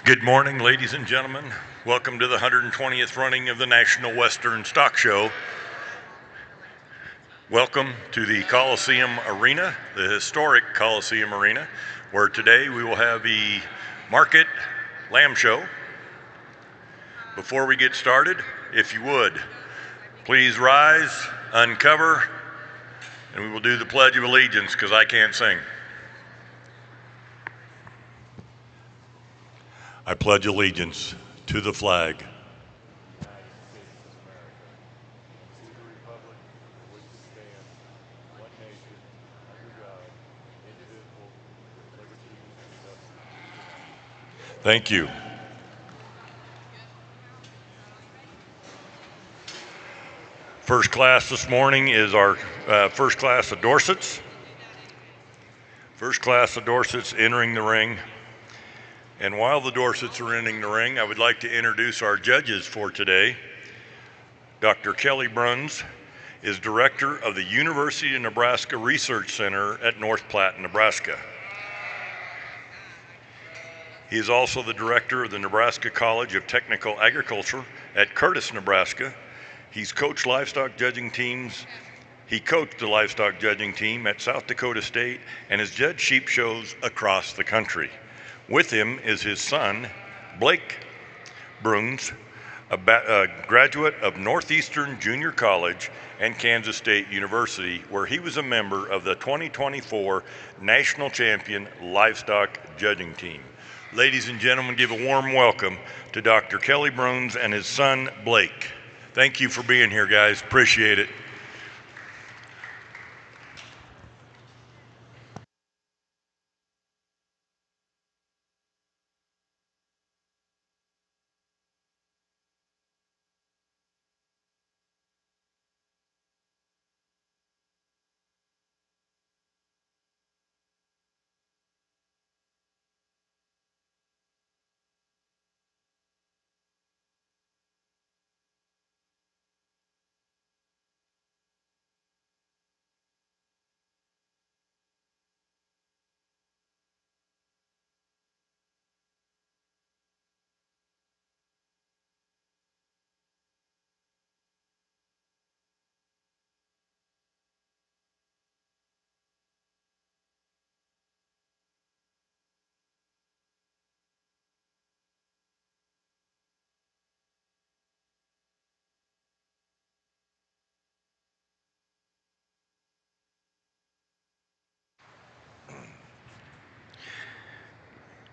Good morning, ladies and gentlemen. Welcome to the 120th running of the National Western Stock Show. Welcome to the Coliseum Arena, the historic Coliseum Arena, where today we will have the Market Lamb Show. Before we get started, if you would, please rise, uncover, and we will do the Pledge of Allegiance because I can't sing. I pledge allegiance to the flag Thank you. First class this morning is our first class of Dorsets. First class of Dorsets entering the ring. And while the Dorsets are entering the ring, I would like to introduce our judges for today. Dr. Kelly Bruns is director of the University of Nebraska Research Center at North Platte, Nebraska. He is also the director of the Nebraska College of Technical Agriculture at Curtis, Nebraska. He's coached livestock judging teams. He coached the livestock judging team at South Dakota State and has judged sheep shows across the country. With him is his son, Blake Bruns, a graduate of Northeastern Junior College and Kansas State University, where he was a member of the 2024 National Champion Livestock Judging Team. Ladies and gentlemen, give a warm welcome to Dr. Kelly Bruns and his son, Blake. Thank you for being here, guys. Appreciate it.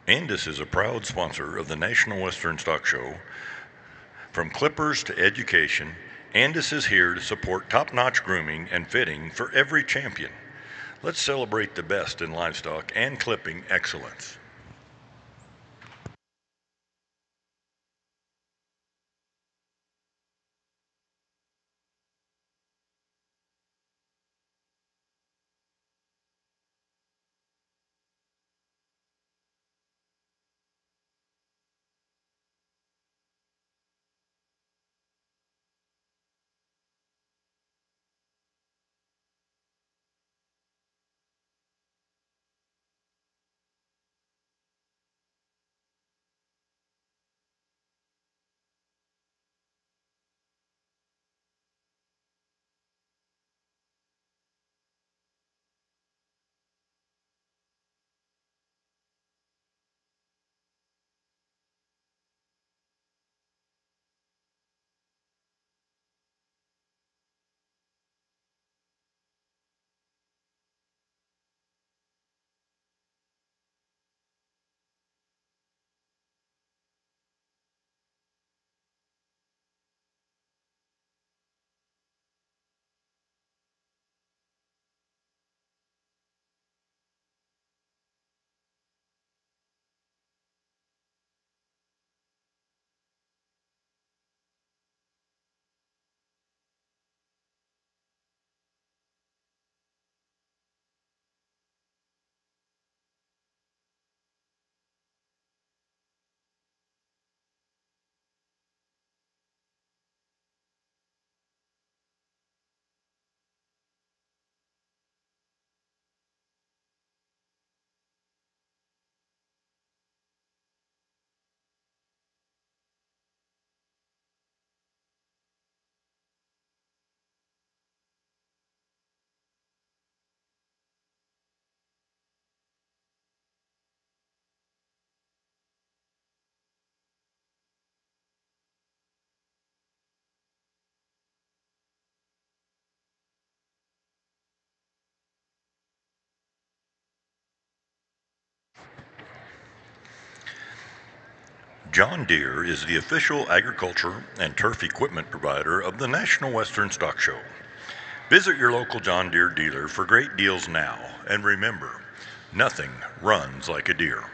Andis is a proud sponsor of the National Western Stock Show. From clippers to education, Andis is here to support top-notch grooming and fitting for every champion. Let's celebrate the best in livestock and clipping excellence. John Deere is the official agriculture and turf equipment provider of the National Western Stock Show. Visit your local John Deere dealer for great deals now, and remember, nothing runs like a Deere.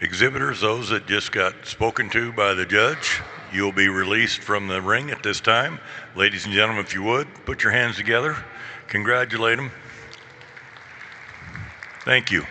Exhibitors, those that just got spoken to by the judge, you'll be released from the ring at this time. Ladies and gentlemen, if you would, put your hands together. Congratulate them. Thank you.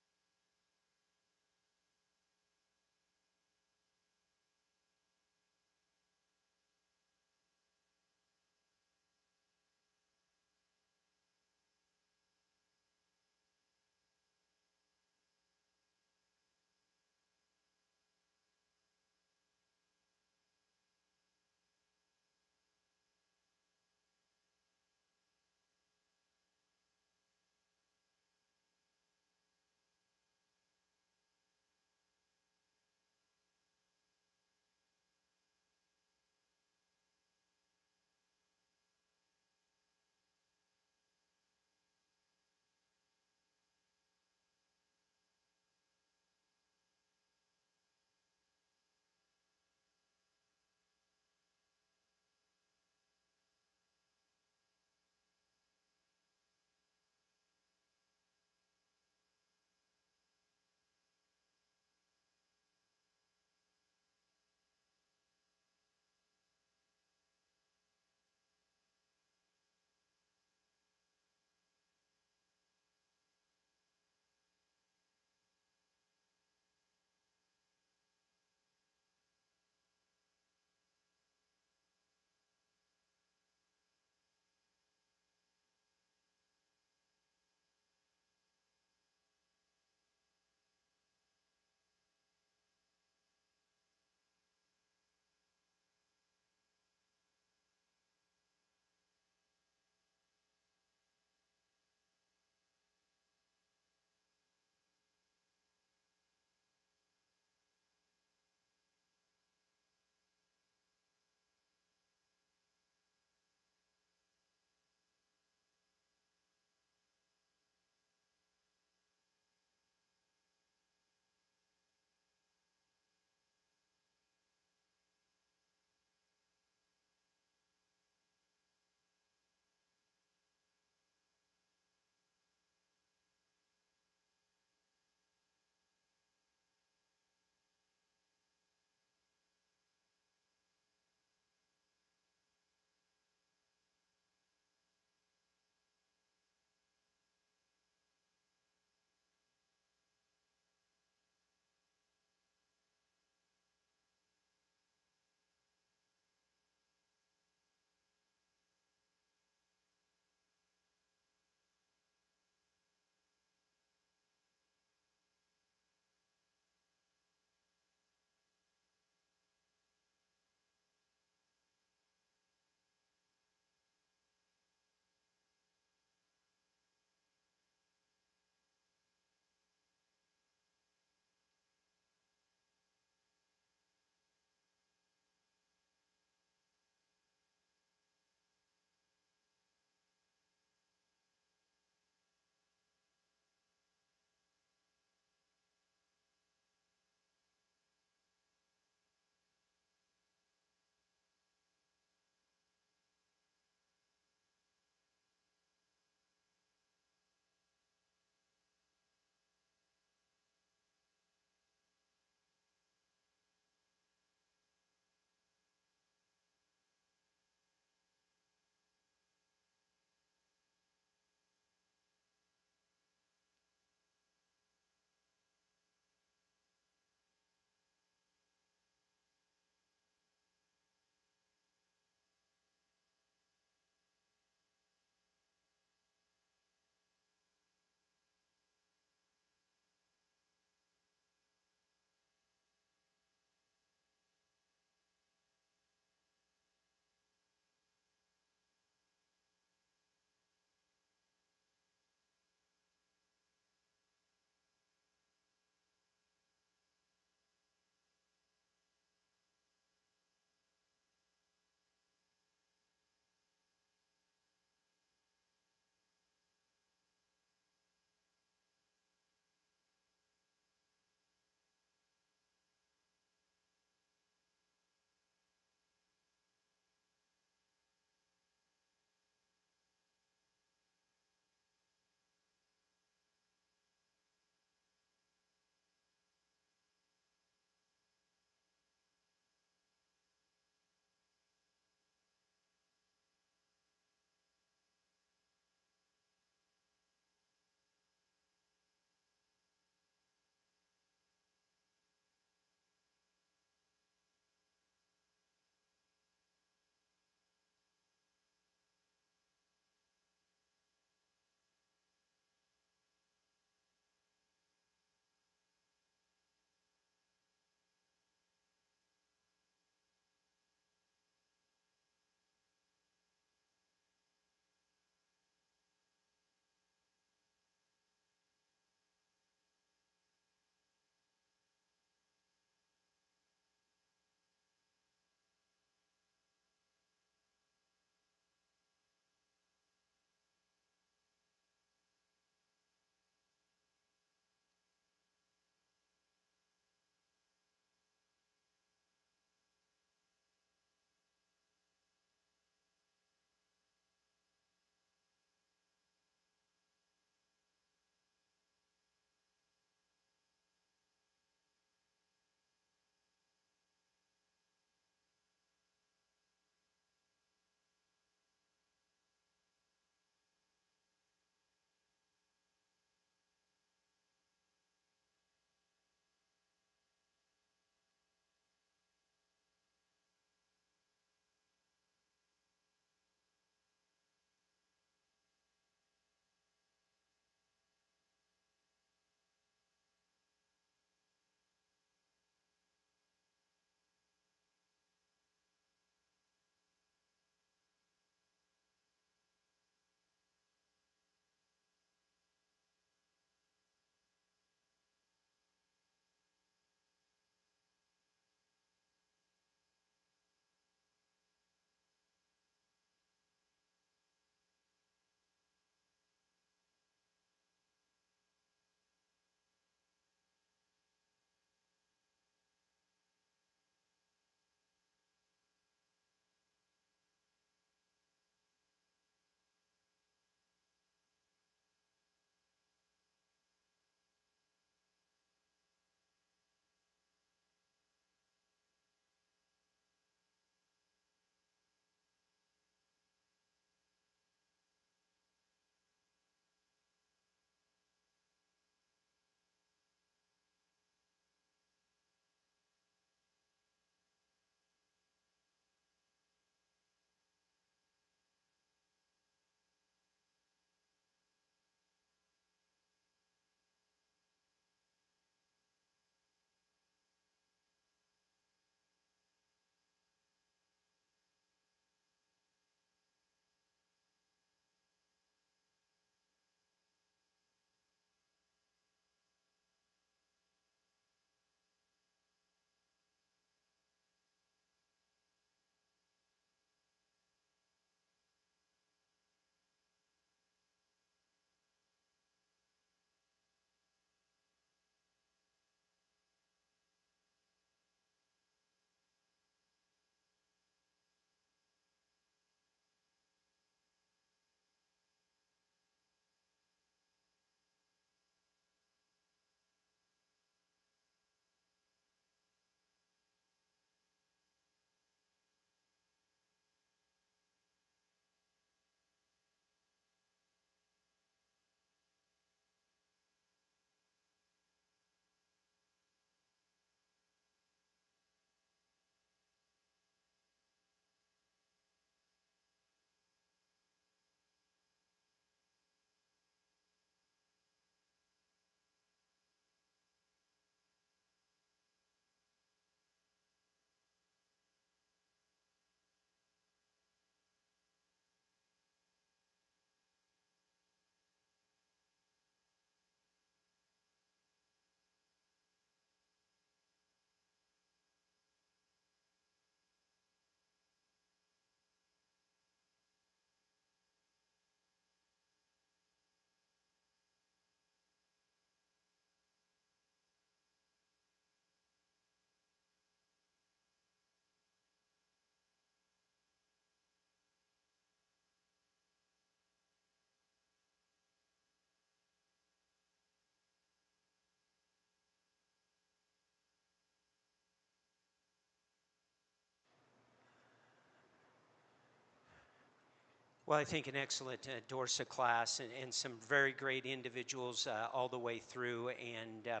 Well, I think an excellent Dorset class and some very great individuals all the way through. And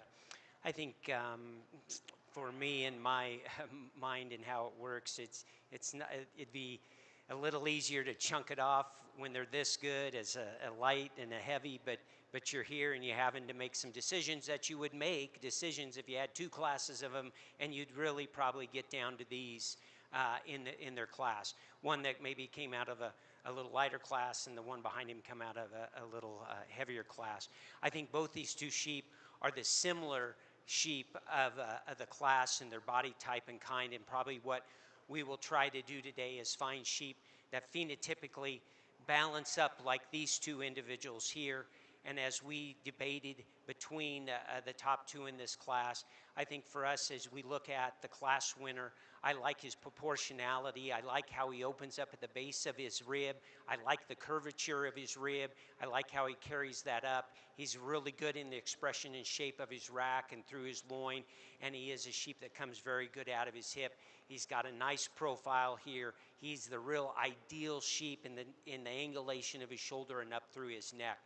I think for me and my mind and how it works, it's not, it'd be a little easier to chunk it off when they're this good as a light and a heavy, but you're here and you're having to make some decisions that you would make decisions if you had two classes of them, and you'd really probably get down to these in their class. One that maybe came out of a little lighter class, and the one behind him come out of a little heavier class. I think both these two sheep are the similar sheep of the class in their body type and kind, and probably what we will try to do today is find sheep that phenotypically balance up like these two individuals here. And as we debated between the top two in this class, I think for us, as we look at the class winner, I like his proportionality. I like how he opens up at the base of his rib. I like the curvature of his rib. I like how he carries that up. He's really good in the expression and shape of his rack and through his loin, and he is a sheep that comes very good out of his hip. He's got a nice profile here. He's the real ideal sheep in the angulation of his shoulder and up through his neck.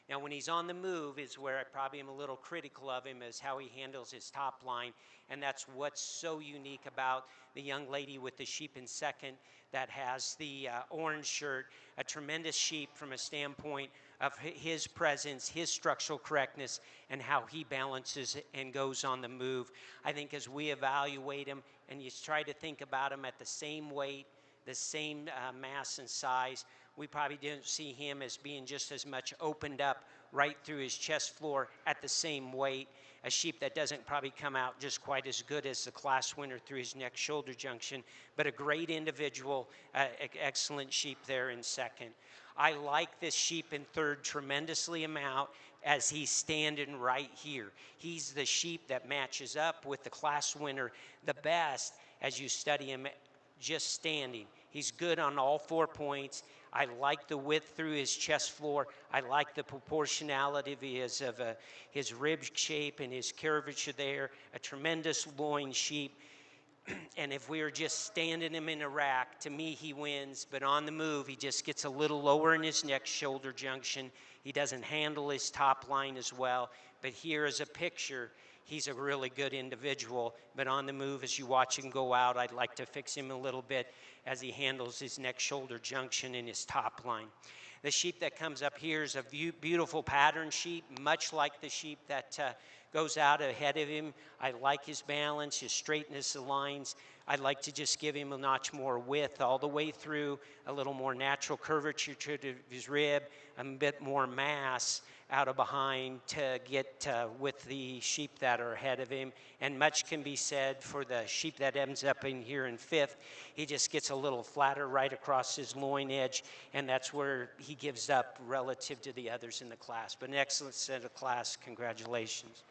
Now, when he's on the move is where I probably am a little critical of him, is how he handles his top line, and that's what's so unique about the young lady with the sheep in second that has the orange shirt, a tremendous sheep from a standpoint of his presence, his structural correctness, and how he balances and goes on the move. I think as we evaluate him and you try to think about him at the same weight, the same mass and size, we probably didn't see him as being just as much opened up right through his chest floor at the same weight. A sheep that doesn't probably come out just quite as good as the class winner through his neck shoulder junction, but a great individual, excellent sheep there in second. I like this sheep in third tremendously amount as he's standing right here. He's the sheep that matches up with the class winner the best as you study him just standing. He's good on all 4 points. I like the width through his chest floor. I like the proportionality of his rib shape and his curvature there. A tremendous loin sheep. And if we were just standing him in a rack, to me he wins. But on the move, he just gets a little lower in his neck shoulder junction. He doesn't handle his top line as well. But here is a picture. He's a really good individual, but on the move, as you watch him go out, I'd like to fix him a little bit as he handles his neck shoulder junction and his top line. The sheep that comes up here is a beautiful pattern sheep, much like the sheep that goes out ahead of him. I like his balance, his straightness of lines. I'd like to just give him a notch more width all the way through, a little more natural curvature to his rib, a bit more mass out of behind to get with the sheep that are ahead of him. And much can be said for the sheep that ends up in here in fifth. He just gets a little flatter right across his loin edge, and that's where he gives up relative to the others in the class. But an excellent set of class. Congratulations.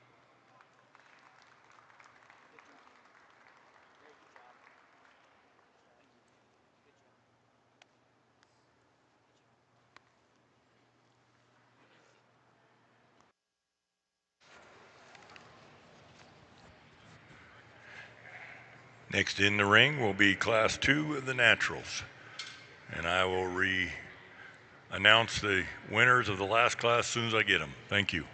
Next in the ring will be Class 2 of the Naturals. And I will announce the winners of the last class as soon as I get them. Thank you.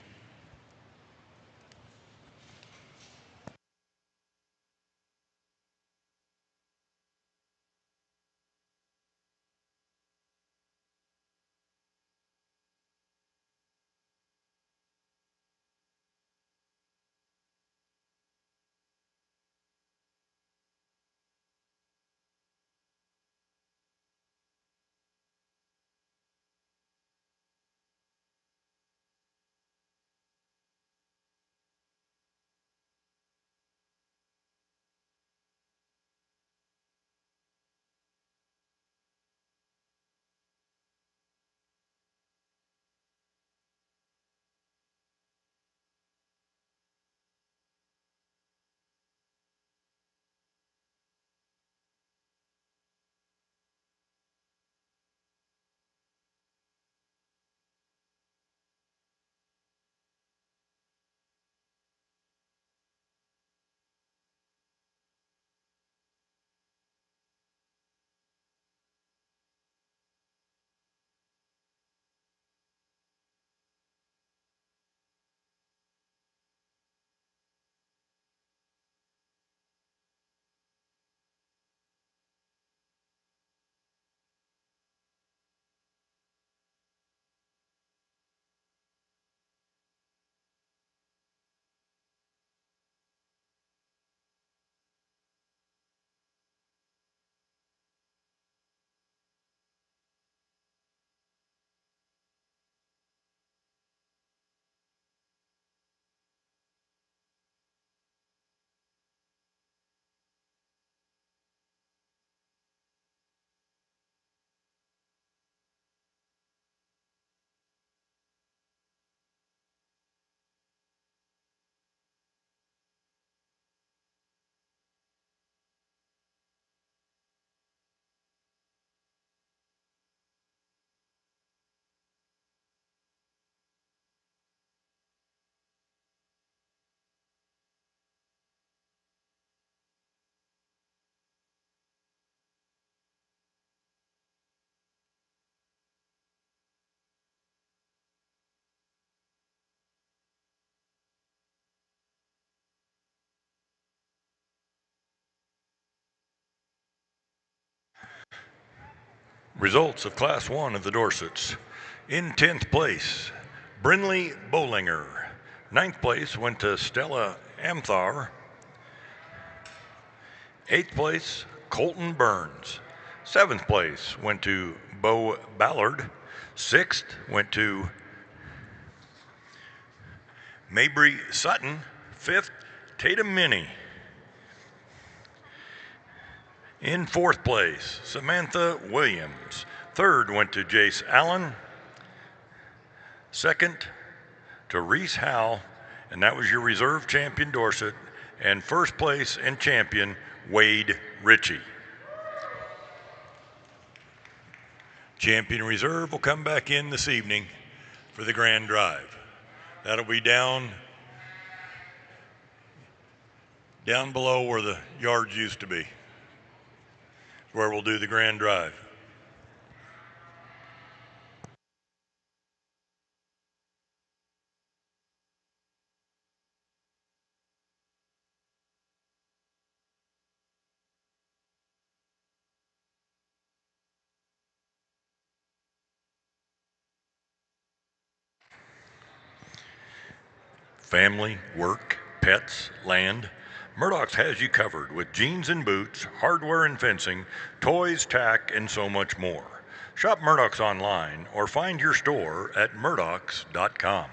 Results of Class 1 of the Dorsets. In 10th place, Brinley Bolinger. 9th place went to Stella Amthar. 8th place, Colton Burns. 7th place went to Bo Ballard. 6th went to Mabry Sutton. 5th, Tatum Minnie. In 4th place, Samantha Williams. 3rd went to Jace Allen. 2nd to Reese Howe, and that was your reserve champion Dorset. And 1st place and champion Wade Ritchie. Champion reserve will come back in this evening for the grand drive. That'll be down below where the yards used to be, where we'll do the grand drive. Family, work, pets, land. Murdoch's has you covered with jeans and boots, hardware and fencing, toys, tack, and so much more. Shop Murdoch's online or find your store at murdochs.com.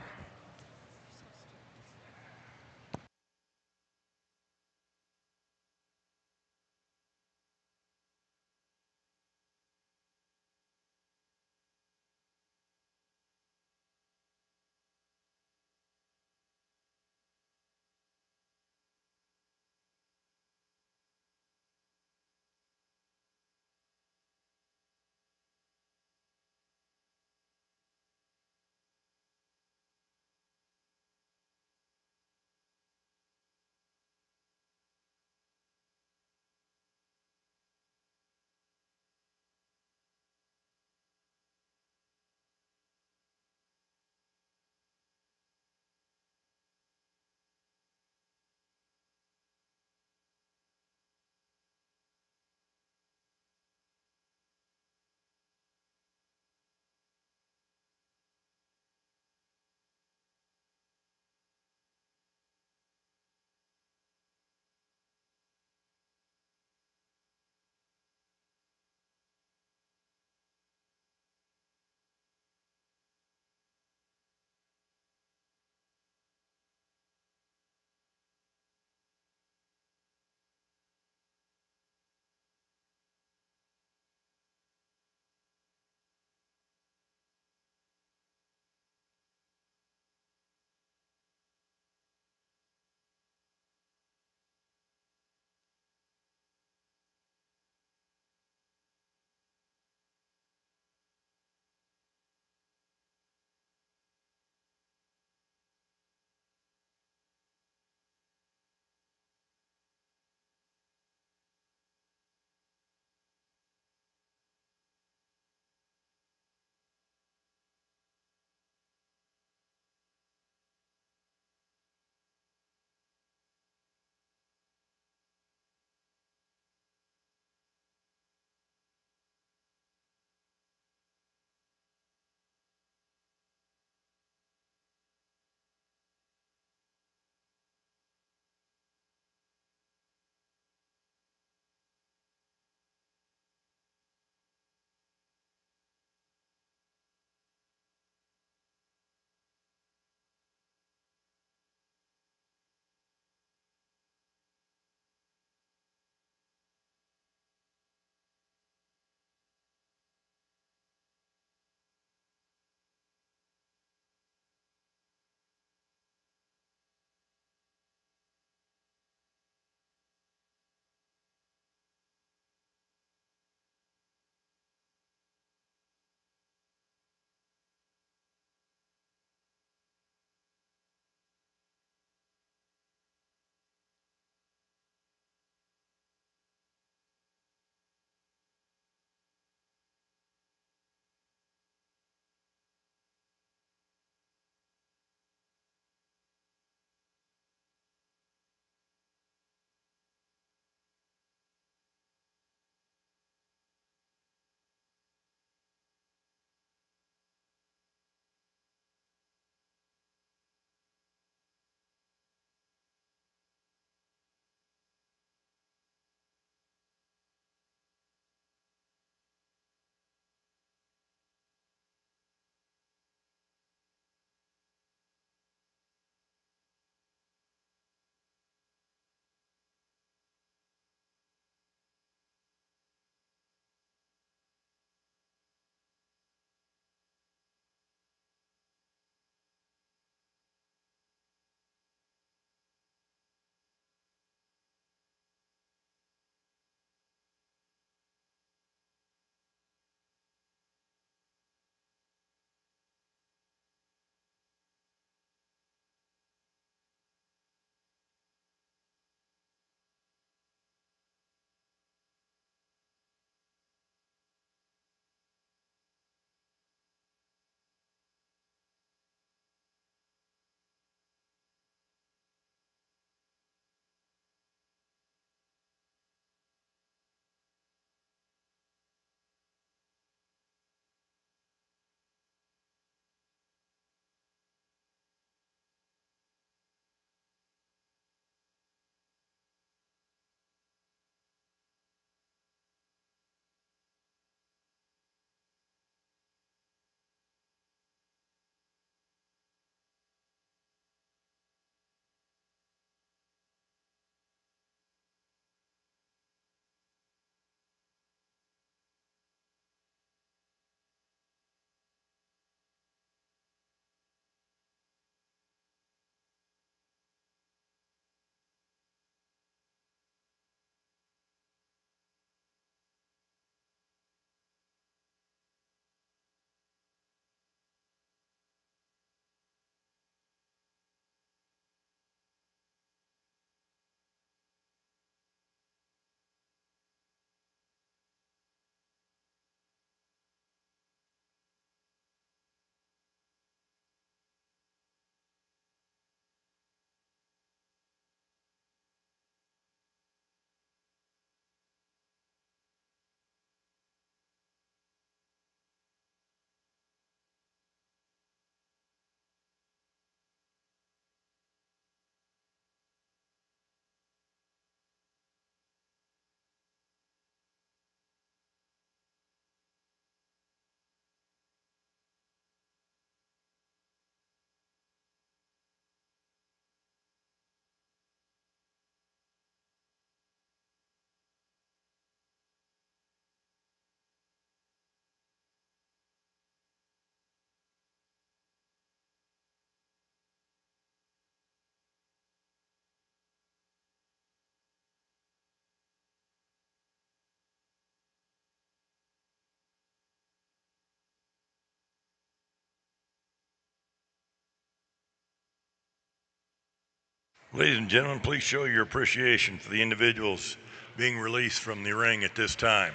Ladies and gentlemen, please show your appreciation for the individuals being released from the ring at this time.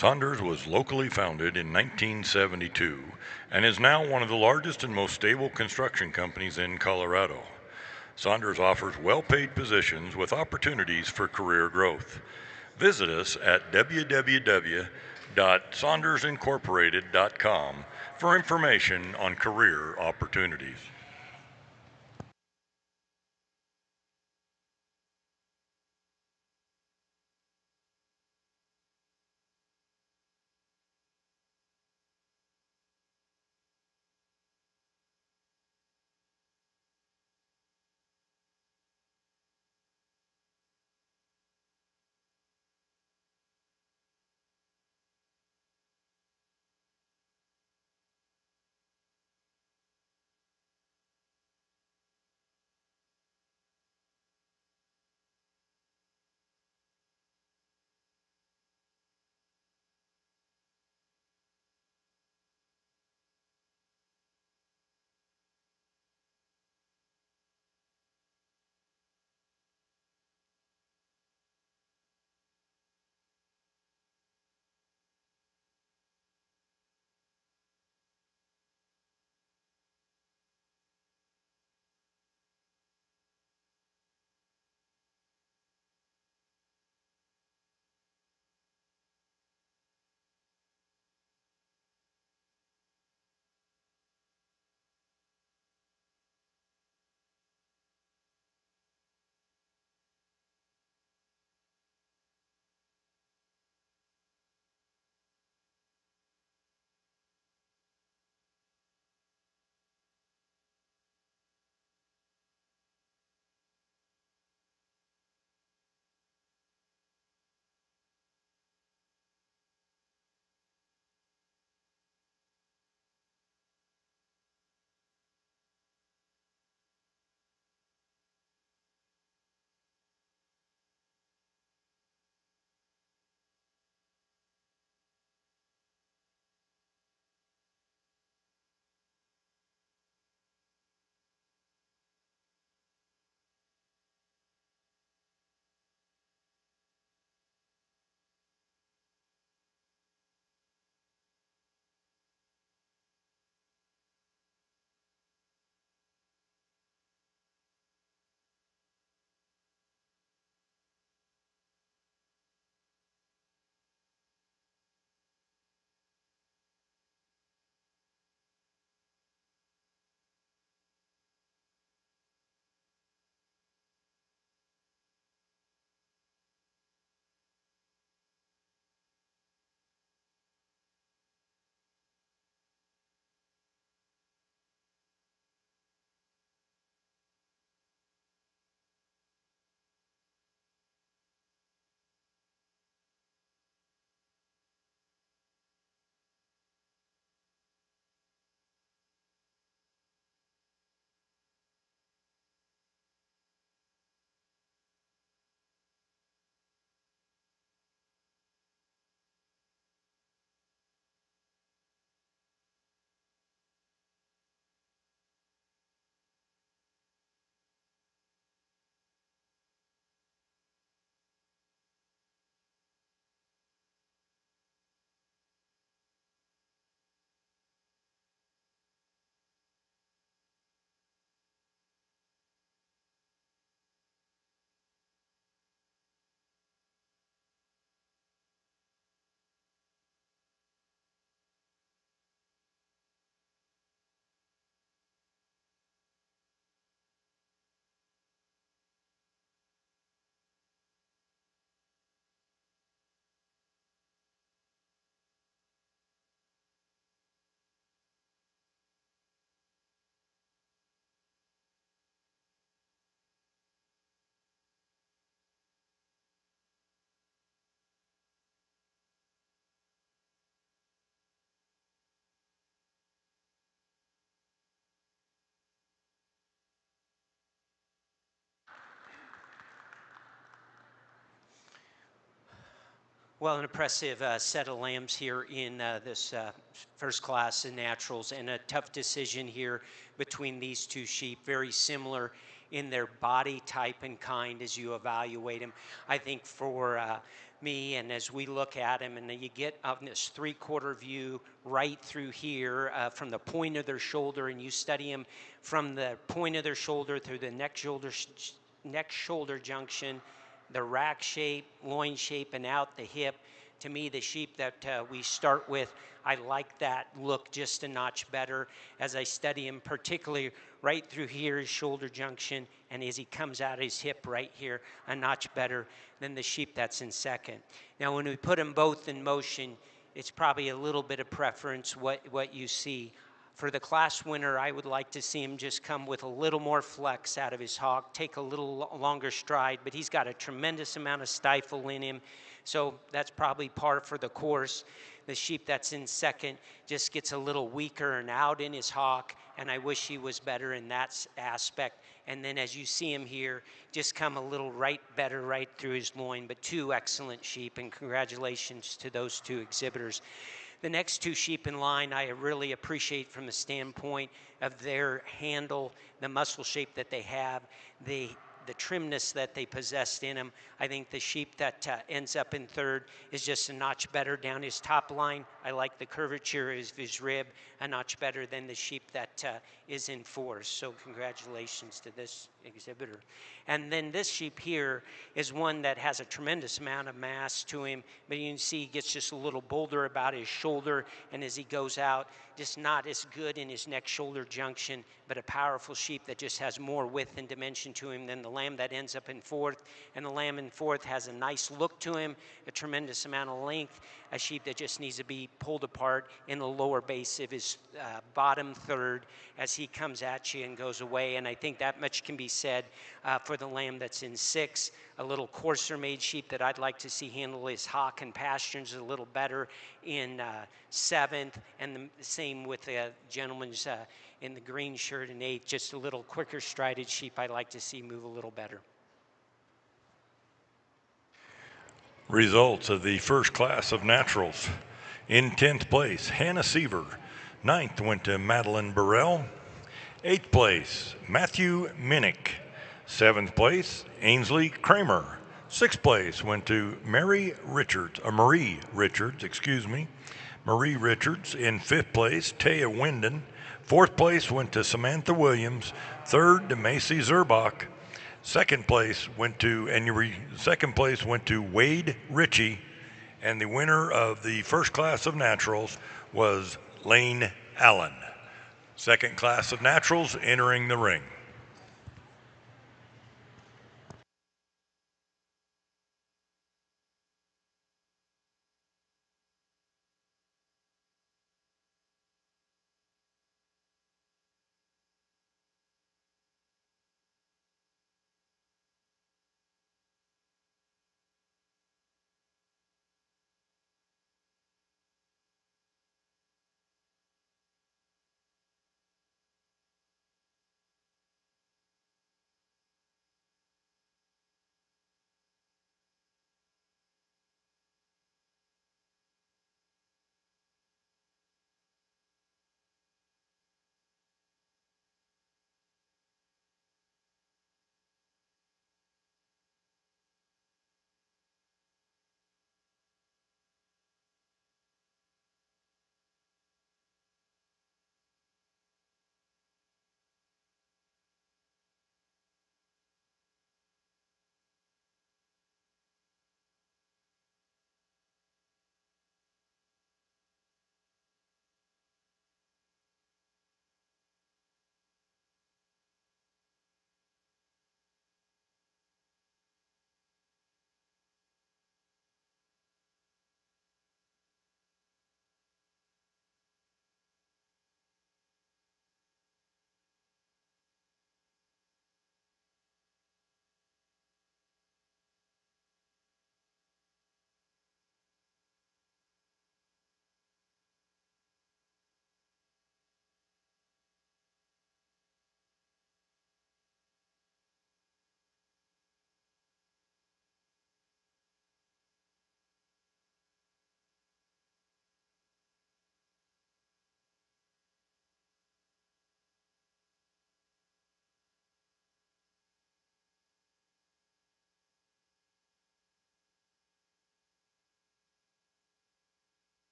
Saunders was locally founded in 1972 and is now one of the largest and most stable construction companies in Colorado. Saunders offers well-paid positions with opportunities for career growth. Visit us at www.saundersincorporated.com for information on career opportunities. Well, an impressive set of lambs here in this first class in naturals, and a tough decision here between these two sheep, very similar in their body type and kind as you evaluate them. I think for me, and as we look at them, and then you get on this 3/4 view right through here from the point of their shoulder, and you study them from the point of their shoulder through the neck shoulder junction, the rack shape, loin shape, and out the hip. To me, the sheep that we start with, I like that look just a notch better as I study him, particularly right through here, his shoulder junction, and as he comes out his hip right here, a notch better than the sheep that's in second. Now, when we put them both in motion, it's probably a little bit of preference what you see. For the class winner, I would like to see him just come with a little more flex out of his hog, take a little longer stride, but he's got a tremendous amount of stifle in him. So that's probably par for the course. The sheep that's in second just gets a little weaker and out in his hock, and I wish he was better in that aspect. And then as you see him here, just come a little better right through his loin, but two excellent sheep, and congratulations to those two exhibitors. The next two sheep in line I really appreciate from the standpoint of their handle, the muscle shape that they have, the trimness that they possessed in him. I think the sheep that ends up in third is just a notch better down his top line. I like the curvature of his rib a notch better than the sheep that is in fourth. So congratulations to this exhibitor. And then this sheep here is one that has a tremendous amount of mass to him, but you can see he gets just a little bolder about his shoulder, and as he goes out, just not as good in his neck shoulder junction, but a powerful sheep that just has more width and dimension to him than the lamb that ends up in fourth. And the lamb in fourth has a nice look to him, a tremendous amount of length, a sheep that just needs to be pulled apart in the lower base of his bottom third as he comes at you and goes away. And I think that much can be said for the lamb that's in sixth, a little coarser made sheep that I'd like to see handle his hock and pastures a little better in seventh, and the same with the gentleman's in the green shirt in eighth, just a little quicker strided sheep I'd like to see move a little better. Results of the first class of naturals. In 10th place, Hannah Seaver. 9th went to Madeline Burrell. 8th place, Matthew Minnick. 7th place, Ainsley Kramer. 6th place went to Marie Richards. Marie Richards. In 5th place, Taya Winden. 4th place went to Samantha Williams. 3rd to Macy Zerbach. Second place went to Wade Ritchie, and the winner of the first class of naturals was Lane Allen. Second class of naturals entering the ring.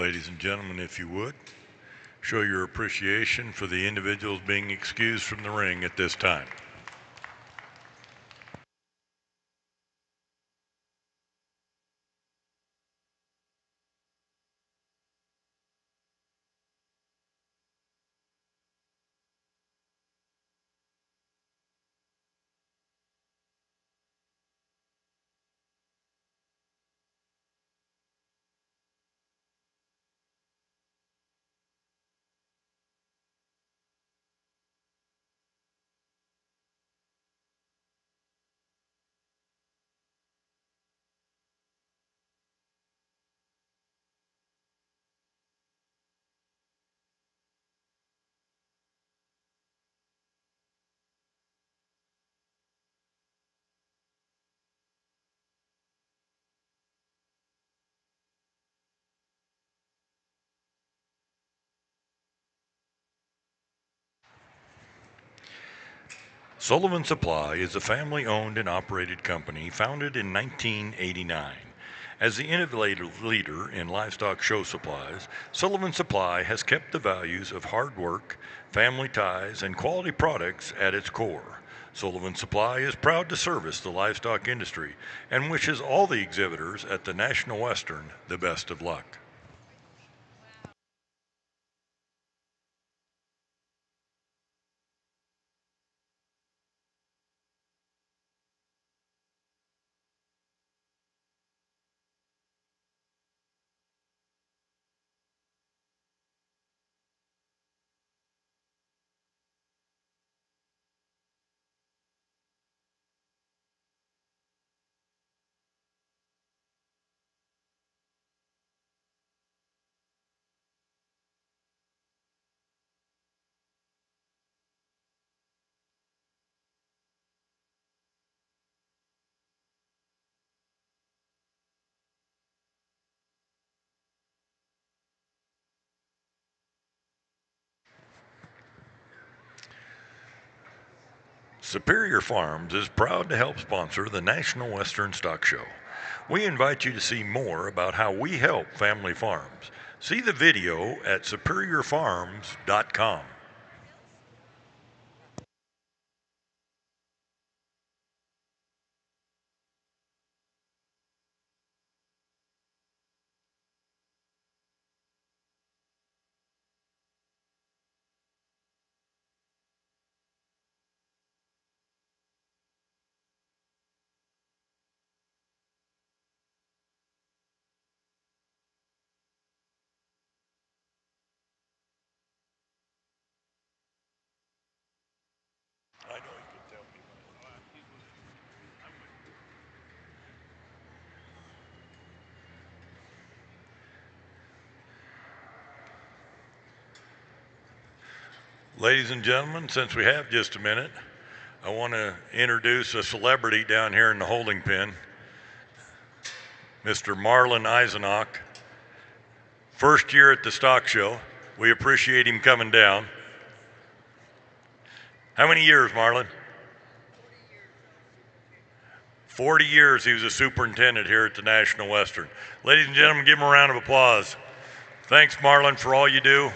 Ladies and gentlemen, if you would, show your appreciation for the individuals being excused from the ring at this time. Sullivan Supply is a family-owned and operated company founded in 1989. As the innovative leader in livestock show supplies, Sullivan Supply has kept the values of hard work, family ties, and quality products at its core. Sullivan Supply is proud to service the livestock industry and wishes all the exhibitors at the National Western the best of luck. Superior Farms is proud to help sponsor the National Western Stock Show. We invite you to see more about how we help family farms. See the video at superiorfarms.com. Ladies and gentlemen, since we have just a minute, I want to introduce a celebrity down here in the holding pen, Mr. Marlon Eisenach. First year at the stock show. We appreciate him coming down. How many years, Marlon? 40 years he was a superintendent here at the National Western. Ladies and gentlemen, give him a round of applause. Thanks, Marlon, for all you do.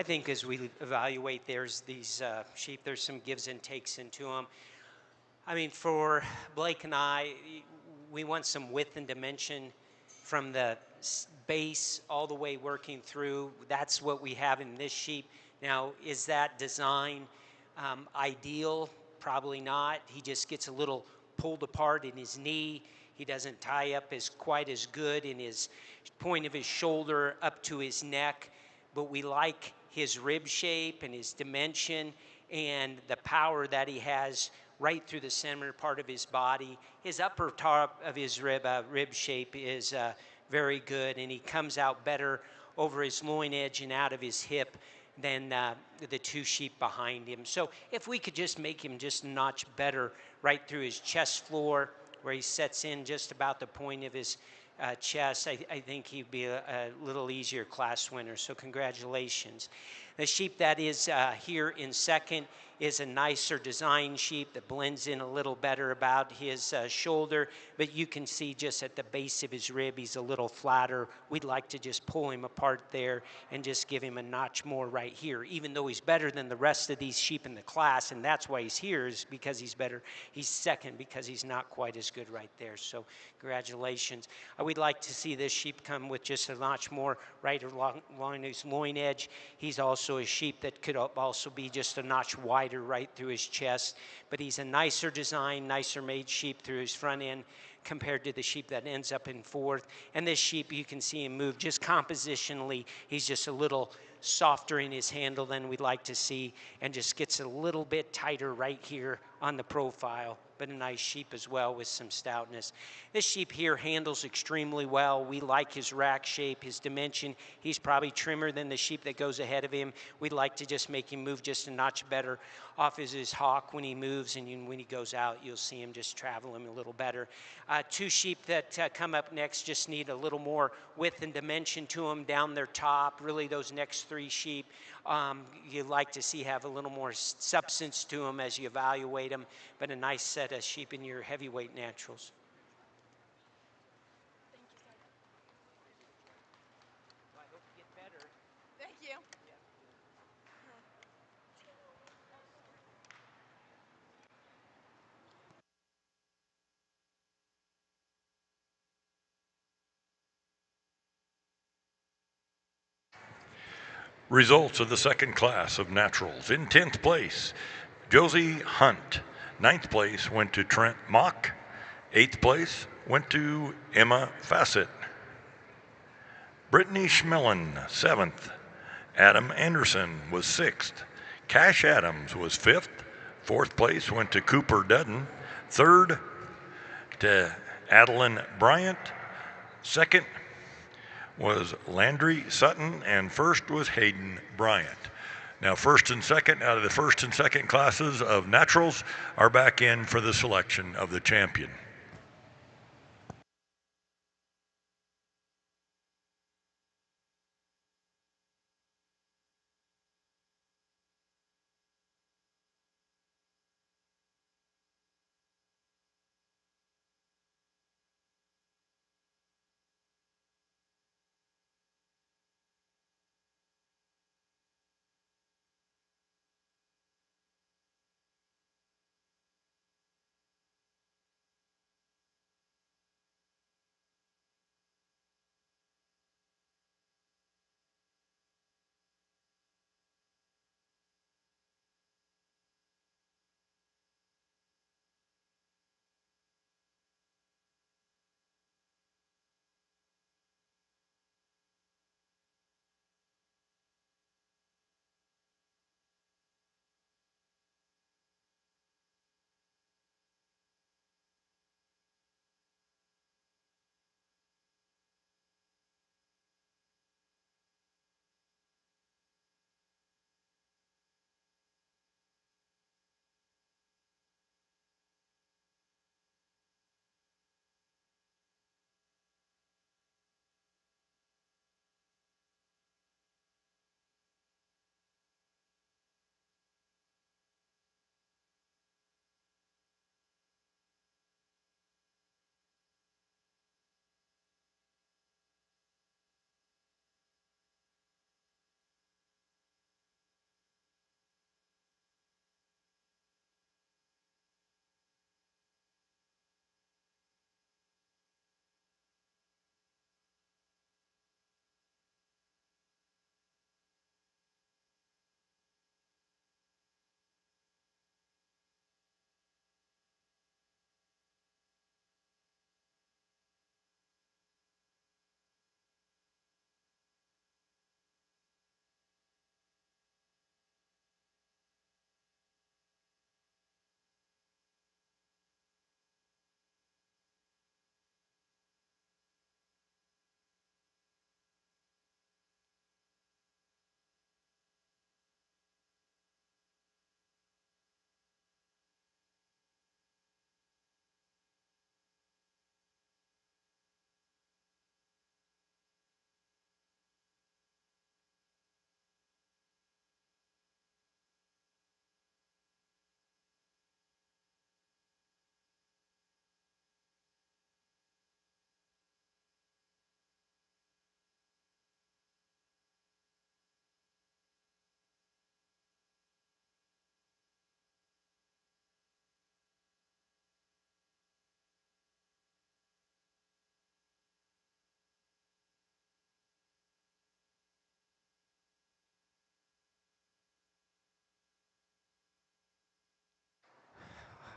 I think as we evaluate, there's these sheep, there's some gives and takes into them. I mean, for Blake and I, we want some width and dimension from the base all the way working through. That's what we have in this sheep. Now, is that design ideal? Probably not. He just gets a little pulled apart in his knee. He doesn't tie up as quite as good in his point of his shoulder up to his neck, but we like his rib shape and his dimension and the power that he has right through the center part of his body. His upper top of his rib shape is very good, and he comes out better over his loin edge and out of his hip than the two sheep behind him. So if we could just make him just a notch better right through his chest floor, where he sets in just about the point of his chest, I think he'd be a little easier class winner. So congratulations. The sheep that is here in second is a nicer design sheep that blends in a little better about his shoulder, but you can see just at the base of his rib, he's a little flatter. We'd like to just pull him apart there and just give him a notch more right here, even though he's better than the rest of these sheep in the class, and that's why he's here, is because he's better. He's second because he's not quite as good right there. So congratulations. We'd like to see this sheep come with just a notch more right along his loin edge. He's also a sheep that could also be just a notch wider right through his chest, but he's a nicer design, nicer made sheep through his front end compared to the sheep that ends up in fourth. And this sheep, you can see him move just compositionally. He's just a little softer in his handle than we'd like to see, and just gets a little bit tighter right here on the profile, but a nice sheep as well with some stoutness. This sheep here handles extremely well. We like his rack shape, his dimension. He's probably trimmer than the sheep that goes ahead of him. We'd like to just make him move just a notch better off his hock when he moves, and when he goes out, you'll see him just travel him a little better. Two sheep that come up next just need a little more width and dimension to them down their top. Really, those next three sheep you'd like to see have a little more substance to them as you evaluate them, but a nice set of sheep in your heavyweight naturals. Well, I hope you get better. Thank you. Results of the second class of naturals. In 10th place, Josie Hunt. 9th place went to Trent Mock. 8th place went to Emma Fassett. Brittany Schmellen, 7th. Adam Anderson was 6th. Cash Adams was 5th. 4th place went to Cooper Dudden. 3rd to Adeline Bryant. 2nd was Landry Sutton, and first was Hayden Bryant. Now, first and second out of the first and second classes of naturals are back in for the selection of the champion.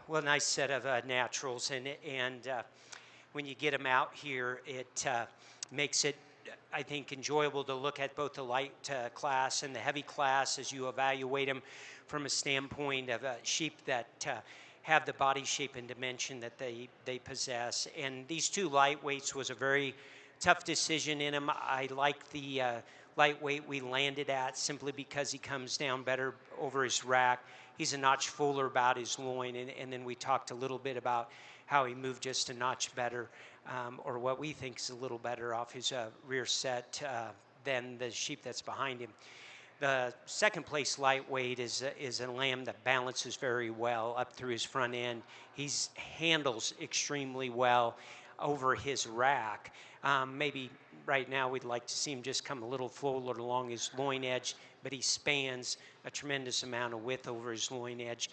Well, nice set of naturals, and when you get them out here, it makes it, I think, enjoyable to look at both the light class and the heavy class as you evaluate them from a standpoint of sheep that have the body shape and dimension that they possess. And these two lightweights was a very tough decision in them. I like the lightweight we landed at simply because he comes down better over his rack. He's a notch fuller about his loin, and then we talked a little bit about how he moved just a notch better, or what we think is a little better off his rear set than the sheep that's behind him. The second place lightweight is a lamb that balances very well up through his front end. He handles extremely well over his rack. Maybe right now we'd like to see him just come a little forward along his loin edge, but he spans a tremendous amount of width over his loin edge.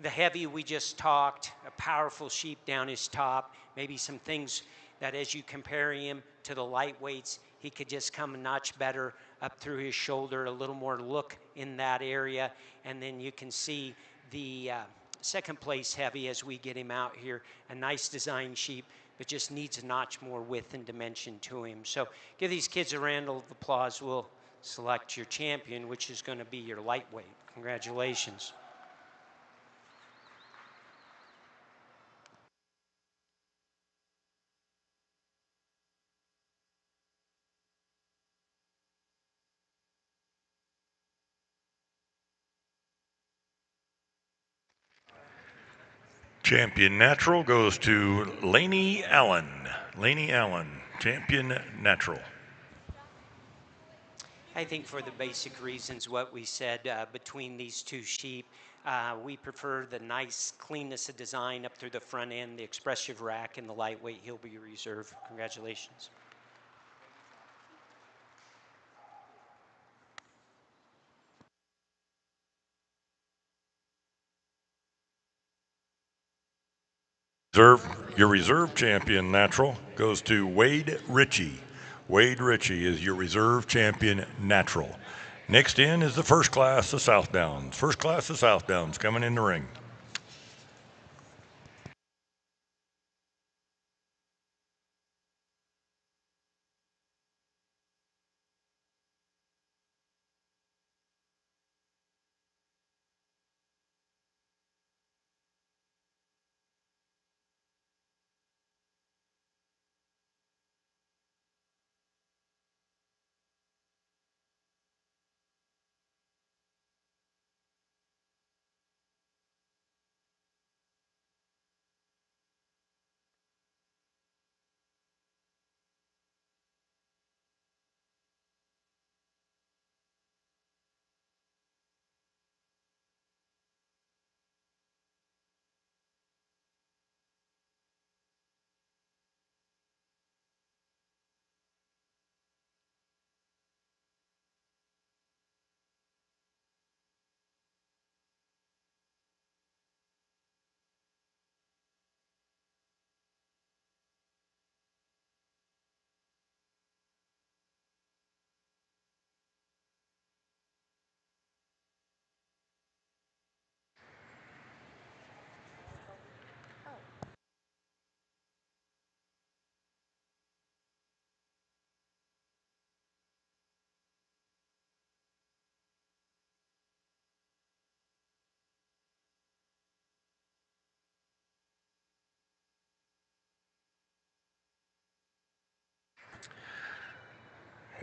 The heavy we just talked, a powerful sheep down his top, maybe some things that as you compare him to the lightweights, he could just come a notch better up through his shoulder, a little more look in that area, and then you can see the second place heavy as we get him out here, a nice design sheep, but just needs a notch more width and dimension to him. So give these kids a round of applause. We'll select your champion, which is going to be your lightweight. Congratulations. Champion Natural goes to Laney Allen. Laney Allen, Champion Natural. I think for the basic reasons what we said between these two sheep, we prefer the nice cleanness of design up through the front end, the expressive rack, and the lightweight. He'll be reserved. Congratulations. Your reserve champion natural goes to Wade Ritchie. Wade Ritchie is your reserve champion natural. Next in is the first class of Southdowns. First class of Southdowns coming in the ring.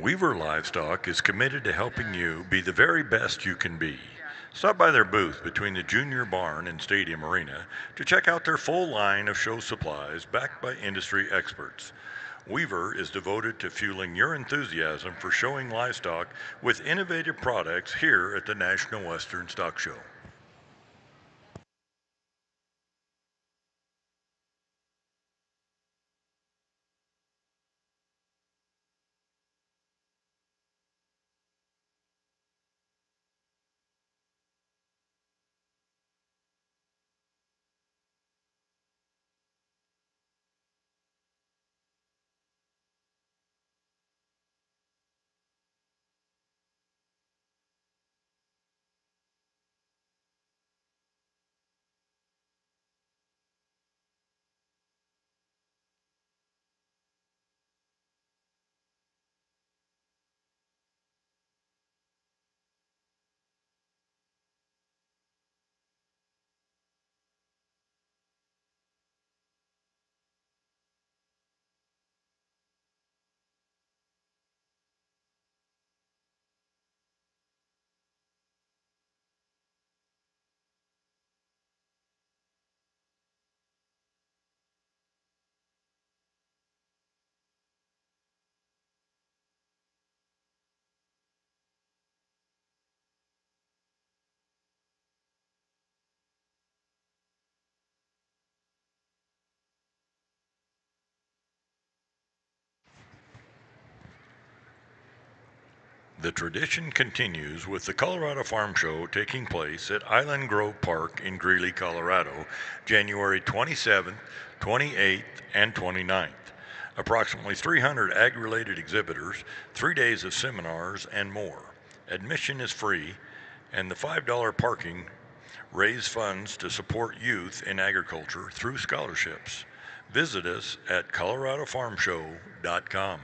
Weaver Livestock is committed to helping you be the very best you can be. Stop by their booth between the Junior Barn and Stadium Arena to check out their full line of show supplies backed by industry experts. Weaver is devoted to fueling your enthusiasm for showing livestock with innovative products here at the National Western Stock Show. The tradition continues with the Colorado Farm Show taking place at Island Grove Park in Greeley, Colorado, January 27th, 28th, and 29th. Approximately 300 ag-related exhibitors, 3 days of seminars, and more. Admission is free, and the $5 parking raise funds to support youth in agriculture through scholarships. Visit us at coloradofarmshow.com.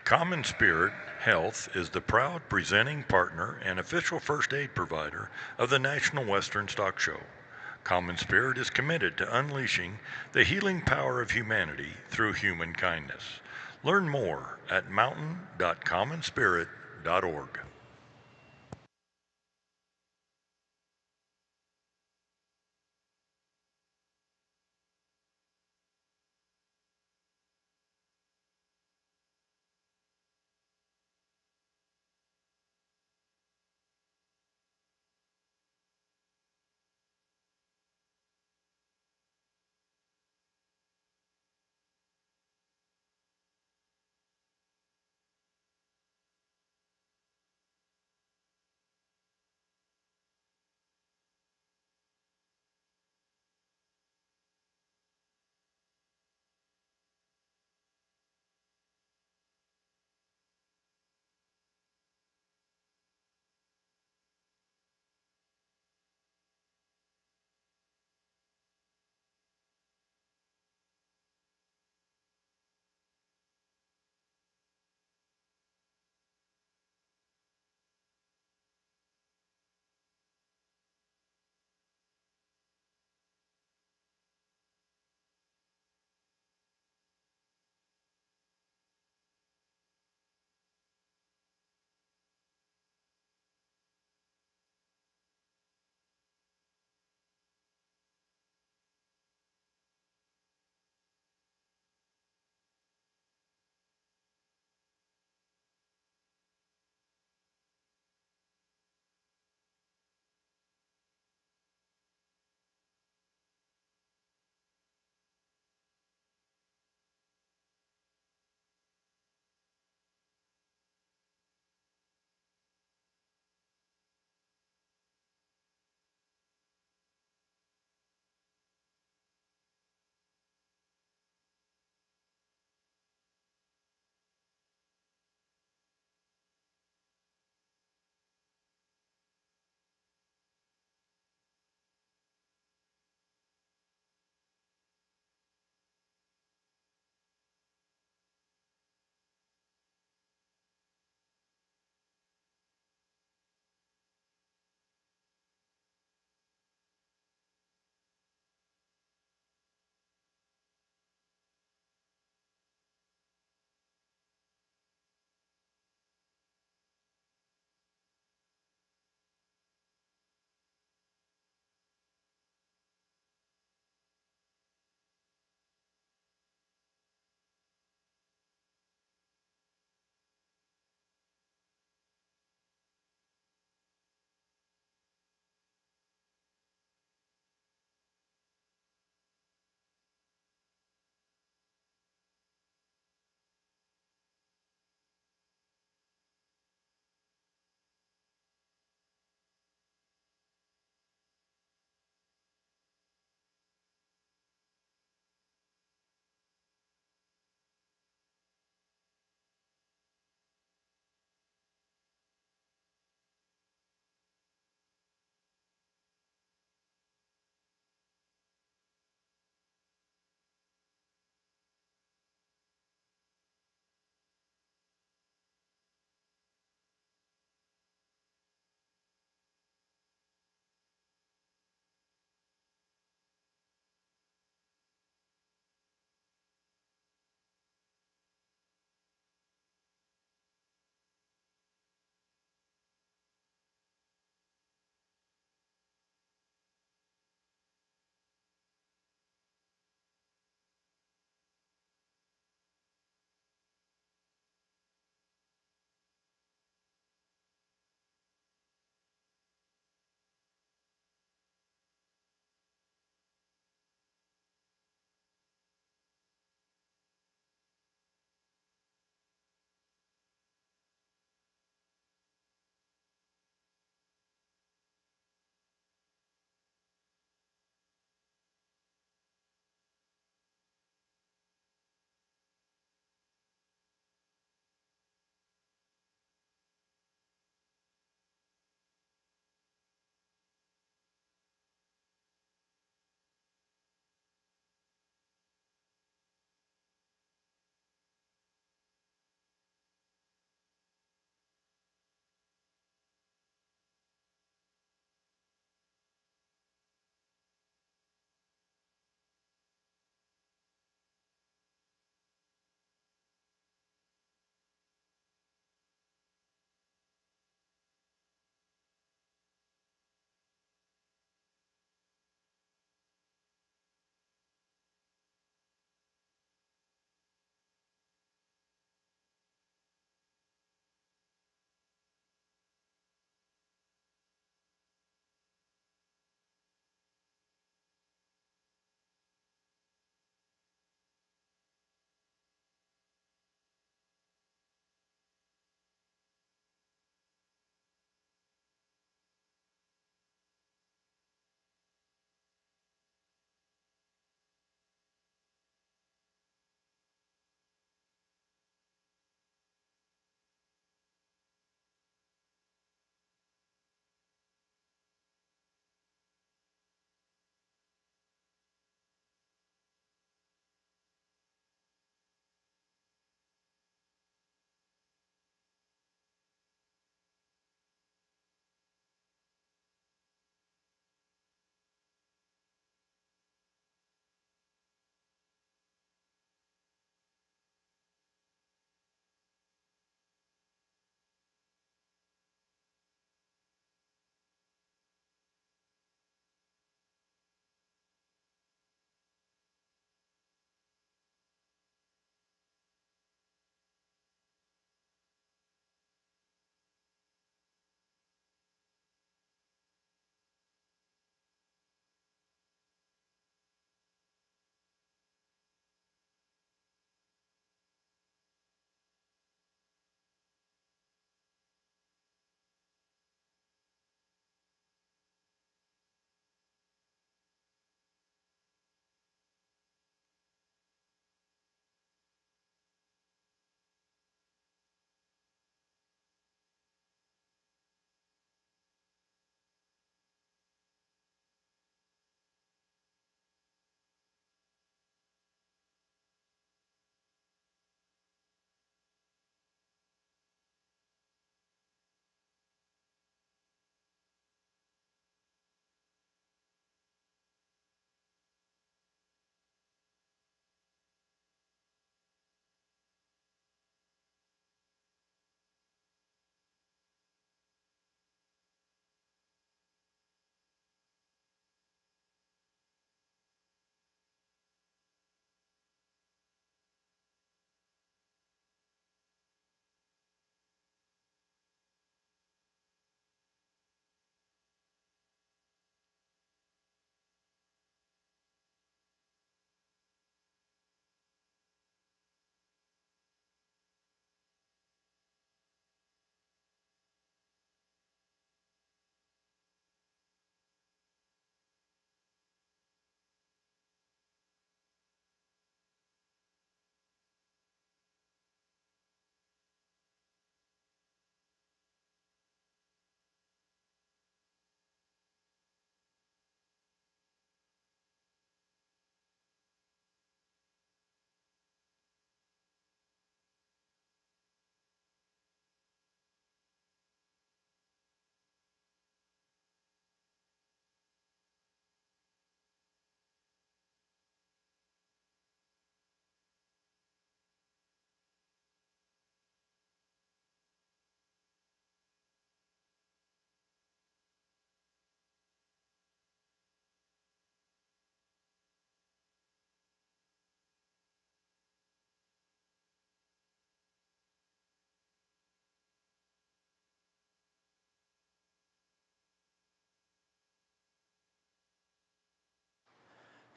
Common Spirit Health is the proud presenting partner and official first aid provider of the National Western Stock Show. Common Spirit is committed to unleashing the healing power of humanity through human kindness. Learn more at mountain.commonspirit.org.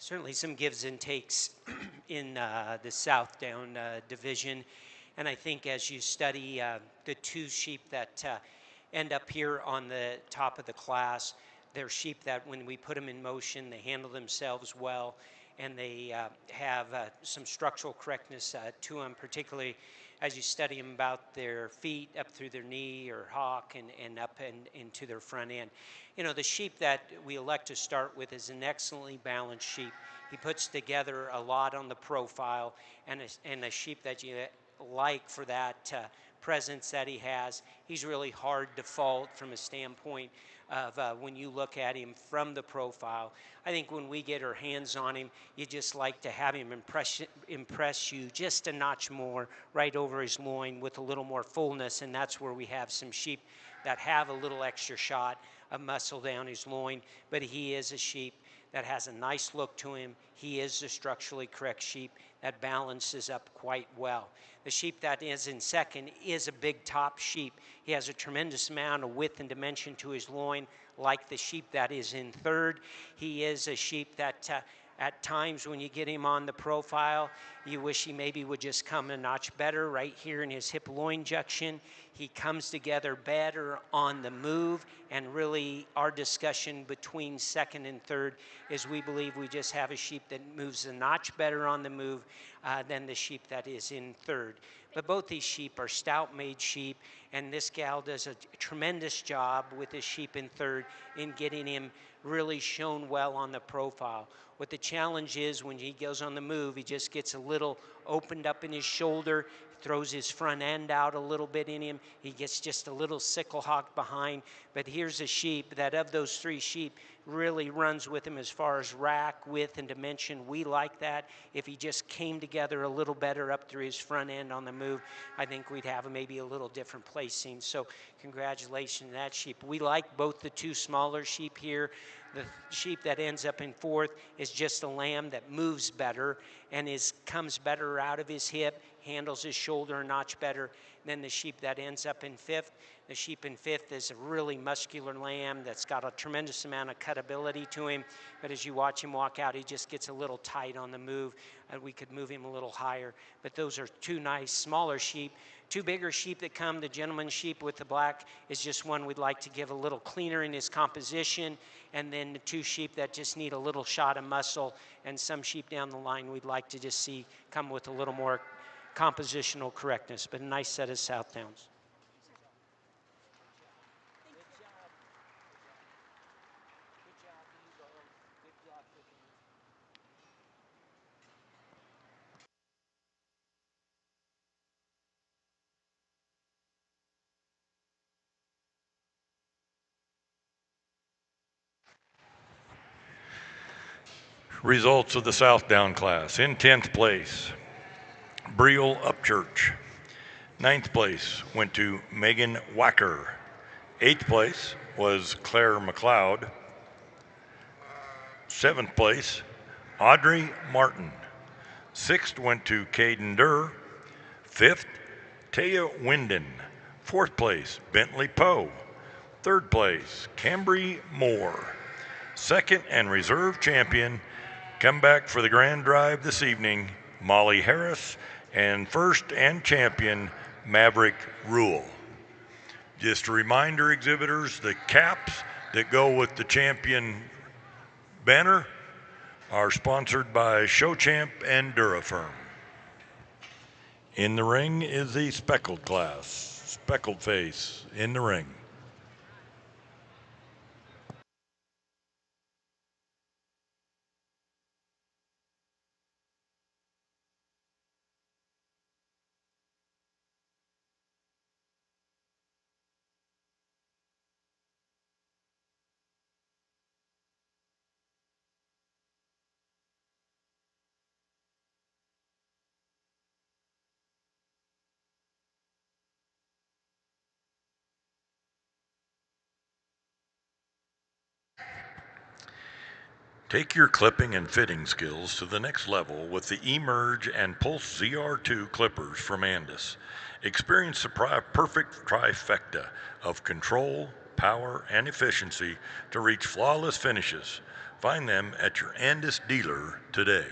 certainly some gives and takes in the Southdown division. And I think as you study the two sheep that end up here on the top of the class, they're sheep that when we put them in motion, they handle themselves well, and they have some structural correctness to them, particularly as you study them about their feet up through their knee or hock and up and into their front end. You know, the sheep that we elect to start with is an excellently balanced sheep. He puts together a lot on the profile, and a sheep that you like for that presence that he has. He's really hard to fault from a standpoint of when you look at him from the profile. I think when we get our hands on him, you just like to have him impress you just a notch more right over his loin with a little more fullness, and that's where we have some sheep that have a little extra shot of muscle down his loin, but he is a sheep that has a nice look to him. He is a structurally correct sheep that balances up quite well. The sheep that is in second is a big top sheep. He has a tremendous amount of width and dimension to his loin, like the sheep that is in third. He is a sheep that at times when you get him on the profile, you wish he maybe would just come a notch better right here in his hip-loin junction. He comes together better on the move, and really our discussion between second and third is we believe we just have a sheep that moves a notch better on the move than the sheep that is in third. But both these sheep are stout-made sheep, and this gal does a tremendous job with this sheep in third in getting him really shown well on the profile. What the challenge is when he goes on the move, he just gets a little opened up in his shoulder, throws his front end out a little bit in him. He gets just a little sickle hock behind. But here's a sheep that of those three sheep really runs with him as far as rack, width, and dimension. We like that. If he just came together a little better up through his front end on the move, I think we'd have maybe a little different placing. So congratulations to that sheep. We like both the two smaller sheep here. The sheep that ends up in fourth is just a lamb that moves better and comes better out of his hip, handles his shoulder a notch better than the sheep that ends up in fifth. The sheep in fifth is a really muscular lamb that's got a tremendous amount of cutability to him, but as you watch him walk out, he just gets a little tight on the move. We could move him a little higher, but those are two nice smaller sheep. Two bigger sheep that come, the gentleman sheep with the black is just one we'd like to give a little cleaner in his composition, and then the two sheep that just need a little shot of muscle, and some sheep down the line we'd like to just see come with a little more compositional correctness, but a nice set of Southdowns. Results of the Southdown class. In 10th place, Briel Upchurch. 9th place went to Megan Wacker. 8th place was Claire McLeod. 7th place, Audrey Martin. 6th went to Caden Durr. 5th, Taya Winden. 4th place, Bentley Poe. 3rd place, Cambry Moore. 2nd and reserve champion, come back for the grand drive this evening, Molly Harris, and 1st and champion, Maverick Rule. Just a reminder, exhibitors, the caps that go with the champion banner are sponsored by Showchamp and Durafirm. In the ring is the speckled class, Speckleface in the ring. Take your clipping and fitting skills to the next level with the eMerge and Pulse ZR2 clippers from Andis. Experience the perfect trifecta of control, power, and efficiency to reach flawless finishes Find them at your Andis dealer today.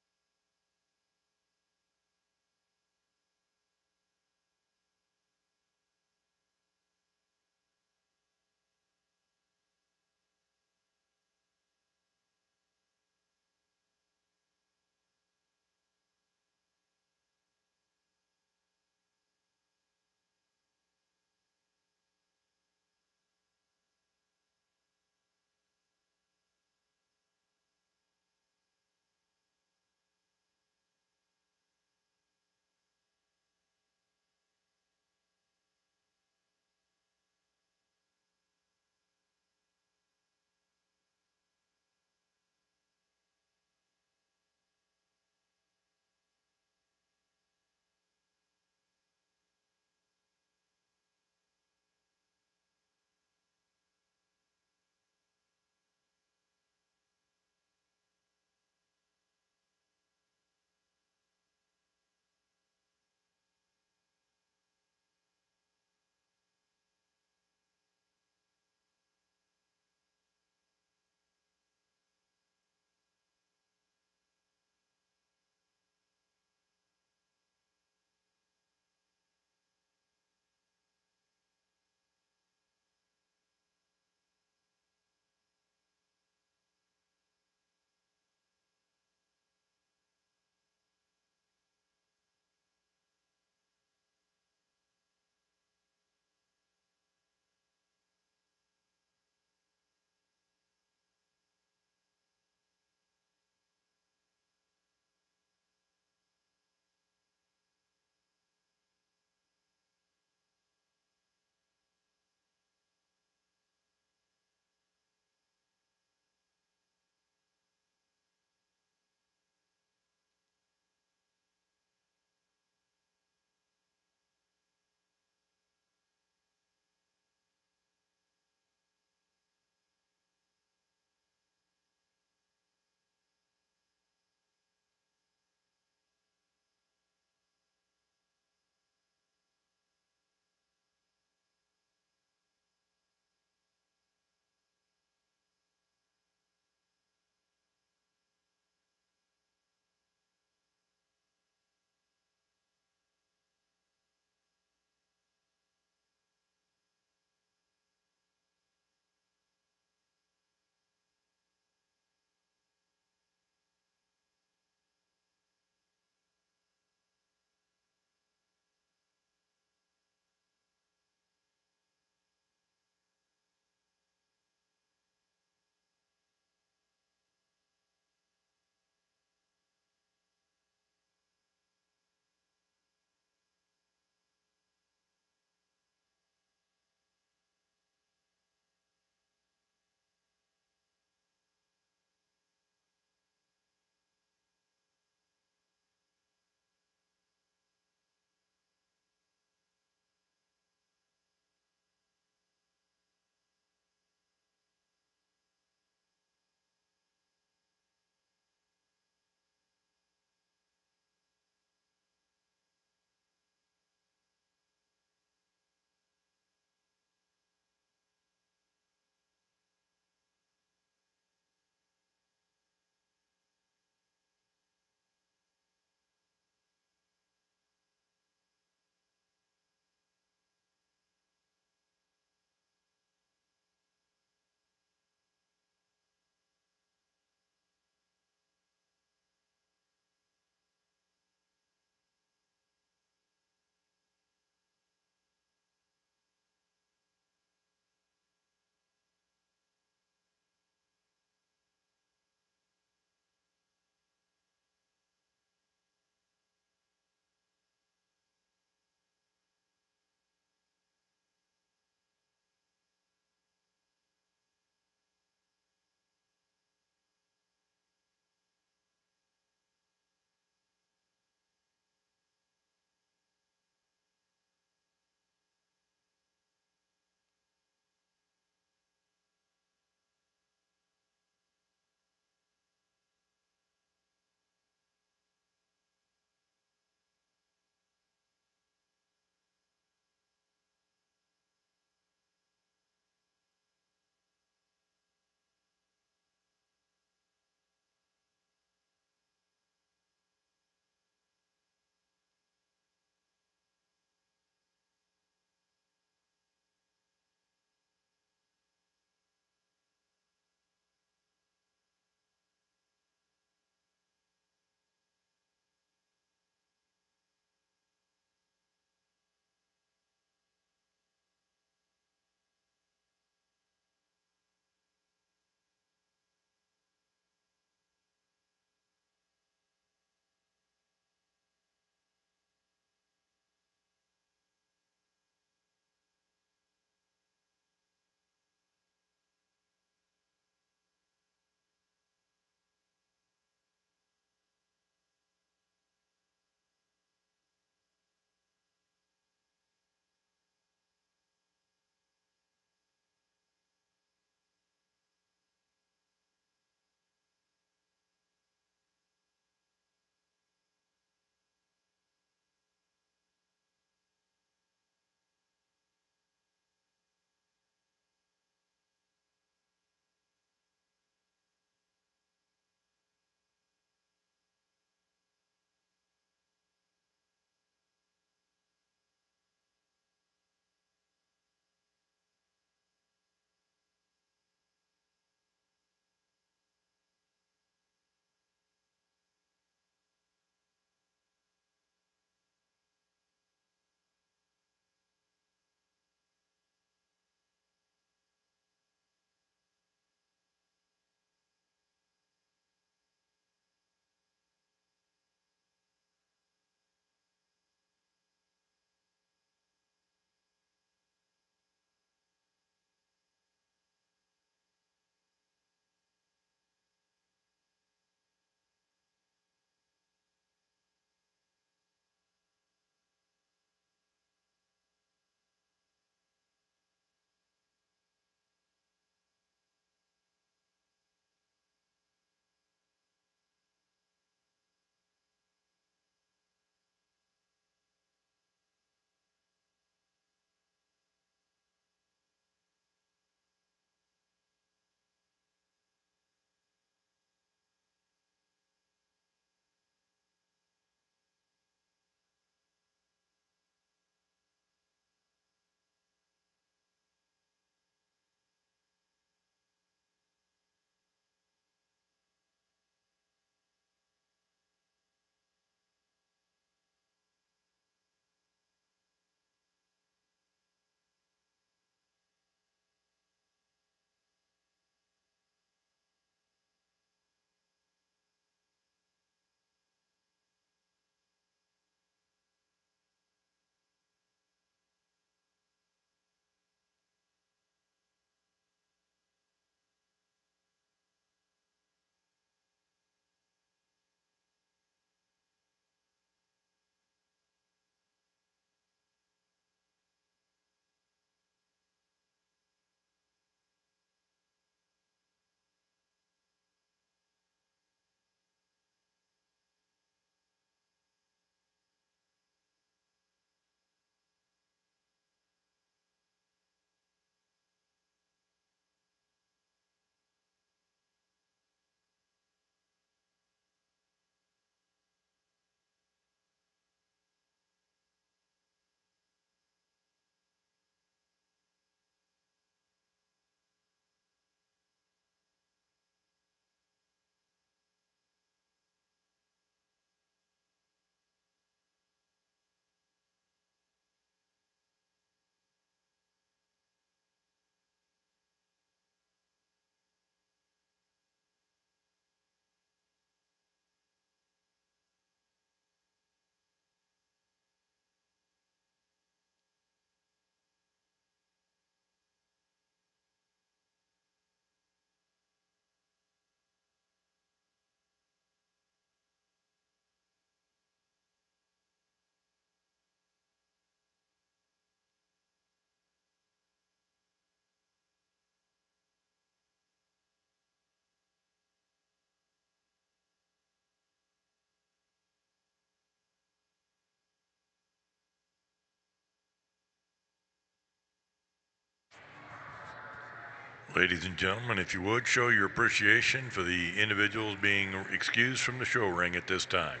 Ladies and gentlemen, if you would, show your appreciation for the individuals being excused from the show ring at this time.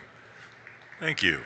Thank you.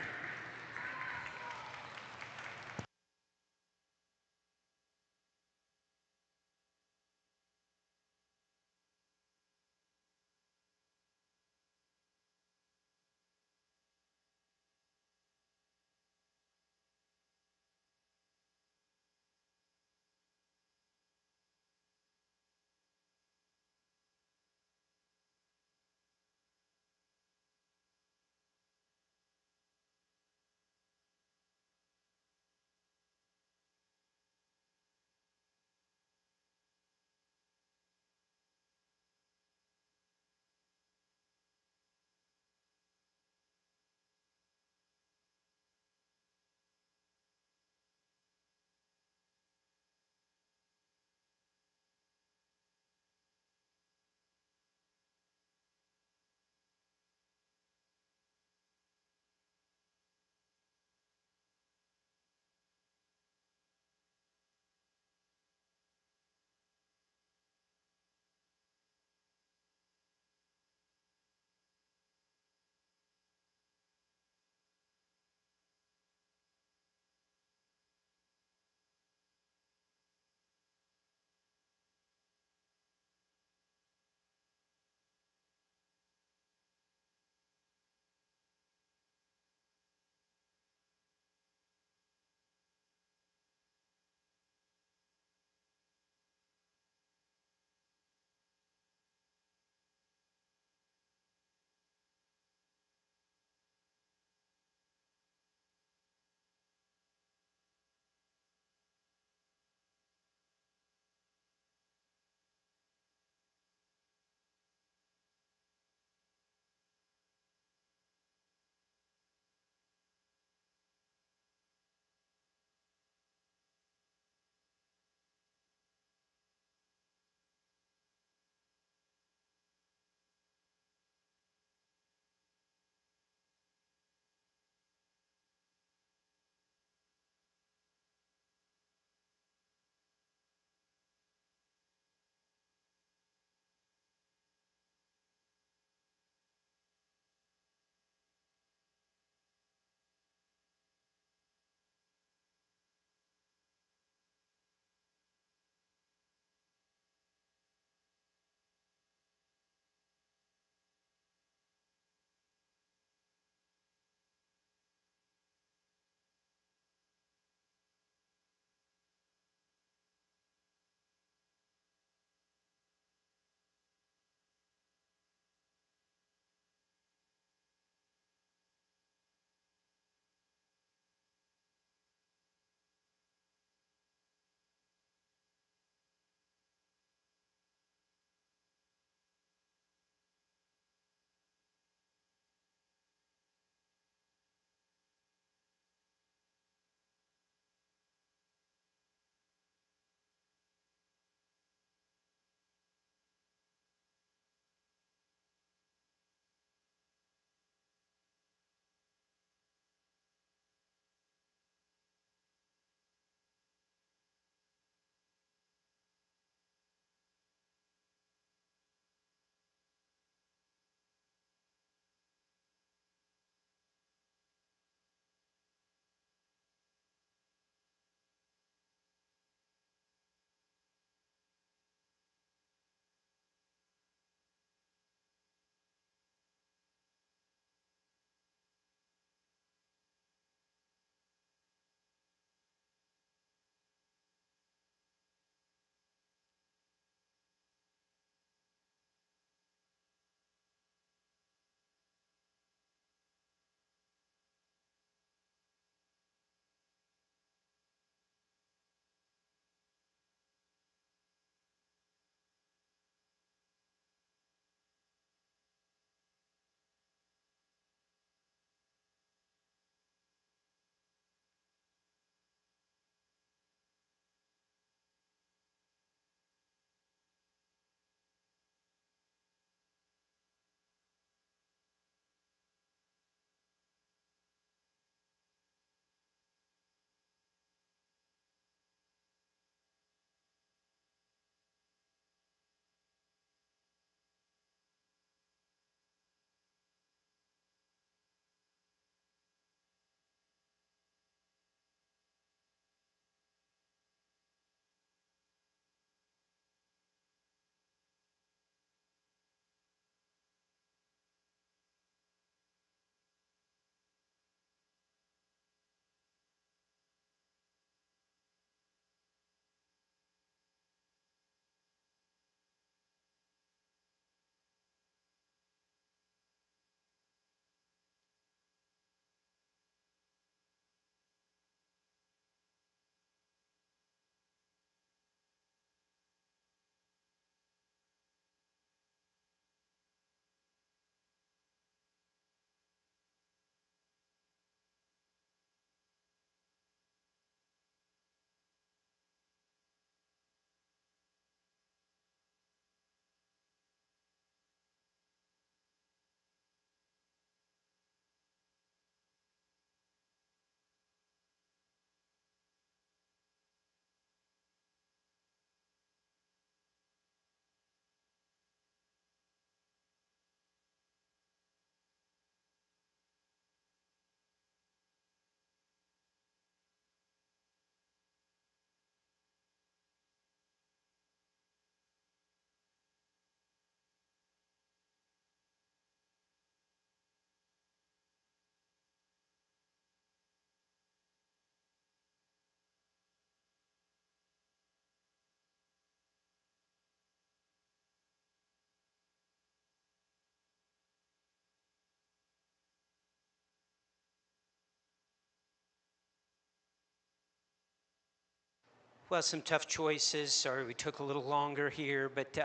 Well, some tough choices. Sorry, we took a little longer here, but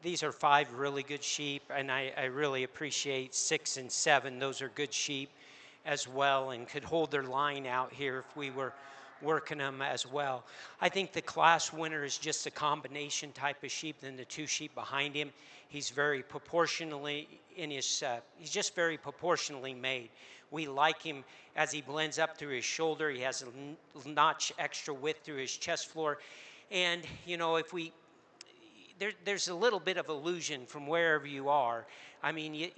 these are 5 really good sheep, and I really appreciate 6 and 7. Those are good sheep as well, and could hold their line out here if we were working them as well. I think the class winner is just a combination type of sheep than the 2 sheep behind him. He's very proportionally in his, he's just very proportionally made. We like him as he blends up through his shoulder. He has a notch extra width through his chest floor. And, you know, if we, there's a little bit of illusion from wherever you are. I mean,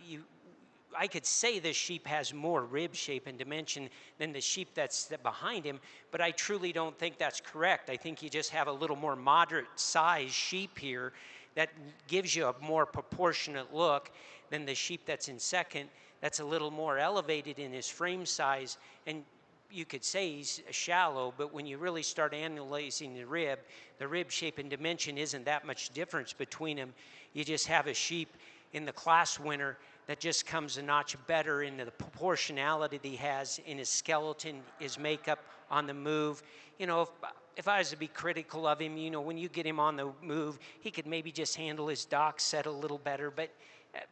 I could say this sheep has more rib shape and dimension than the sheep that's behind him, but I truly don't think that's correct. I think you just have a little more moderate size sheep here that gives you a more proportionate look than the sheep that's in second, that's a little more elevated in his frame size. And you could say he's shallow, but when you really start analyzing the rib shape and dimension isn't that much difference between them. You just have a sheep in the class winner that just comes a notch better into the proportionality that he has in his skeleton, his makeup on the move. You know, if I was to be critical of him, you know, when you get him on the move, he could maybe just handle his dock set a little better, but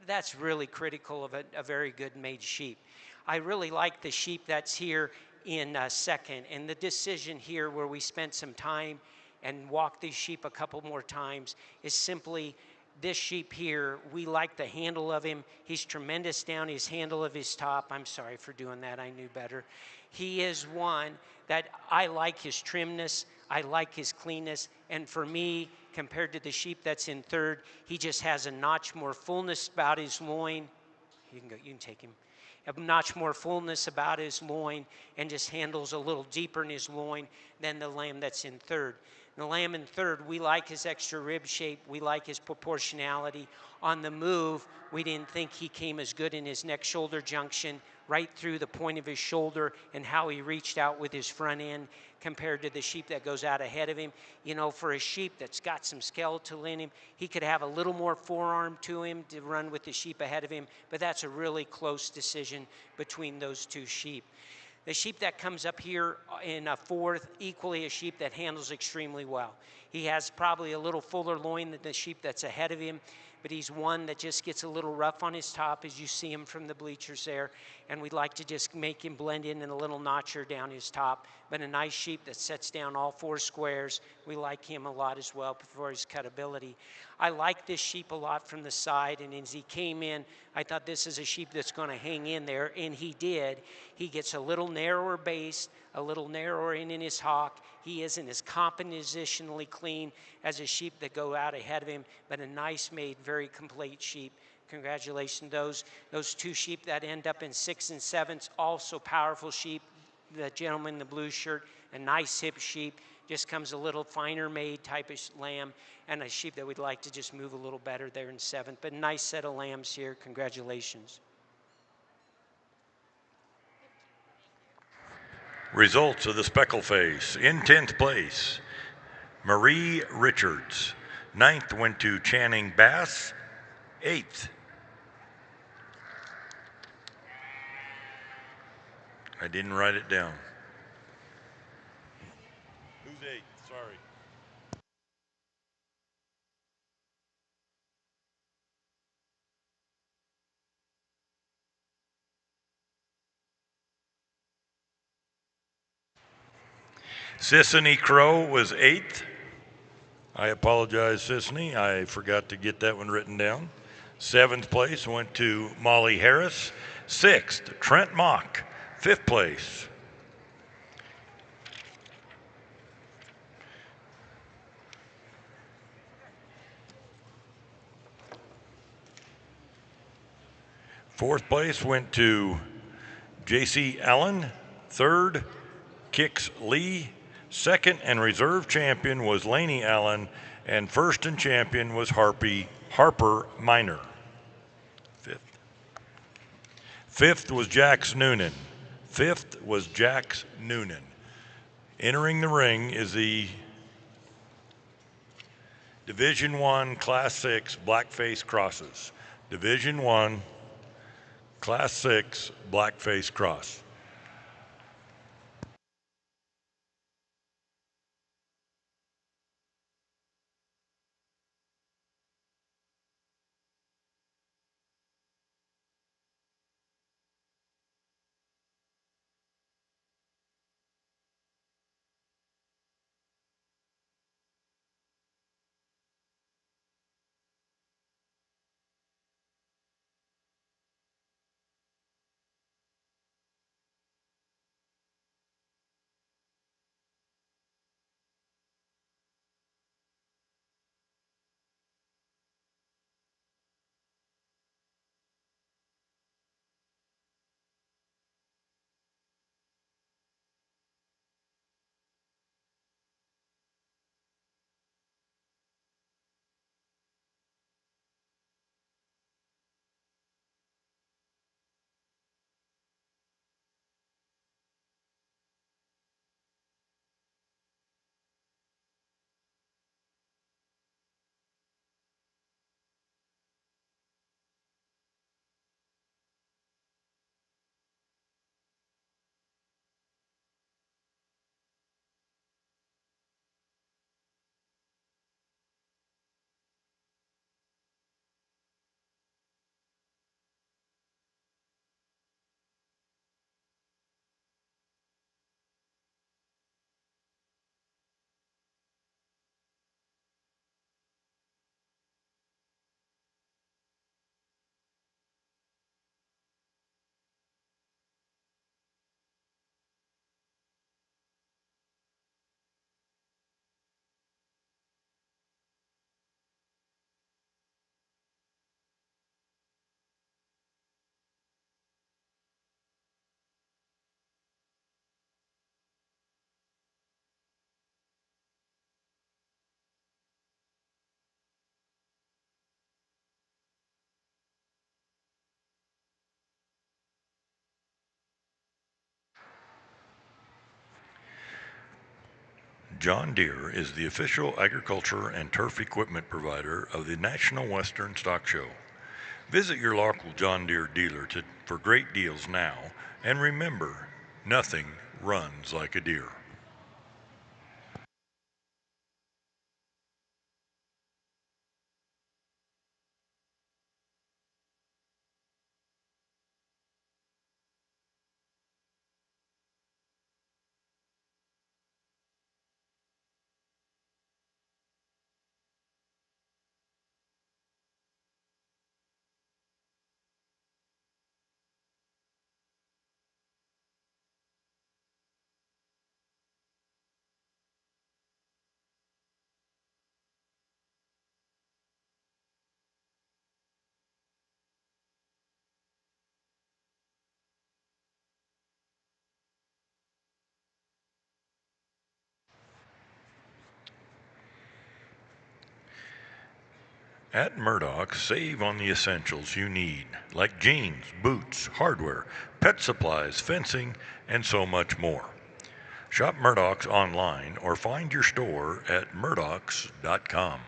that's really critical of a very good made sheep. I really like the sheep that's here in second, and the decision here where we spent some time and walked these sheep a couple more times is simply this sheep here. We like the handle of him. He's tremendous down his handle of his top. I'm sorry for doing that. I knew better. He is one that I like his trimness. I like his cleanness. And for me, compared to the sheep that's in third, he just has a notch more fullness about his loin. You can take him. A notch more fullness about his loin and just handles a little deeper in his loin than the lamb that's in third. The lamb in third, we like his extra rib shape. We like his proportionality. On the move, we didn't think he came as good in his neck-shoulder junction, right through the point of his shoulder and how he reached out with his front end compared to the sheep that goes out ahead of him. You know, for a sheep that's got some skeletal in him, he could have a little more forearm to him to run with the sheep ahead of him, but that's a really close decision between those 2 sheep. The sheep that comes up here in fourth, equally a sheep that handles extremely well. He has probably a little fuller loin than the sheep that's ahead of him, but he's one that just gets a little rough on his top as you see him from the bleachers there, and we'd like to just make him blend in a little notcher down his top, but a nice sheep that sets down all 4 squares. We like him a lot as well for his cutability. I like this sheep a lot from the side, and as he came in, I thought this is a sheep that's going to hang in there, and he did. He gets a little narrower base, a little narrower in his hock. He isn't as compositionally clean as a sheep that go out ahead of him, but a nice made, very complete sheep. Congratulations, those 2 sheep that end up in 6 and 7s, also powerful sheep. The gentleman in the blue shirt, a nice hip sheep, just comes a little finer made type of lamb, and a sheep that we'd like to just move a little better there in 7th. But nice set of lambs here. Congratulations. Results of the Speckleface. In 10th place, Marie Richards. 9th went to Channing Bass. 8th. I didn't write it down. Who's 8th? Sorry. Sissany Crow was 8th. I apologize, Sissany. I forgot to get that one written down. 7th place went to Molly Harris. 6th, Trent Mock. 5th place. Fourth place went to J.C. Allen. 3rd, Kix Lee. 2nd and reserve champion was Laney Allen, and 1st and champion was Harper Minor. 5th was Jax Noonan. 5th was Jax Noonan. Entering the ring is the Division I Class 6 Blackface crosses. Division I Class 6 Blackface cross. John Deere is the official agriculture and turf equipment provider of the National Western Stock Show. Visit your local John Deere dealer for great deals now, and remember, nothing runs like a Deere. At Murdoch, save on the essentials you need, like jeans, boots, hardware, pet supplies, fencing, and so much more. Shop Murdoch's online or find your store at murdochs.com.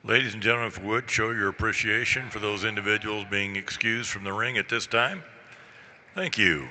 Ladies and gentlemen, if you would, show your appreciation for those individuals being excused from the ring at this time. Thank you.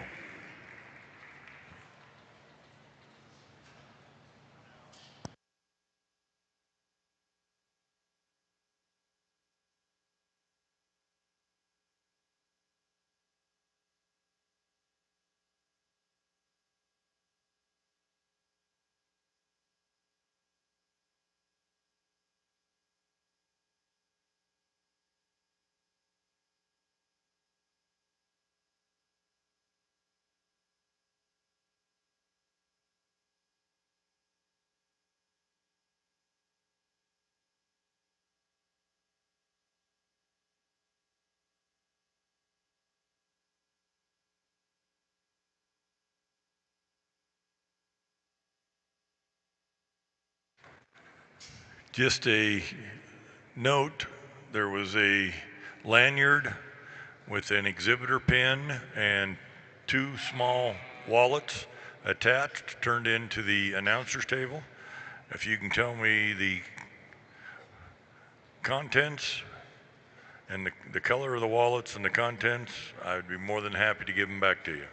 Just a note, there was a lanyard with an exhibitor pin and 2 small wallets attached, turned into the announcer's table. If you can tell me the contents and the color of the wallets and the contents, I would be more than happy to give them back to you.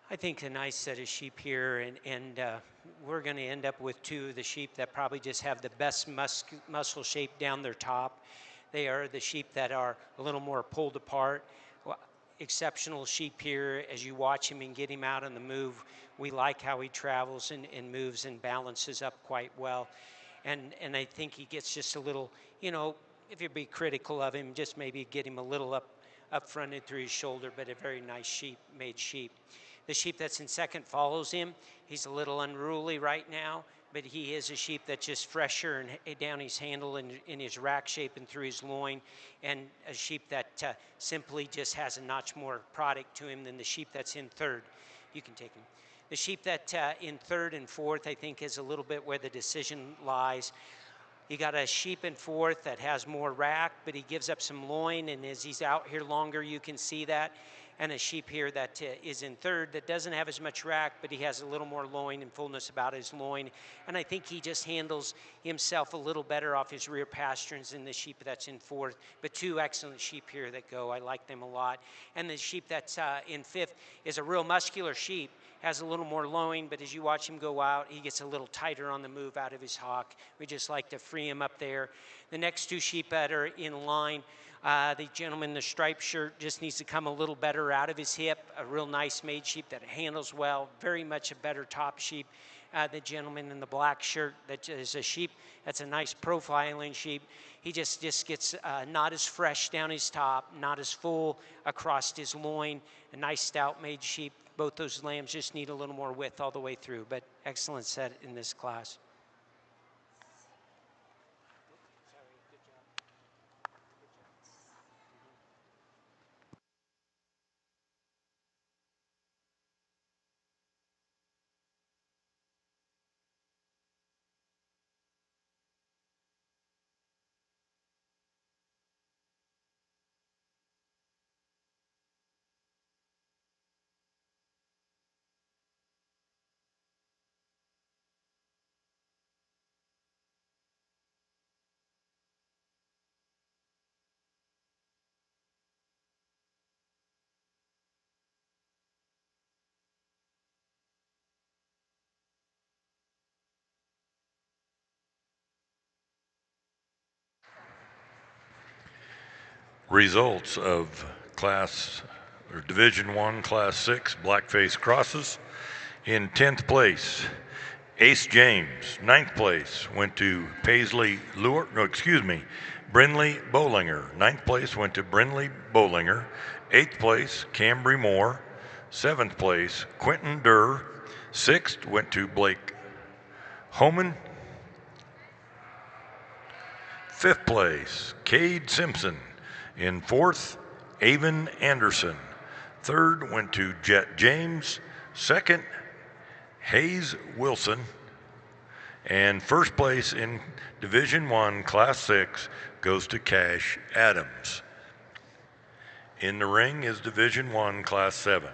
I think a nice set of sheep here, and we're going to end up with two of the sheep that probably just have the best muscle shape down their top. They are the sheep that are a little more pulled apart. Well, exceptional sheep here as you watch him and get him out on the move. We like how he travels and moves and balances up quite well. And I think he gets just a little, if you be critical of him, just maybe get him a little up fronted through his shoulder, but a very nice sheep, made sheep. The sheep that's in second follows him. He's a little unruly right now, but he is a sheep that's just fresher and down his handle and in his rack shape and through his loin, and a sheep that simply just has a notch more product to him than the sheep that's in third. You can take him. The sheep that in third and fourth, I think, is a little bit where the decision lies. You got a sheep in fourth that has more rack, but he gives up some loin, and as he's out here longer, you can see that. And a sheep here that is in third that doesn't have as much rack, but he has a little more loin and fullness about his loin. And I think he just handles himself a little better off his rear pasterns than the sheep that's in fourth. But two excellent sheep here that go. I like them a lot. And the sheep that's in fifth is a real muscular sheep. Has a little more loin, but as you watch him go out, he gets a little tighter on the move out of his hock. We just like to free him up there. The next two sheep that are in line, the gentleman in the striped shirt just needs to come a little better out of his hip. A real nice made sheep that handles well, very much a better top sheep. The gentleman in the black shirt that is a sheep that's a nice profiling sheep. He just gets not as fresh down his top, not as full across his loin. A nice stout made sheep. Both those lambs just need a little more width all the way through, but excellent set in this class. Results of Division 1 Class 6 Blackface crosses. In 10th place, Ace James. 9th place went to Brindley Bowlinger. 9th place went to Brindley Bowlinger. 8th place, Cambry Moore. 7th place, Quentin Durr. 6th went to Blake Homan. 5th place, Cade Simpson. In 4th, Avon Anderson. 3rd went to Jet James. 2nd, Hayes Wilson. And 1st place in Division 1 Class 6 goes to Cash Adams. In the ring is Division 1 Class 7.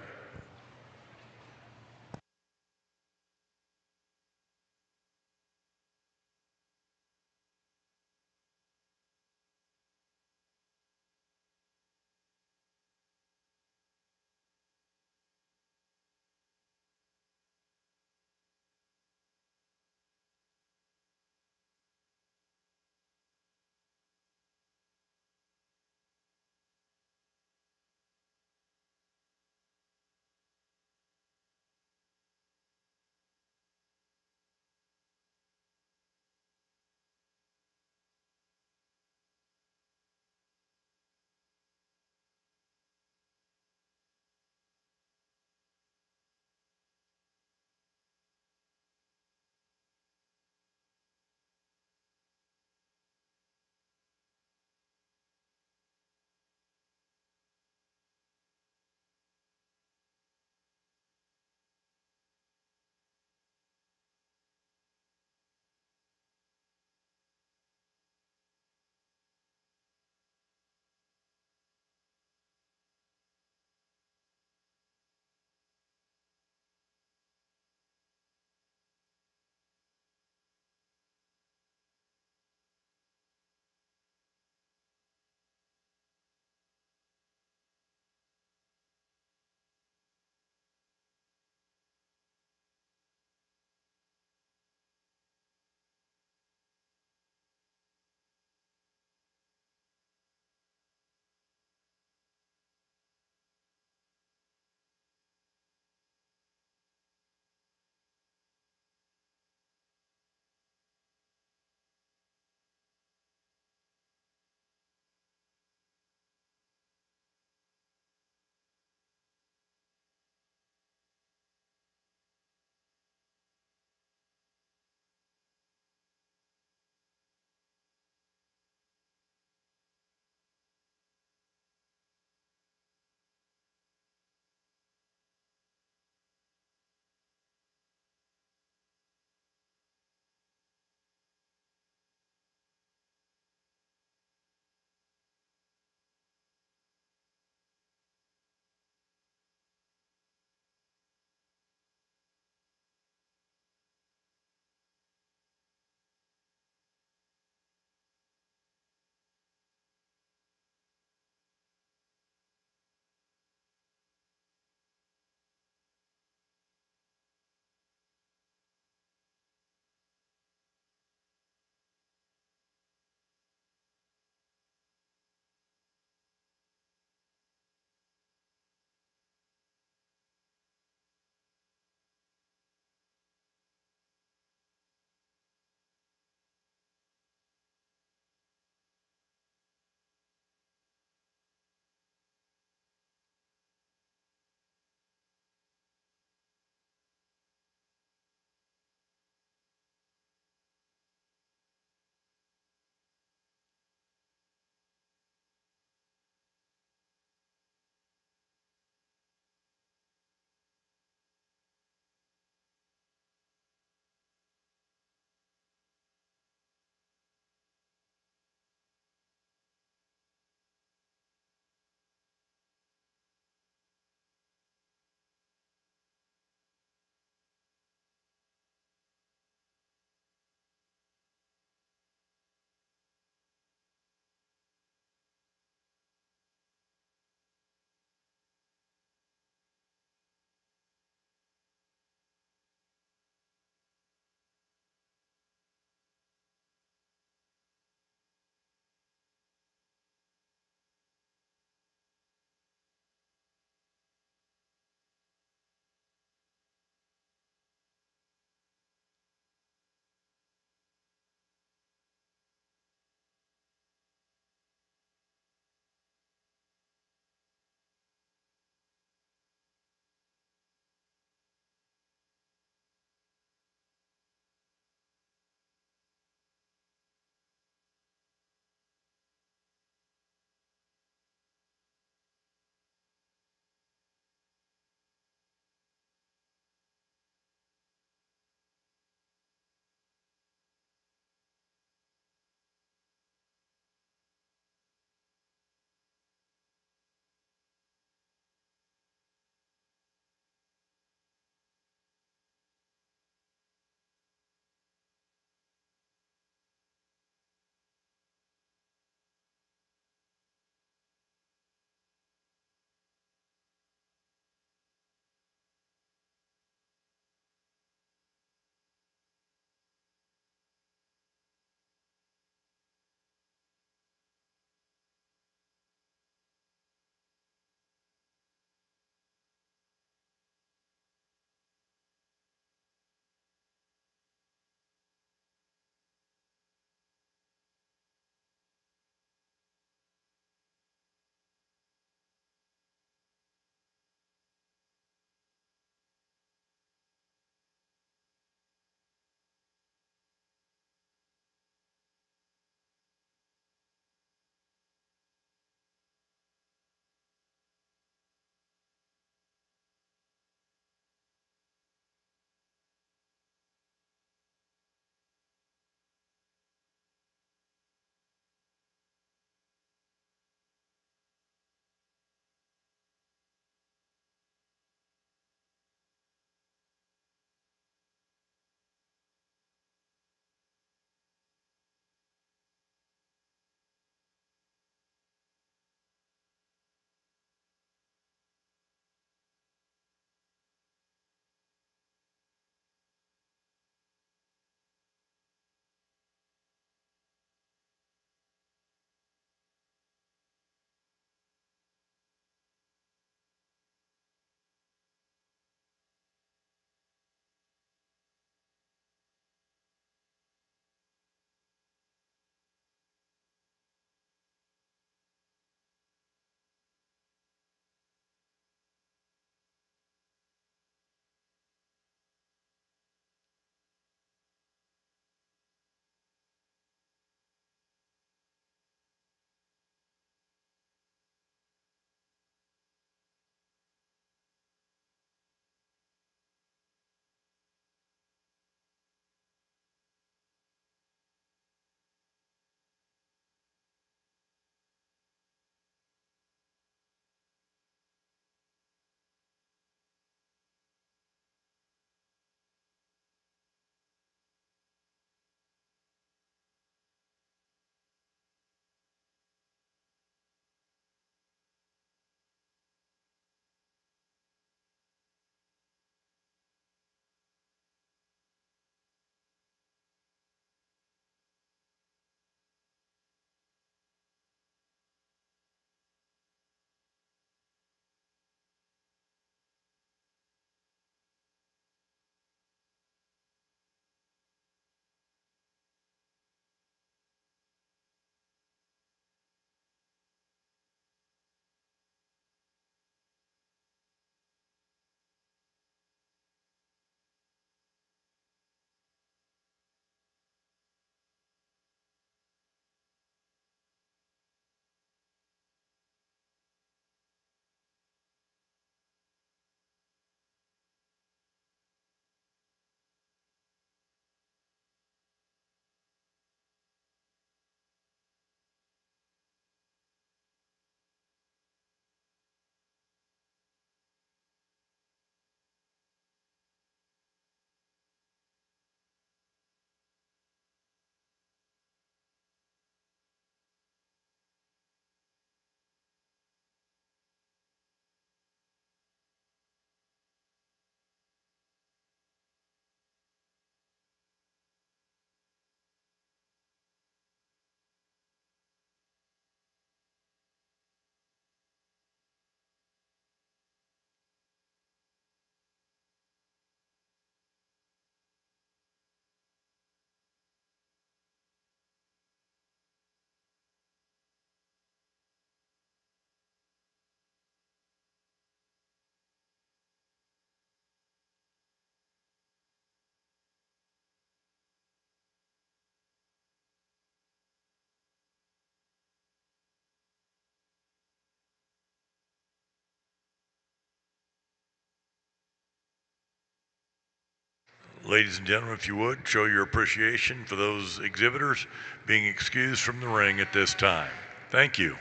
Ladies and gentlemen, if you would, show your appreciation for those exhibitors being excused from the ring at this time. Thank you.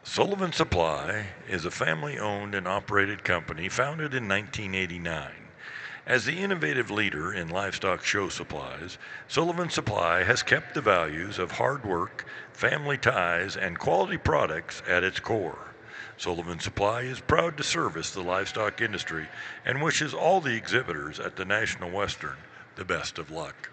Sullivan Supply is a family-owned and operated company founded in 1989. As the innovative leader in livestock show supplies, Sullivan Supply has kept the values of hard work, family ties, and quality products at its core. Sullivan Supply is proud to service the livestock industry and wishes all the exhibitors at the National Western the best of luck.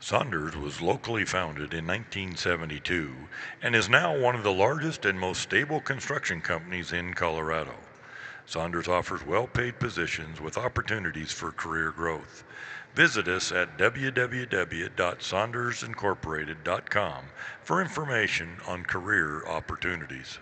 Saunders was locally founded in 1972 and is now one of the largest and most stable construction companies in Colorado. Saunders offers well-paid positions with opportunities for career growth. Visit us at www.saundersincorporated.com for information on career opportunities.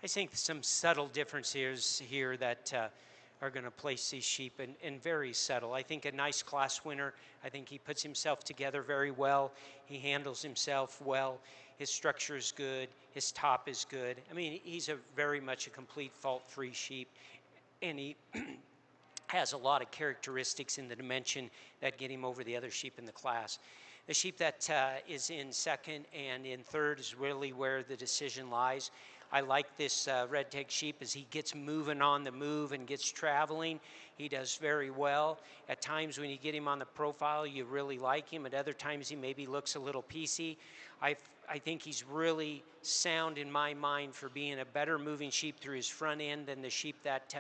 I think some subtle differences here that are going to place these sheep in very subtle. I think a nice class winner, I think he puts himself together very well. He handles himself well. His structure is good. His top is good. I mean, he's a very much a complete fault-free sheep. And he has a lot of characteristics in the dimension that get him over the other sheep in the class. The sheep that is in second and in third is really where the decision lies. I like this red tag sheep as he gets moving on the move and gets traveling. He does very well. At times when you get him on the profile, you really like him. At other times he maybe looks a little piecey. I think he's really sound in my mind for being a better moving sheep through his front end than the sheep that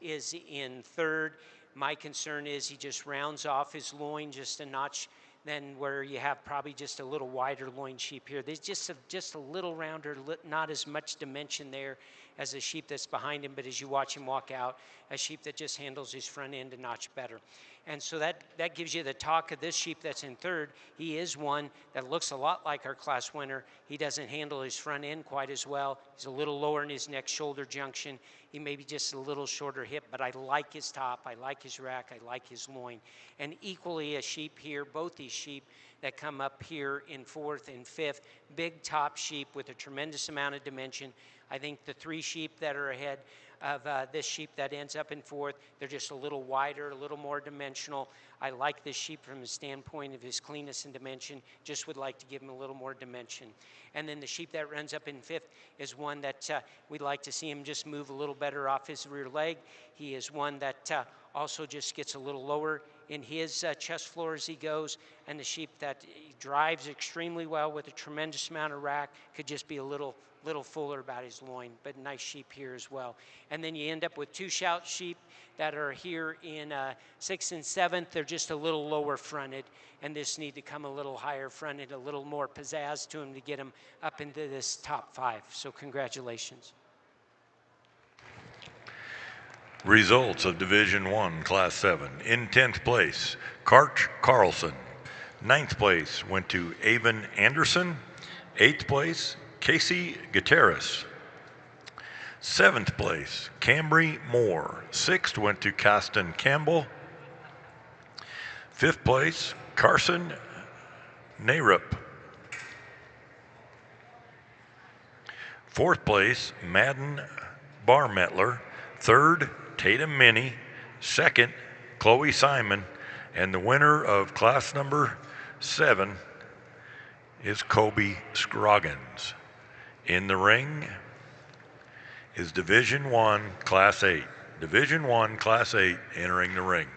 is in third. My concern is he just rounds off his loin just a notch than where you have probably just a little wider loin sheep here. There's just a little rounder, not as much dimension there as a sheep that's behind him, but as you watch him walk out, a sheep that just handles his front end a notch better. And so that gives you the talk of this sheep that's in third. He is one that looks a lot like our class winner. He doesn't handle his front end quite as well. He's a little lower in his neck shoulder junction. He may be just a little shorter hip, but I like his top, I like his rack, I like his loin. And equally a sheep here, both these sheep that come up here in 4th and 5th. Big top sheep with a tremendous amount of dimension. I think the 3 sheep that are ahead of this sheep that ends up in 4th, they're just a little wider, a little more dimensional. I like this sheep from the standpoint of his cleanness and dimension, just would like to give him a little more dimension. And then the sheep that runs up in 5th is one that we'd like to see him just move a little better off his rear leg. He is one that also just gets a little lower in his chest floor as he goes, and the sheep that he drives extremely well with a tremendous amount of rack, could just be a little fuller about his loin, but nice sheep here as well. And then you end up with 2 shout sheep that are here in 6th and 7th. They're just a little lower fronted, and this need to come a little higher fronted, a little more pizzazz to them to get them up into this top 5. So congratulations. Results of Division 1, Class 7. In 10th place, Karch Carlson. 9th place went to Avon Anderson. 8th place, Casey Gutierrez. 7th place, Cambry Moore. 6th went to Caston Campbell. 5th place, Carson Narup. 4th place, Madden Barmettler. 3rd, Tatum Minnie. 2nd, Chloe Simon. And the winner of class number 7 is Kobe Scroggins. In the ring is Division 1, Class 8. Division 1, Class 8 entering the ring.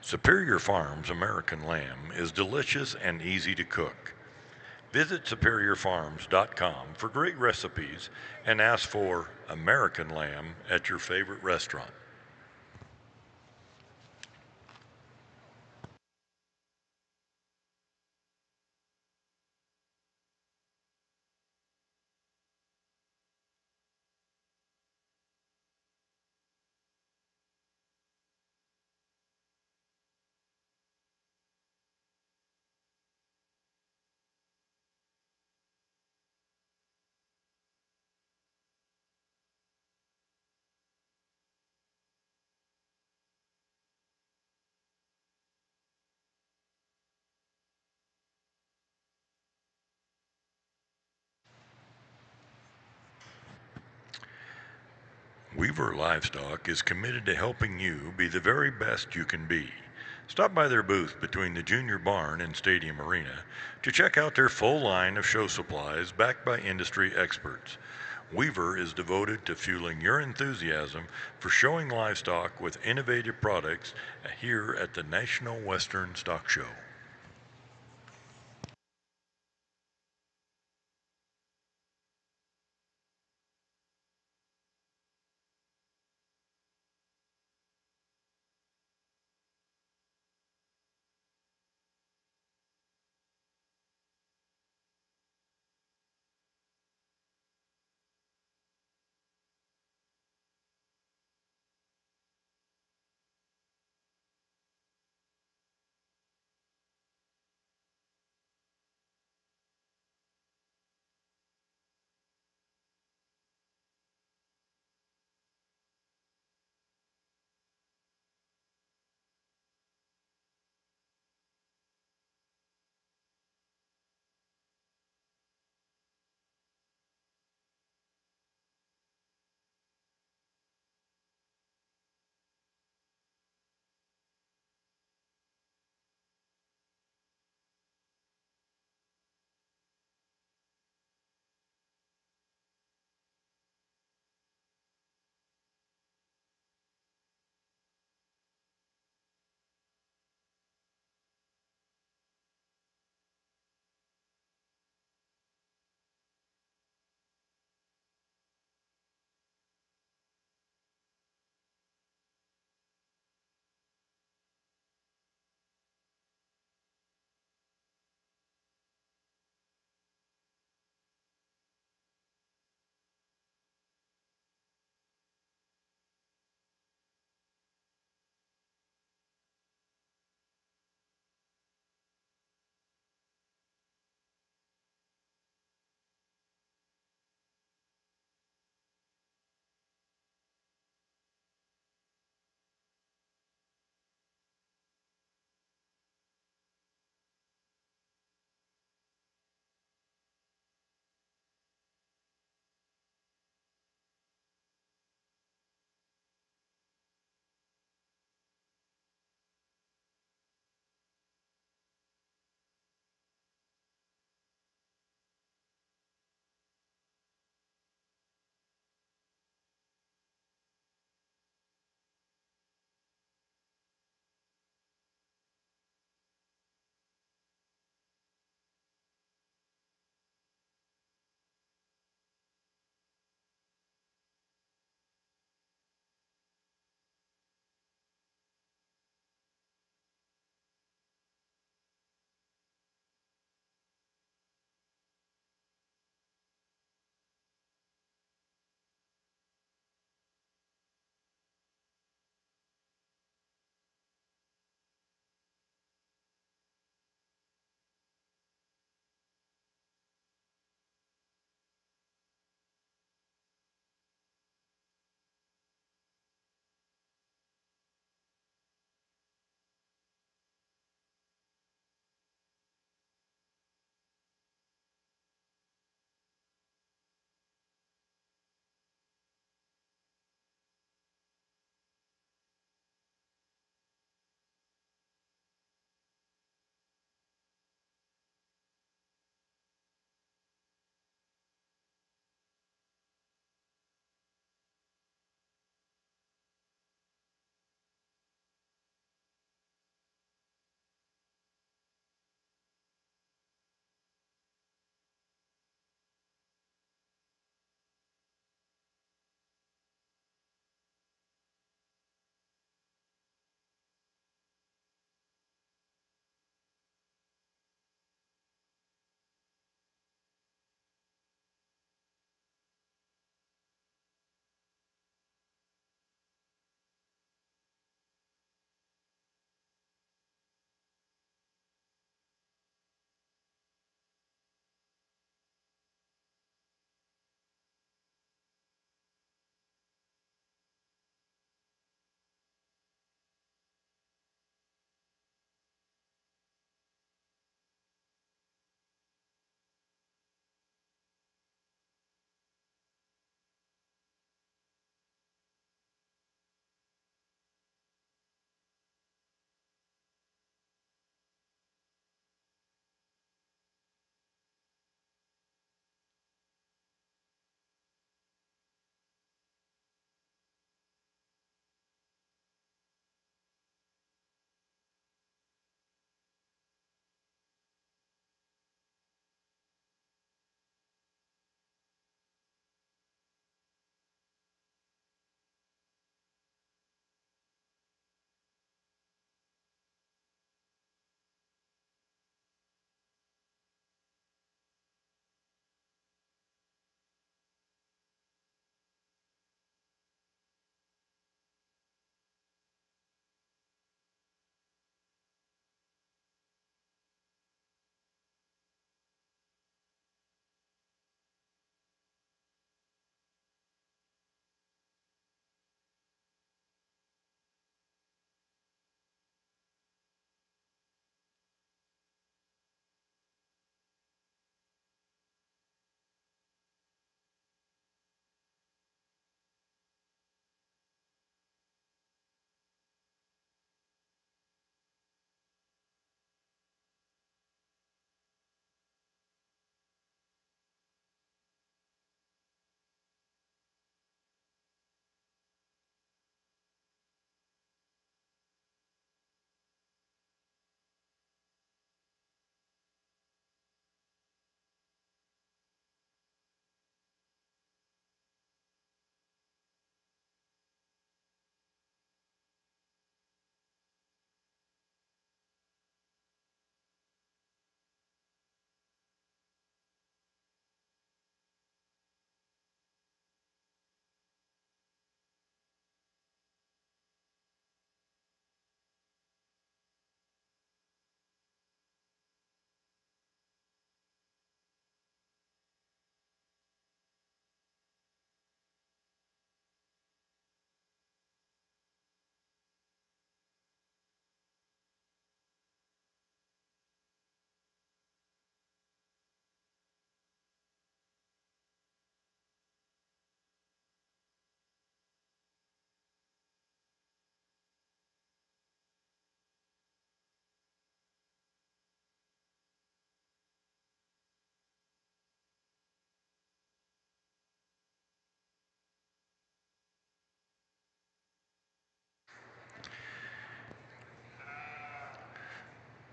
Superior Farms American Lamb is delicious and easy to cook. Visit superiorfarms.com for great recipes and ask for American Lamb at your favorite restaurant. Weaver Livestock is committed to helping you be the very best you can be. Stop by their booth between the Junior Barn and Stadium Arena to check out their full line of show supplies backed by industry experts. Weaver is devoted to fueling your enthusiasm for showing livestock with innovative products here at the National Western Stock Show.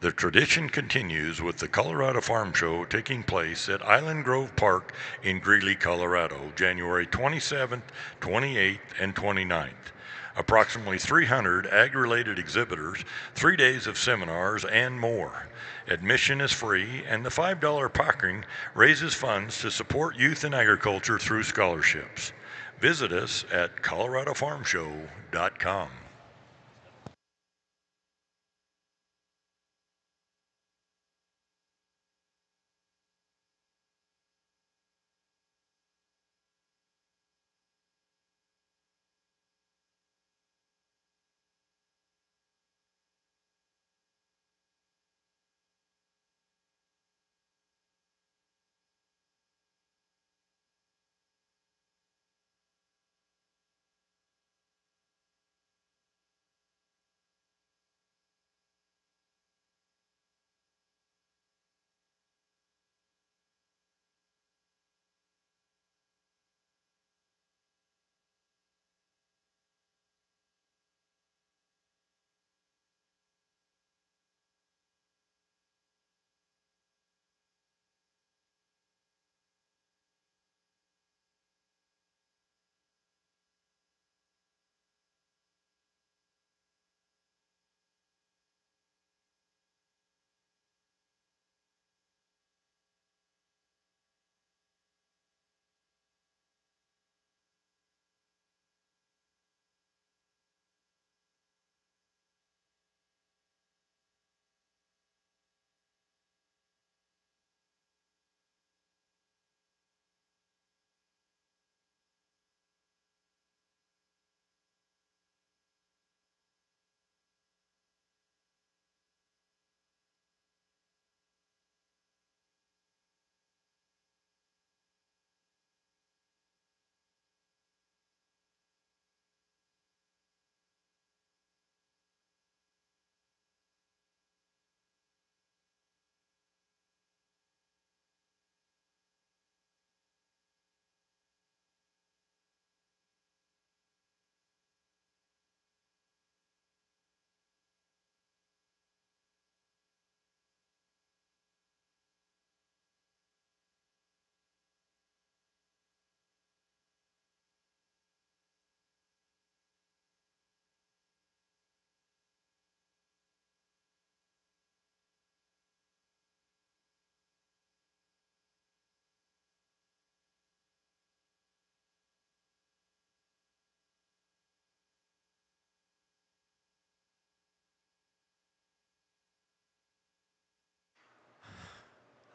The tradition continues with the Colorado Farm Show taking place at Island Grove Park in Greeley, Colorado, January 27th, 28th, and 29th. Approximately 300 ag-related exhibitors, 3 days of seminars, and more. Admission is free, and the $5 parking raises funds to support youth in agriculture through scholarships. Visit us at coloradofarmshow.com.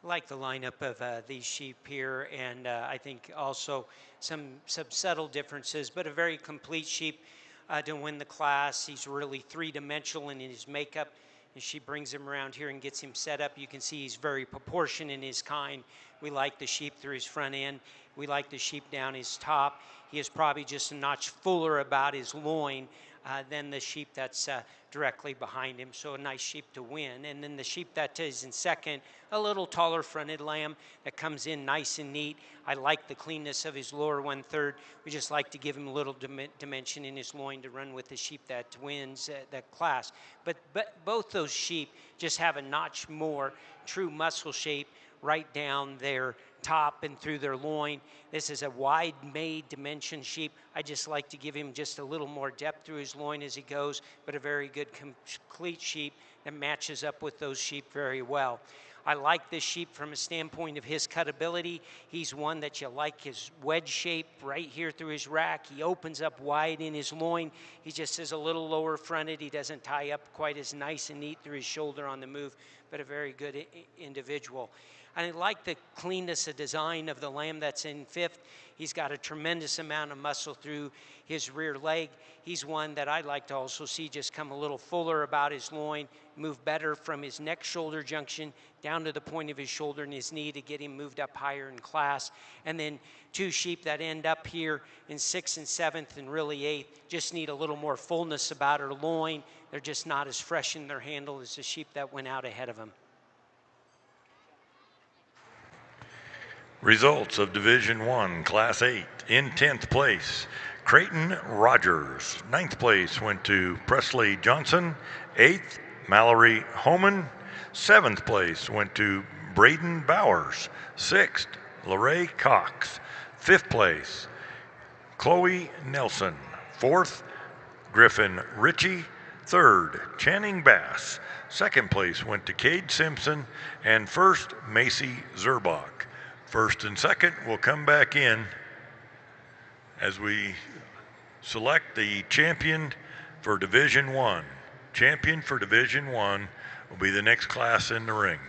I like the lineup of these sheep here, and I think also some subtle differences, but a very complete sheep to win the class. He's really three-dimensional in his makeup. As she brings him around here and gets him set up, you can see he's very proportioned in his kind. We like the sheep through his front end. We like the sheep down his top. He is probably just a notch fuller about his loin than the sheep that's directly behind him. So a nice sheep to win. And then the sheep that is in second, a little taller fronted lamb that comes in nice and neat. I like the cleanness of his lower 1/3. We just like to give him a little dimension in his loin to run with the sheep that wins that class. But both those sheep just have a notch more true muscle shape right down their top and through their loin. This is a wide made dimension sheep. I just like to give him just a little more depth through his loin as he goes, but a very good complete sheep that matches up with those sheep very well. I like this sheep from a standpoint of his cutability. He's one that you like his wedge shape right here through his rack. He opens up wide in his loin. He just is a little lower fronted. He doesn't tie up quite as nice and neat through his shoulder on the move, but a very good individual. I like the cleanness of design of the lamb that's in fifth. He's got a tremendous amount of muscle through his rear leg. He's one that I'd like to also see just come a little fuller about his loin, move better from his neck shoulder junction down to the point of his shoulder and his knee to get him moved up higher in class. And then two sheep that end up here in sixth and seventh and really eighth just need a little more fullness about her loin. They're just not as fresh in their handle as the sheep that went out ahead of them. Results of Division 1, Class 8. In 10th place, Creighton Rogers. 9th place went to Presley Johnson. 8th, Mallory Homan. Seventh place went to Braden Bowers. Sixth, Lorraine Cox. Fifth place, Chloe Nelson. Fourth, Griffin Ritchie. Third, Channing Bass. Second place went to Cade Simpson. And first, Macy Zerbach. First and second will come back in as we select the champion for Division One. Champion for Division One will be the next class in the ring.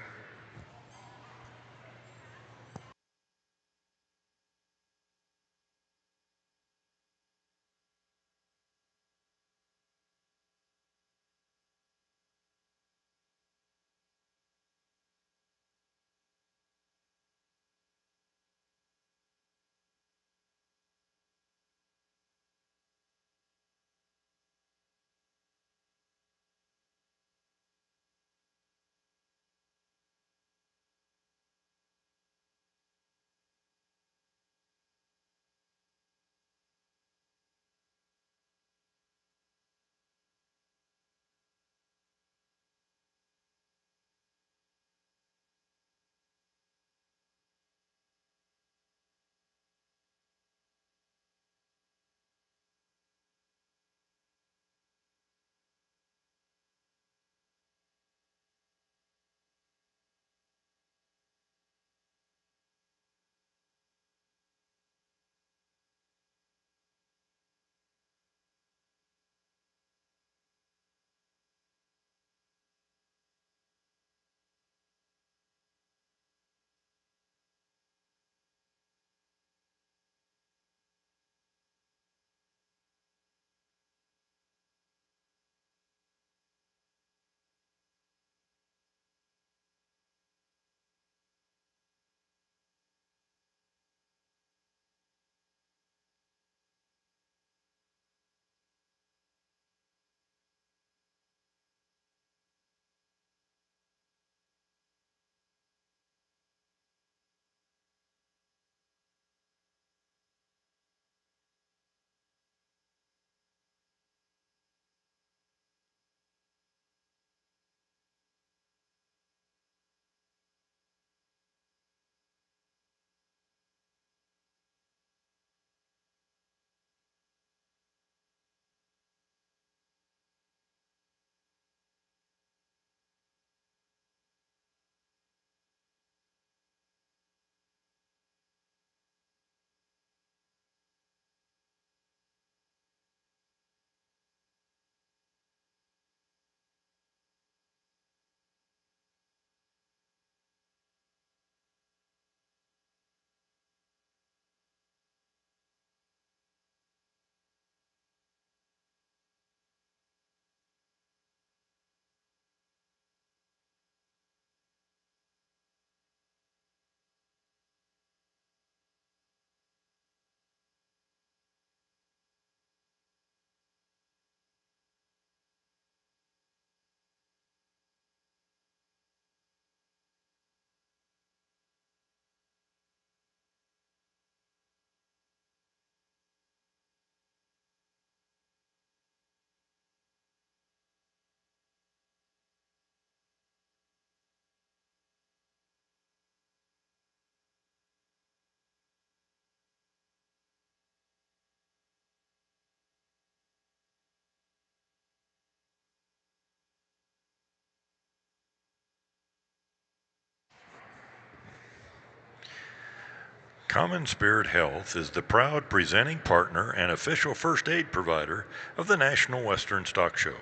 Common Spirit Health is the proud presenting partner and official first aid provider of the National Western Stock Show.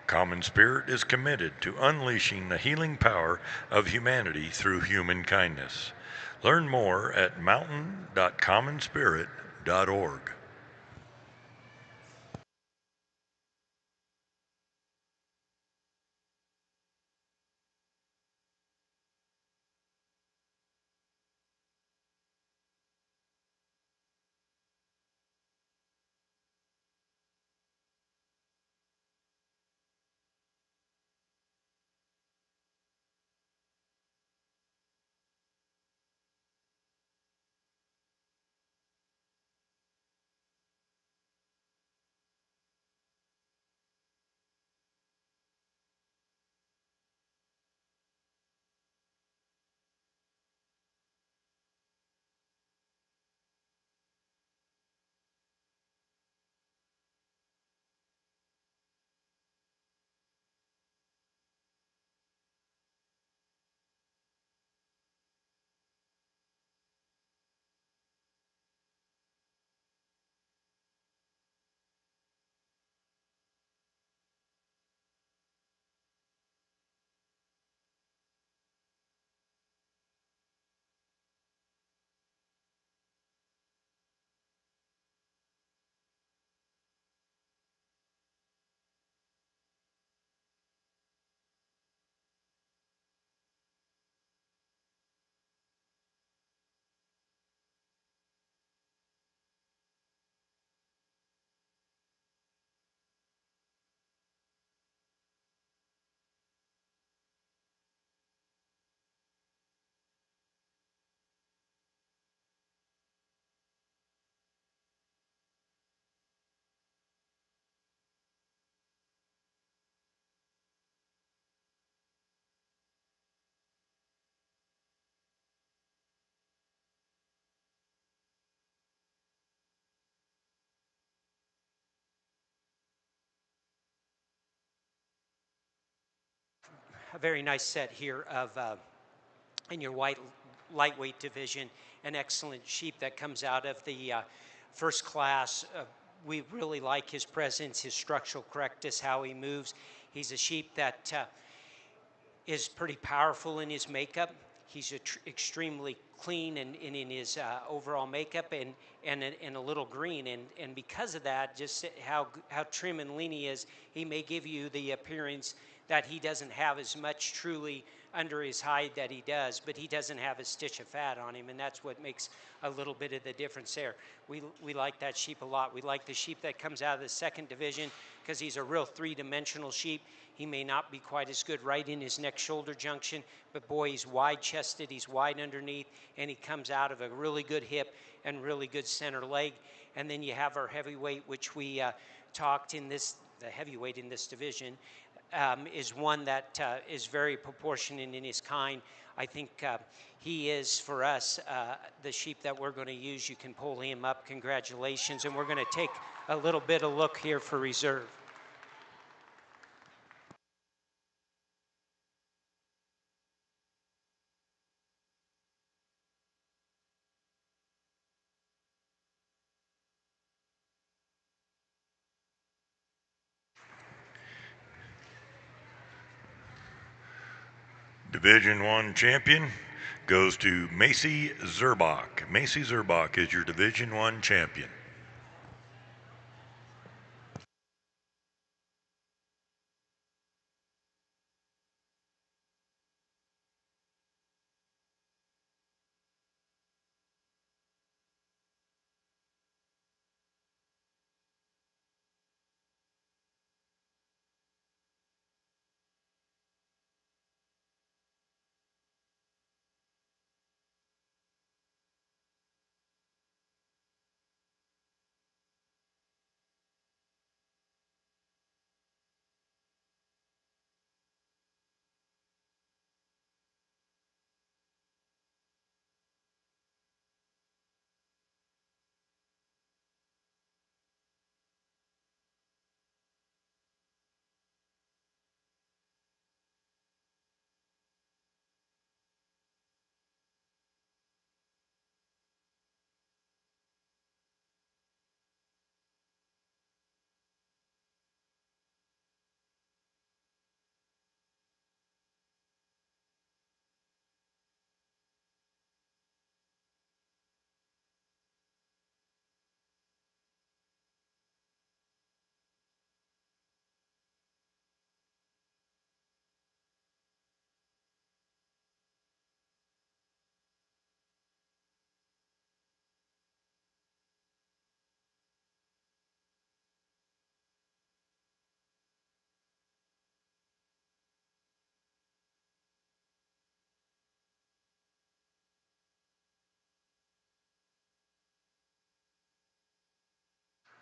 Common Spirit is committed to unleashing the healing power of humanity through human kindness. Learn more at mountain.commonspirit.org. a very nice set here of, in your lightweight division, an excellent sheep that comes out of the first class. We really like his presence, his structural correctness, how he moves. He's a sheep that is pretty powerful in his makeup. He's extremely clean in his overall makeup and a little green. And because of that, just how trim and lean he is, he may give you the appearance that he doesn't have as much truly under his hide that he does, but he doesn't have a stitch of fat on him, and that's what makes a little bit of the difference there. We like that sheep a lot. We like the sheep that comes out of the second division because he's a real three-dimensional sheep. He may not be quite as good right in his neck shoulder junction, but boy, he's wide chested, he's wide underneath, and he comes out of a really good hip and really good center leg. And then you have our heavyweight, which we talked in this, the heavyweight in this division, is one that is very proportionate in his kind. I think he is, for us, the sheep that we're going to use. You can pull him up. Congratulations. And we're going to take a little bit of look here for reserve. Division 1 champion goes to Macy Zerbach. Macy Zerbach is your Division 1 champion.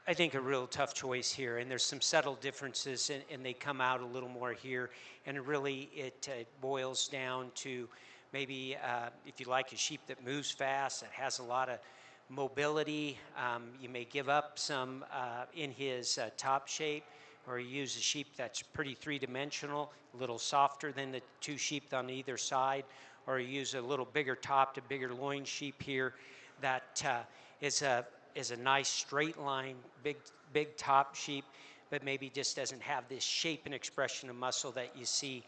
I think a real tough choice here, and there's some subtle differences, and they come out a little more here. And really, it boils down to maybe if you like a sheep that moves fast, that has a lot of mobility, you may give up some in his top shape, or you use a sheep that's pretty three-dimensional, a little softer than the two sheep on either side, or you use a little bigger top to bigger loin sheep here that is a nice straight line, big top sheep, but maybe just doesn't have this shape and expression of muscle that you see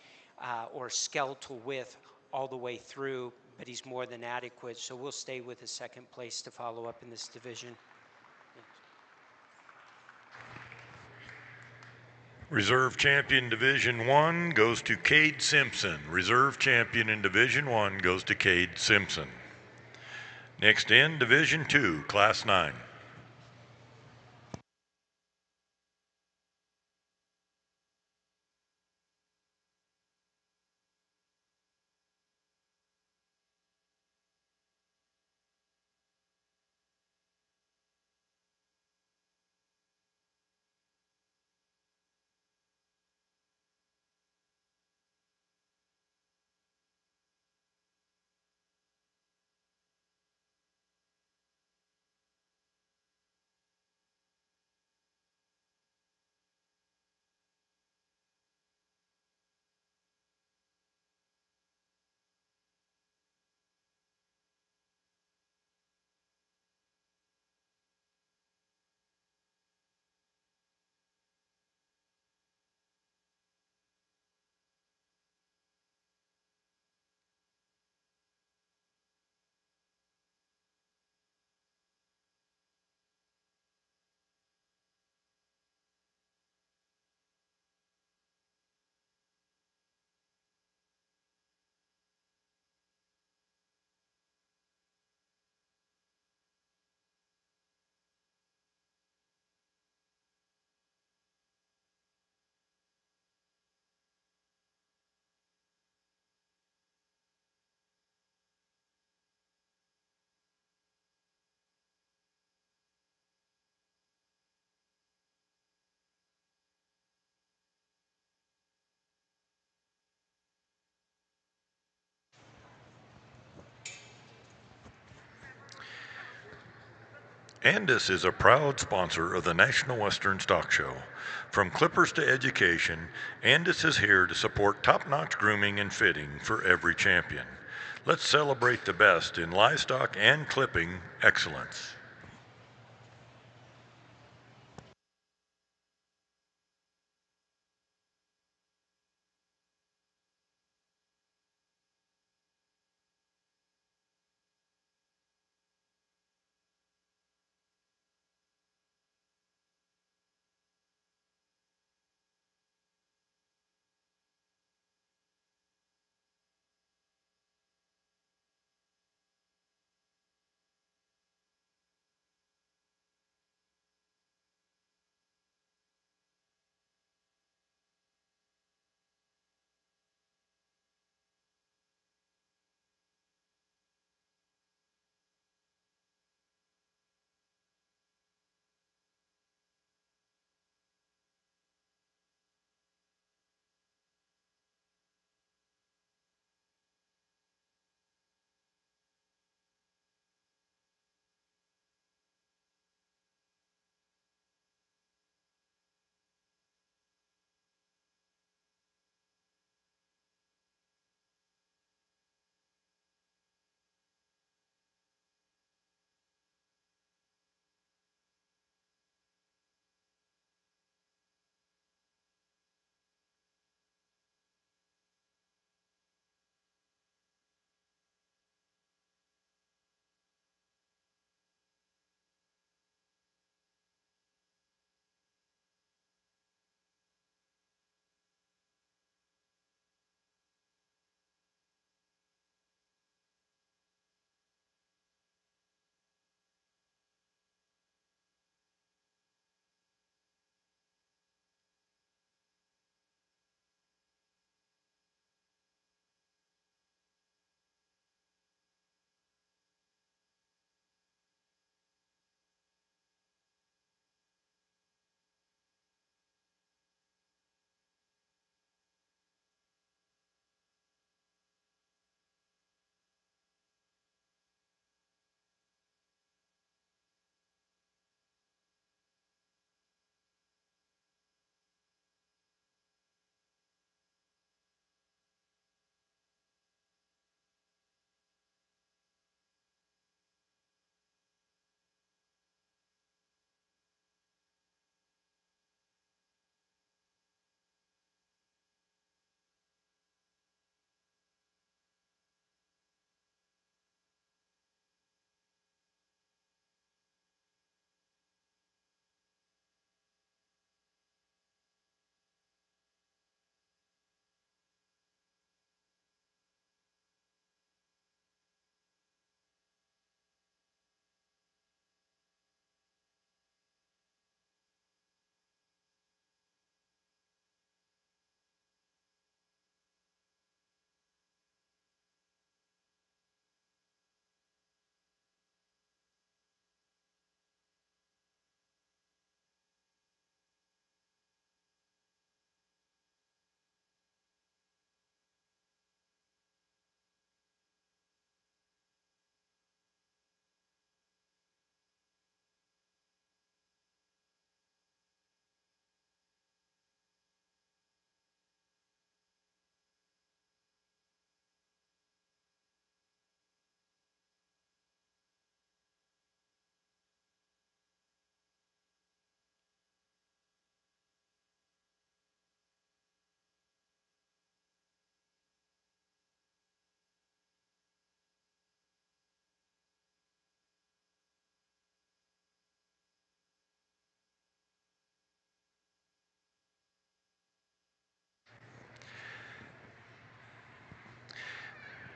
or skeletal width all the way through, but he's more than adequate. So we'll stay with the second place to follow up in this division. Reserve champion Division 1 goes to Cade Simpson. Reserve champion in Division 1 goes to Cade Simpson. Next in, Division 2, Class 9. Andis is a proud sponsor of the National Western Stock Show. From clippers to education, Andis is here to support top-notch grooming and fitting for every champion. Let's celebrate the best in livestock and clipping excellence.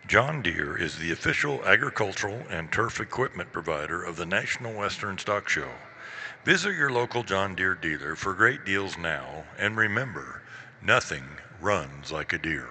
John Deere is the official agricultural and turf equipment provider of the National Western Stock Show. Visit your local John Deere dealer for great deals now, and remember, nothing runs like a Deere.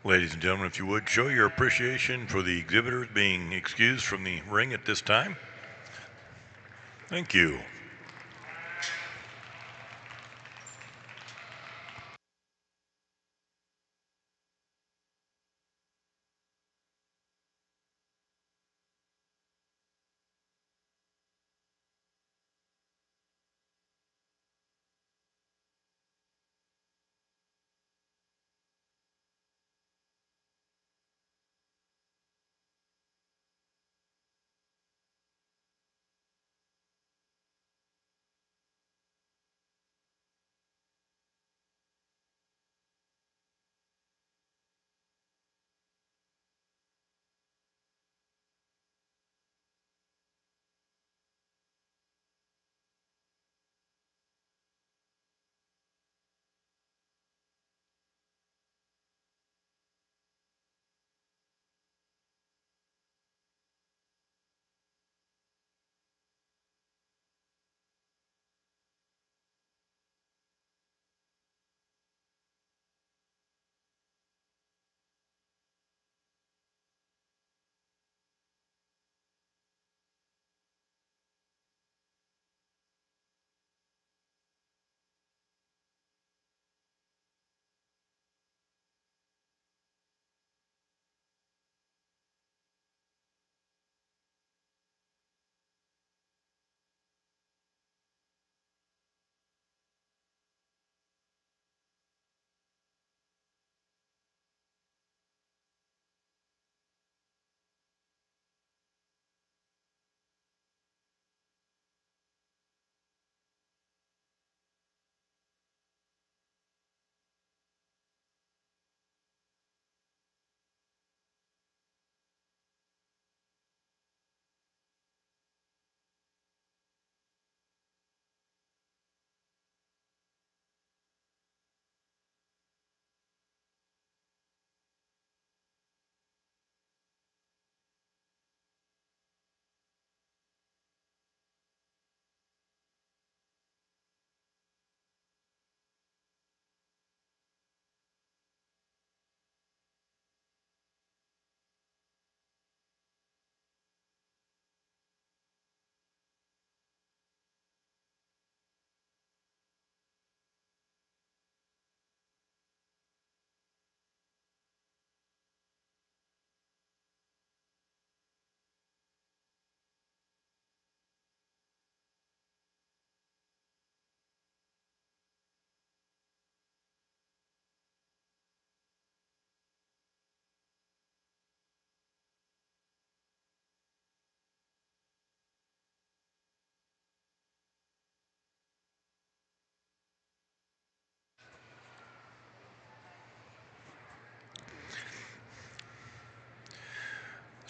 Ladies and gentlemen, if you would, show your appreciation for the exhibitors being excused from the ring at this time. Thank you.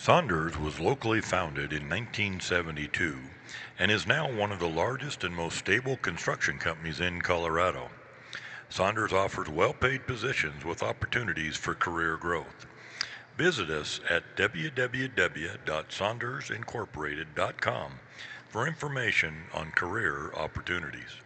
Saunders was locally founded in 1972 and is now one of the largest and most stable construction companies in Colorado. Saunders offers well-paid positions with opportunities for career growth. Visit us at www.saundersincorporated.com for information on career opportunities.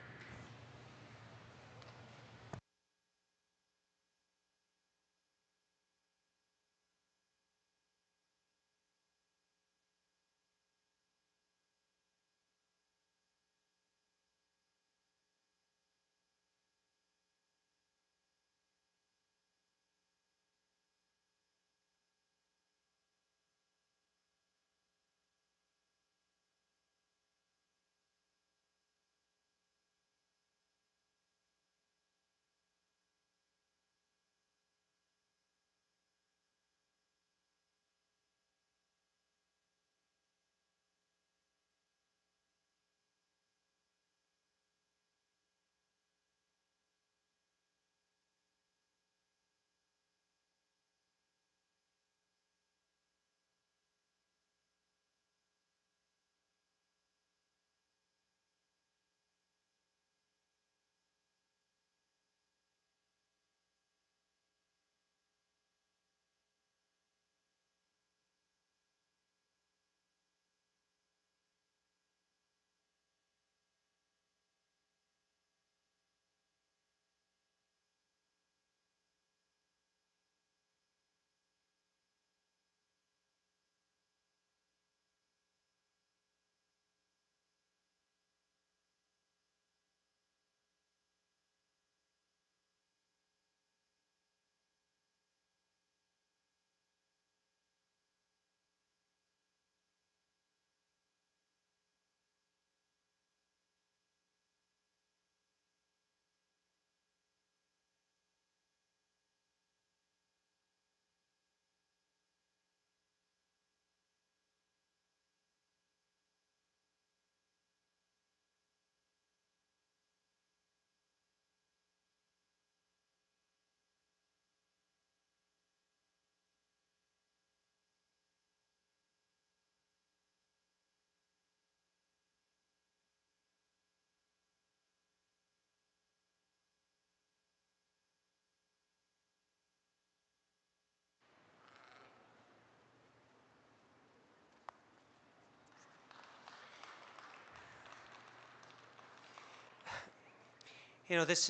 This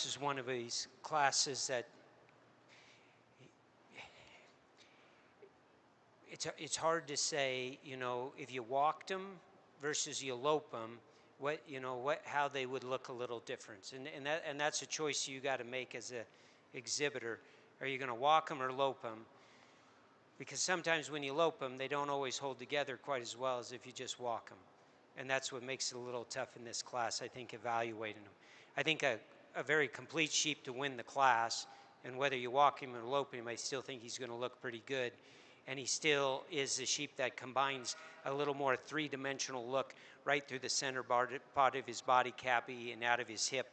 is one of these classes that it's hard to say, if you walked them versus you lope them, how they would look a little different. And that's a choice you got to make as a exhibitor. Are you going to walk them or lope them? Because sometimes when you lope them, they don't always hold together quite as well as if you just walk them. And that's what makes it a little tough in this class, I think, evaluating them. I think a very complete sheep to win the class, and whether you walk him or lope him, I still think he's going to look pretty good. And he still is a sheep that combines a little more three-dimensional look right through the center part of his body cavity and out of his hip.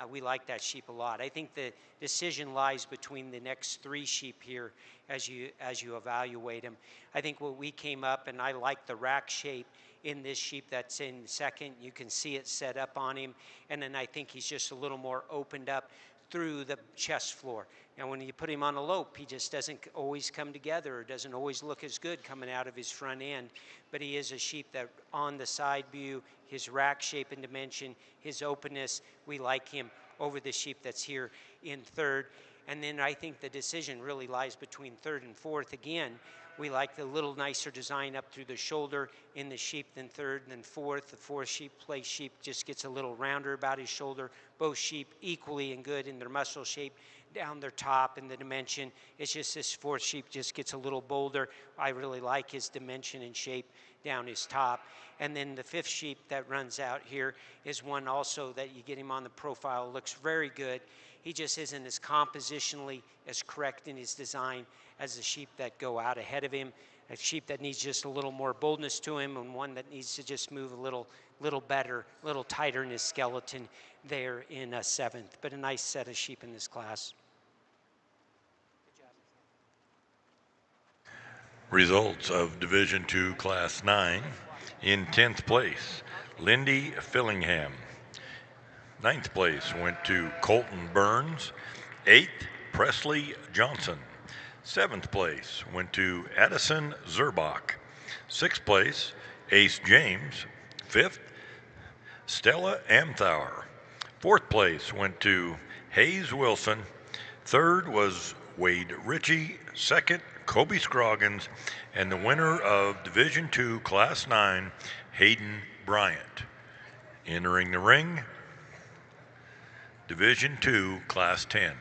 We like that sheep a lot. I think the decision lies between the next three sheep here as you evaluate him. I think what we came up, and I like the rack shape in this sheep that's in second. You can see it set up on him. And then I think he's just a little more opened up through the chest floor. Now, when you put him on a lope, he just doesn't always come together or doesn't always look as good coming out of his front end. But he is a sheep that on the side view, his rack shape and dimension, his openness, we like him over the sheep that's here in third. And then I think the decision really lies between third and fourth. Again, we like the little nicer design up through the shoulder in the sheep than third and then fourth. The fourth sheep, place sheep, just gets a little rounder about his shoulder. Both sheep equally and good in their muscle shape down their top and the dimension. It's just this fourth sheep just gets a little bolder. I really like his dimension and shape down his top. And then the fifth sheep that runs out here is one also that you get him on the profile, looks very good. He just isn't as compositionally as correct in his design as the sheep that go out ahead of him. A sheep that needs just a little more boldness to him, and one that needs to just move a little better, a little tighter in his skeleton there in a seventh. But a nice set of sheep in this class. Results of Division II Class 9. In 10th place, Lindy Fillingham. 9th place went to Colton Burns. 8th, Presley Johnson. 7th place went to Addison Zerbach. 6th place, Ace James. 5th, Stella Amthauer. 4th place went to Hayes Wilson. 3rd was Wade Ritchie. 2nd, Kobe Scroggins. And the winner of Division II Class 9, Hayden Bryant. Entering the ring, Division II Class 10.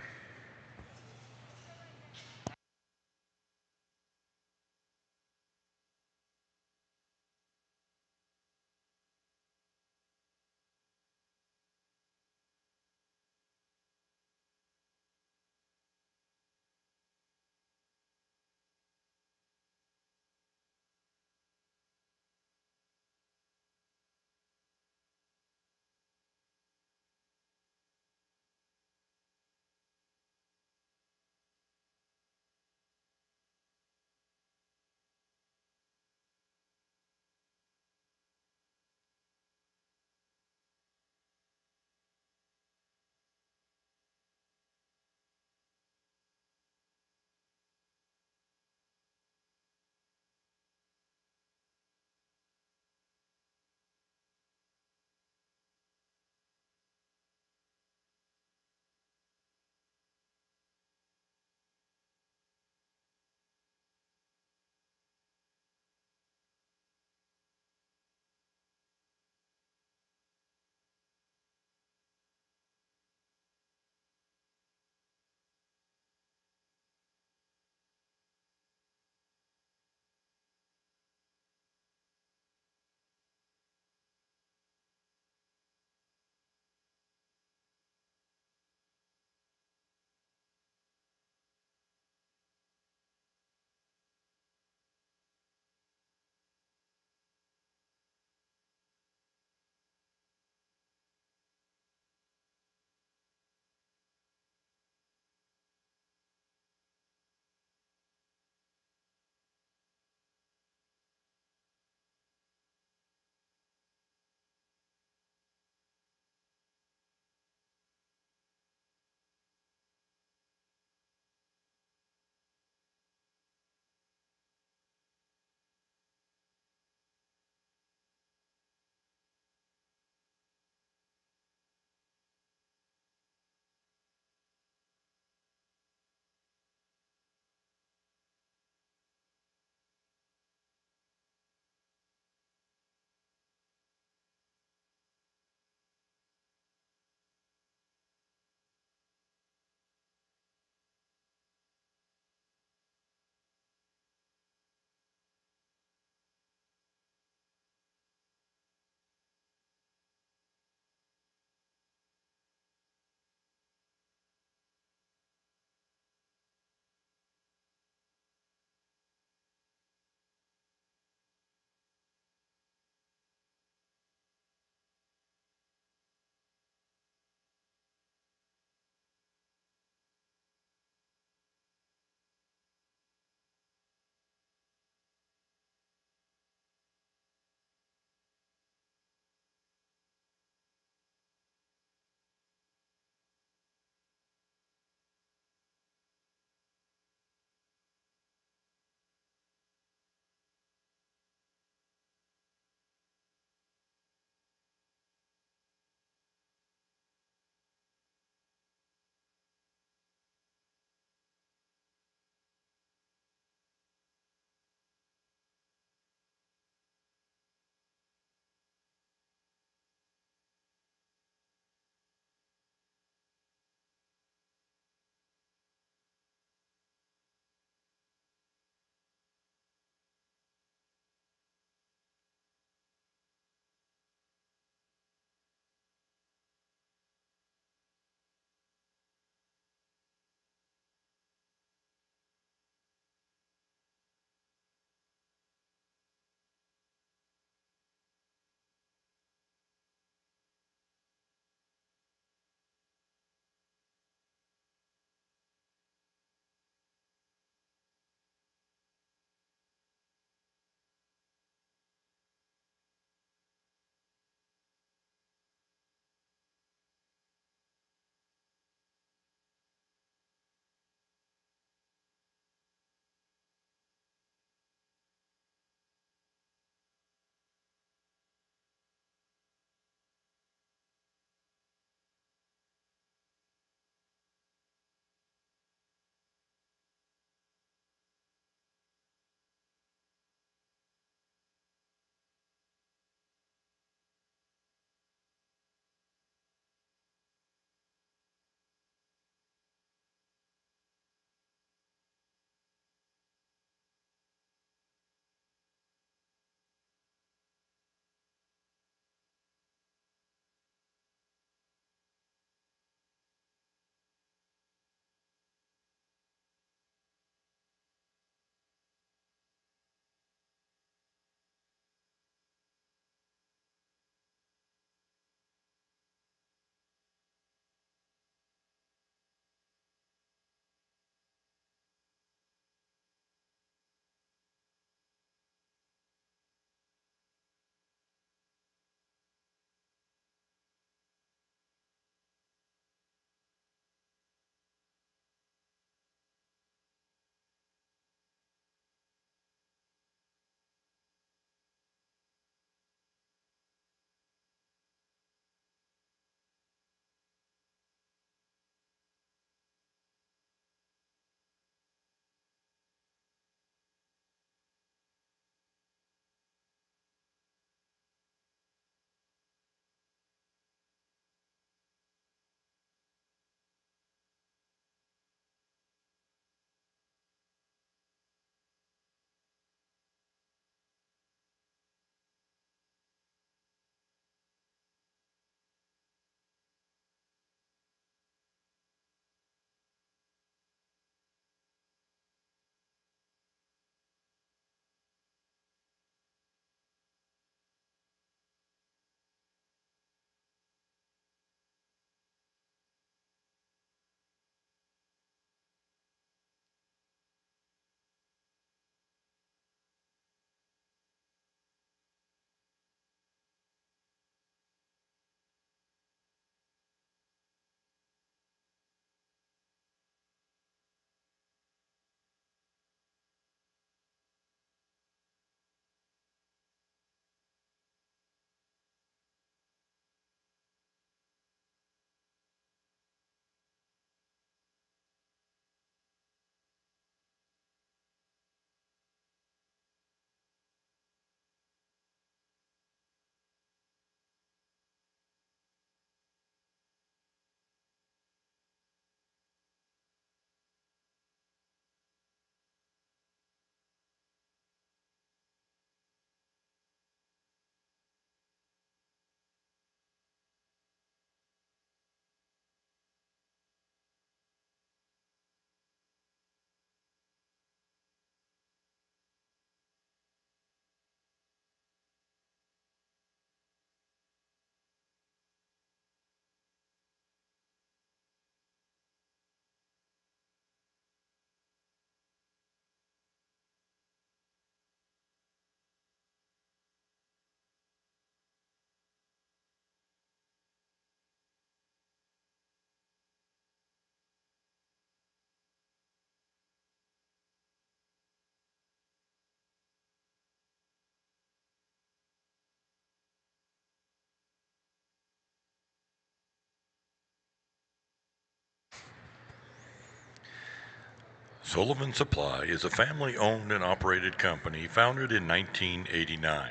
Sullivan Supply is a family-owned and operated company founded in 1989.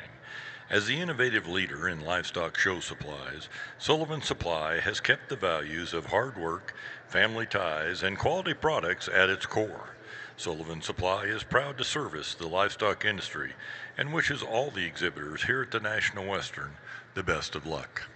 As the innovative leader in livestock show supplies, Sullivan Supply has kept the values of hard work, family ties, and quality products at its core. Sullivan Supply is proud to service the livestock industry and wishes all the exhibitors here at the National Western the best of luck.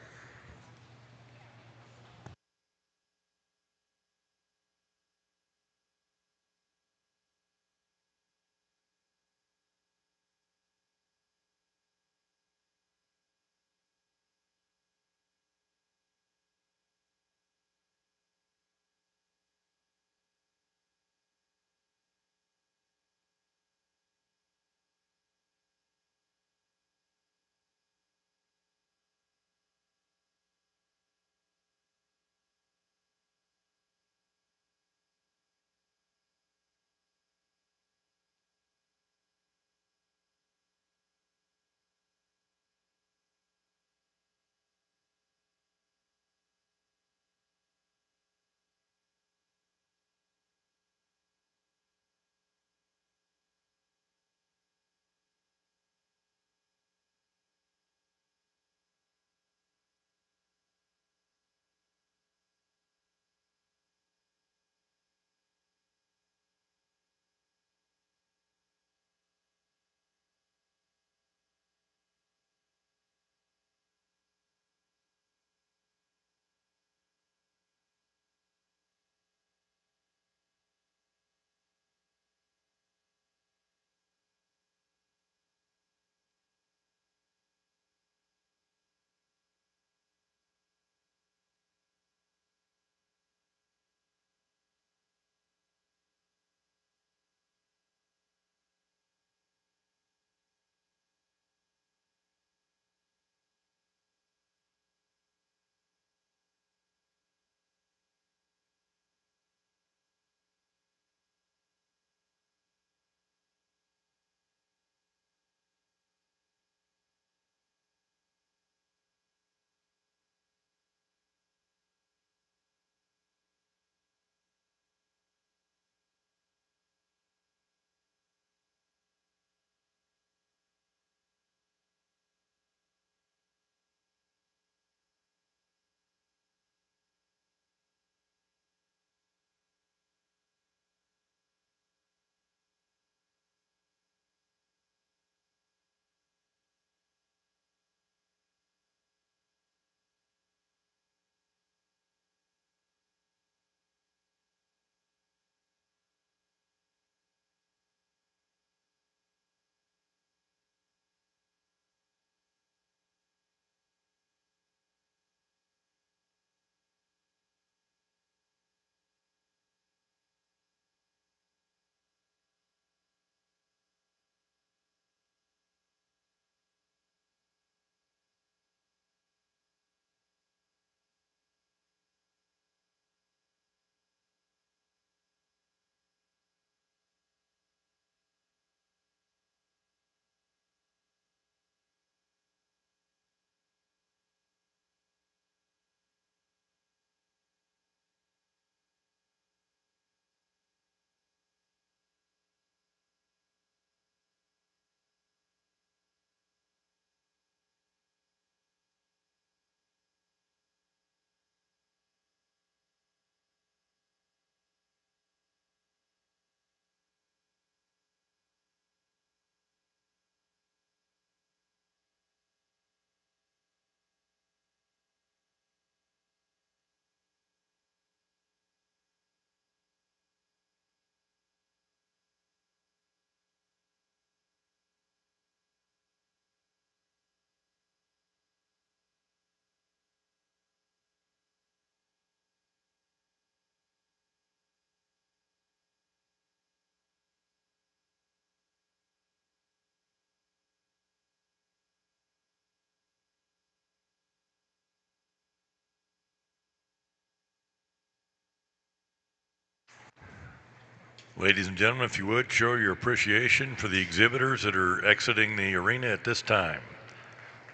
Ladies and gentlemen, if you would, show your appreciation for the exhibitors that are exiting the arena at this time.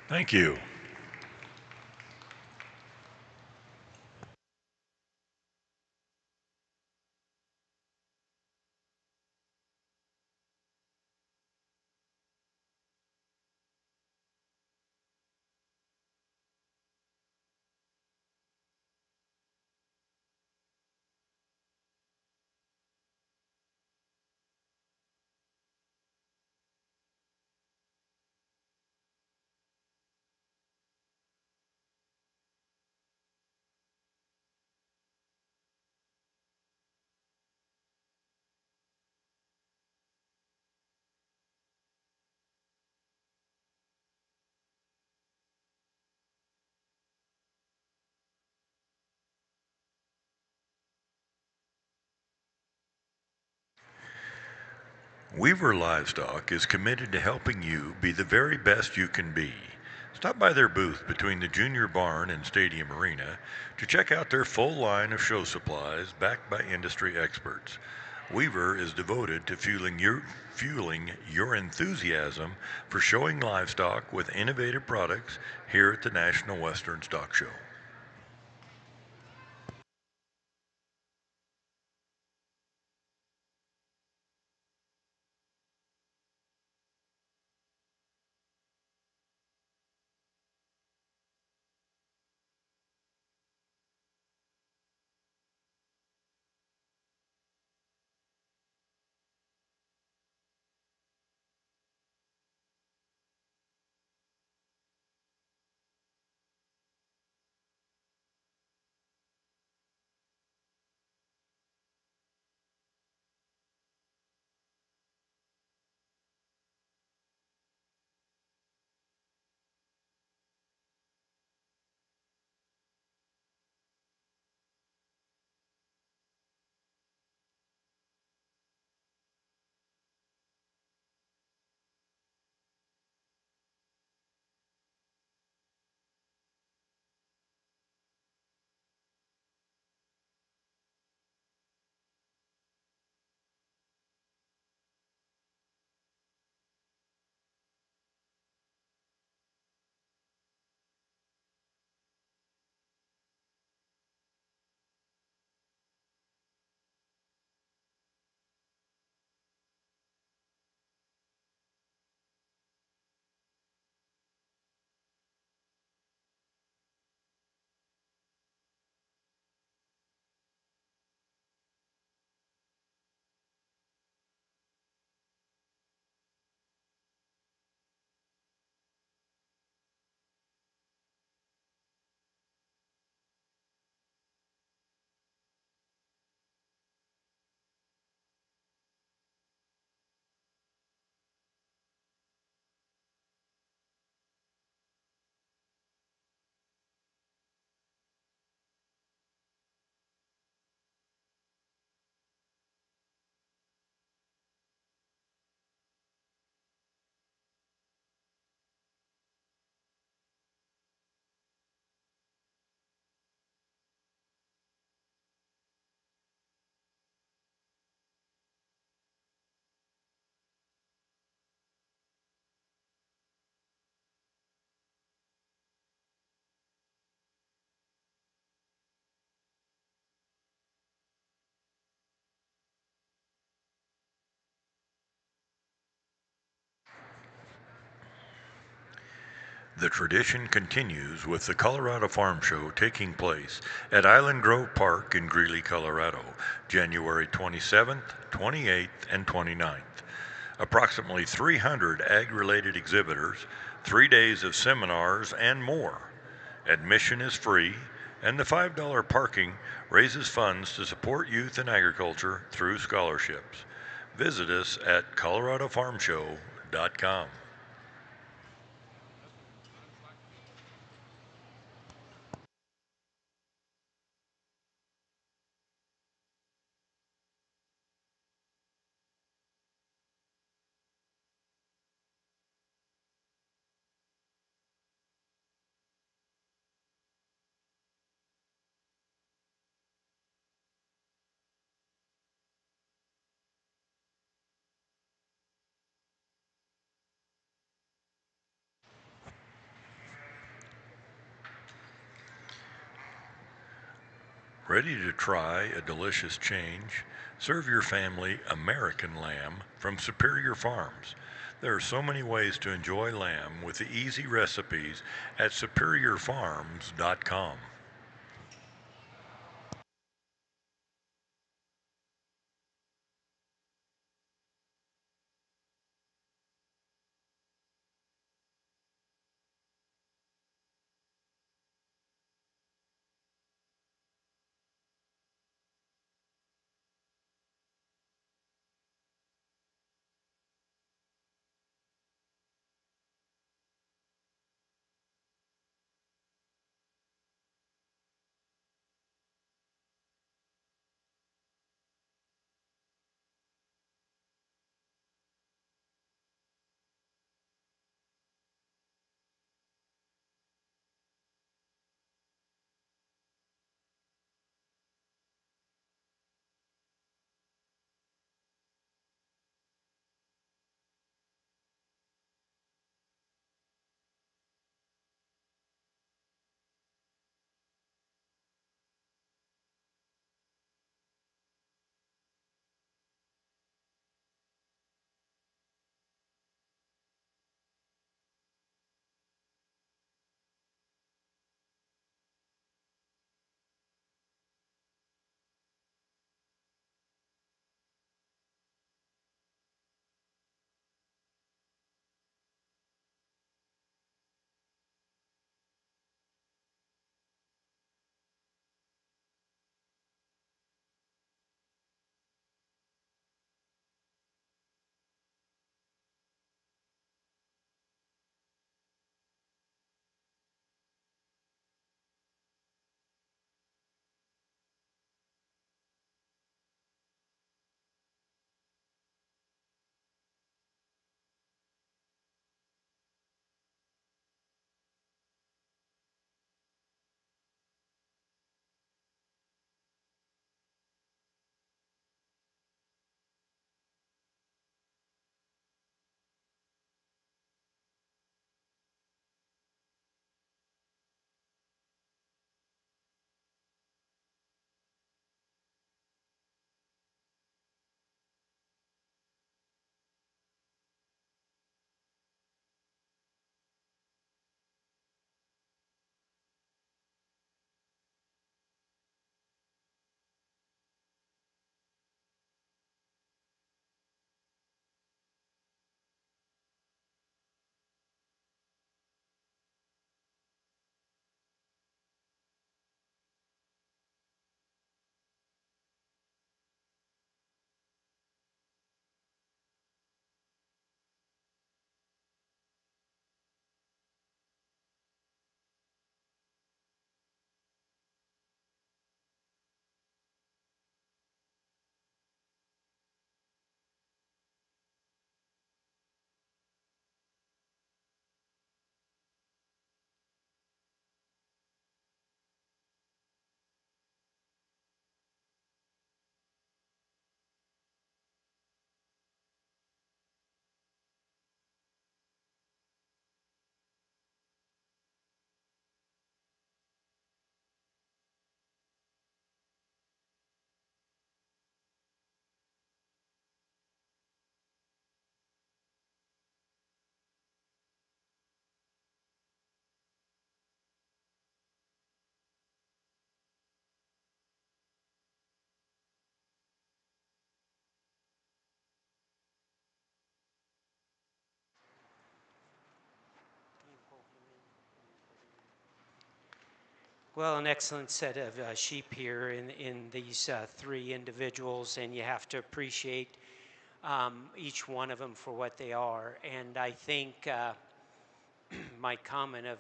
Thank you. Weaver Livestock is committed to helping you be the very best you can be. Stop by their booth between the Junior Barn and Stadium Arena to check out their full line of show supplies backed by industry experts. Weaver is devoted to fueling your enthusiasm for showing livestock with innovative products here at the National Western Stock Show. The tradition continues with the Colorado Farm Show taking place at Island Grove Park in Greeley, Colorado, January 27th, 28th, and 29th. Approximately 300 ag-related exhibitors, 3 days of seminars, and more. Admission is free, and the $5 parking raises funds to support youth in agriculture through scholarships. Visit us at coloradofarmshow.com. Ready to try a delicious change? Serve your family American lamb from Superior Farms. There are so many ways to enjoy lamb with the easy recipes at superiorfarms.com. Well, an excellent set of sheep here in these three individuals, and you have to appreciate each one of them for what they are. And I think my comment of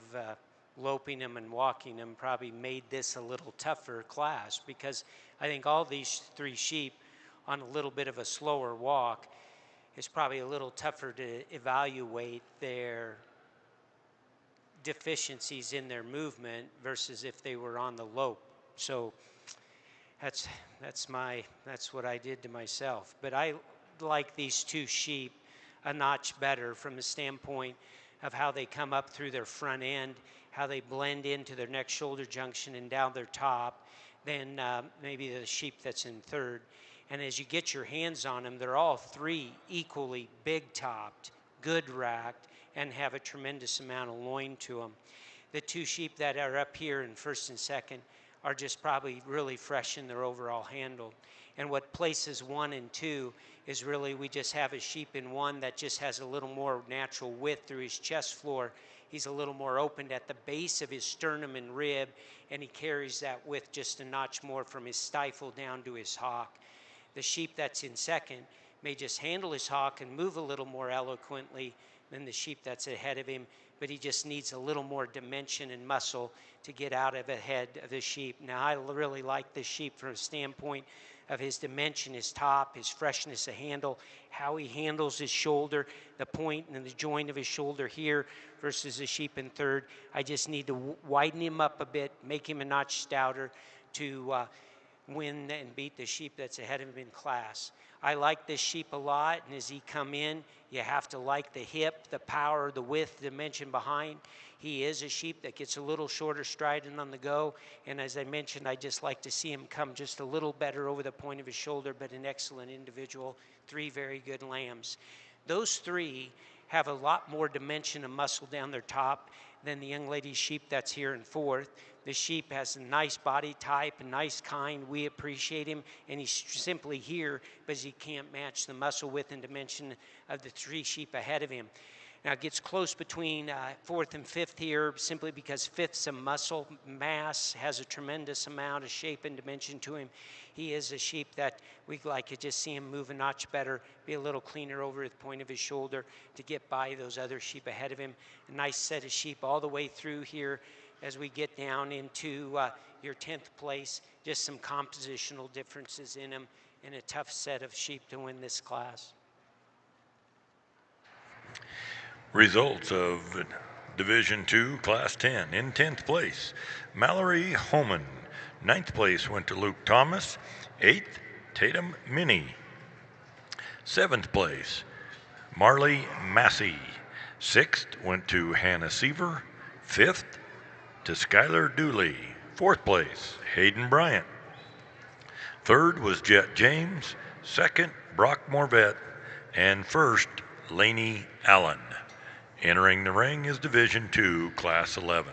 loping them and walking them probably made this a little tougher class, because I think all these three sheep on a little bit of a slower walk is probably a little tougher to evaluate their deficiencies in their movement versus if they were on the lope. So that's that's what I did to myself. But I like these two sheep a notch better from the standpoint of how they come up through their front end, how they blend into their neck shoulder junction and down their top, than maybe the sheep that's in third. And as you get your hands on them, they're all three equally big topped, good racked, and have a tremendous amount of loin to them. The two sheep that are up here in first and second are just probably really fresh in their overall handle. And what places 1 and 2 is really, we just have a sheep in 1 that just has a little more natural width through his chest floor. He's a little more opened at the base of his sternum and rib, and he carries that width just a notch more from his stifle down to his hock. The sheep that's in second may just handle his hock and move a little more eloquently than the sheep that's ahead of him, but he just needs a little more dimension and muscle to get out of ahead of the sheep. Now, I really like this sheep from a standpoint of his dimension, his top, his freshness of handle, how he handles his shoulder, the point and the joint of his shoulder here versus the sheep in third. I just need to widen him up a bit, make him a notch stouter to win and beat the sheep that's ahead of him in class. I like this sheep a lot, and as he come in, you have to like the hip, the power, the width, the dimension behind. He is a sheep that gets a little shorter striding on the go, and as I mentioned, I just like to see him come just a little better over the point of his shoulder, but an excellent individual, three very good lambs. Those three have a lot more dimension and muscle down their top than the young lady's sheep that's here in fourth. The sheep has a nice body type, a nice kind. We appreciate him, and he's simply here because he can't match the muscle width and dimension of the three sheep ahead of him. Now, it gets close between fourth and fifth here simply because fifth's a muscle mass, has a tremendous amount of shape and dimension to him. He is a sheep that we'd like to just see him move a notch better, be a little cleaner over the point of his shoulder to get by those other sheep ahead of him. A nice set of sheep all the way through here as we get down into your 10th place. Just some compositional differences in them, and a tough set of sheep to win this class. Results of Division II, Class 10. In 10th place, Mallory Homan. 9th place went to Luke Thomas. 8th, Tatum Minnie. 7th place, Marley Massey. 6th went to Hannah Seaver. 5th, to Skylar Dooley. 4th place, Hayden Bryant. 3rd was Jet James. 2nd, Brock Morvette. And 1st, Laney Allen. Entering the ring is Division II, Class 11.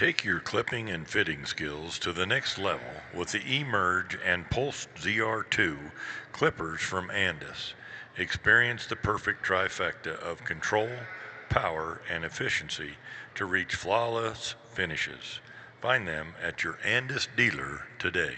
Take your clipping and fitting skills to the next level with the eMerge and Pulse ZR2 clippers from Andis. Experience the perfect trifecta of control, power, and efficiency to reach flawless finishes. Find them at your Andis dealer today.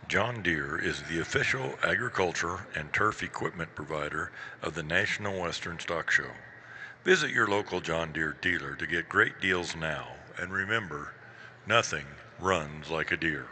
John Deere is the official agriculture and turf equipment provider of the National Western Stock Show. Visit your local John Deere dealer to get great deals now, and remember, nothing runs like a deer.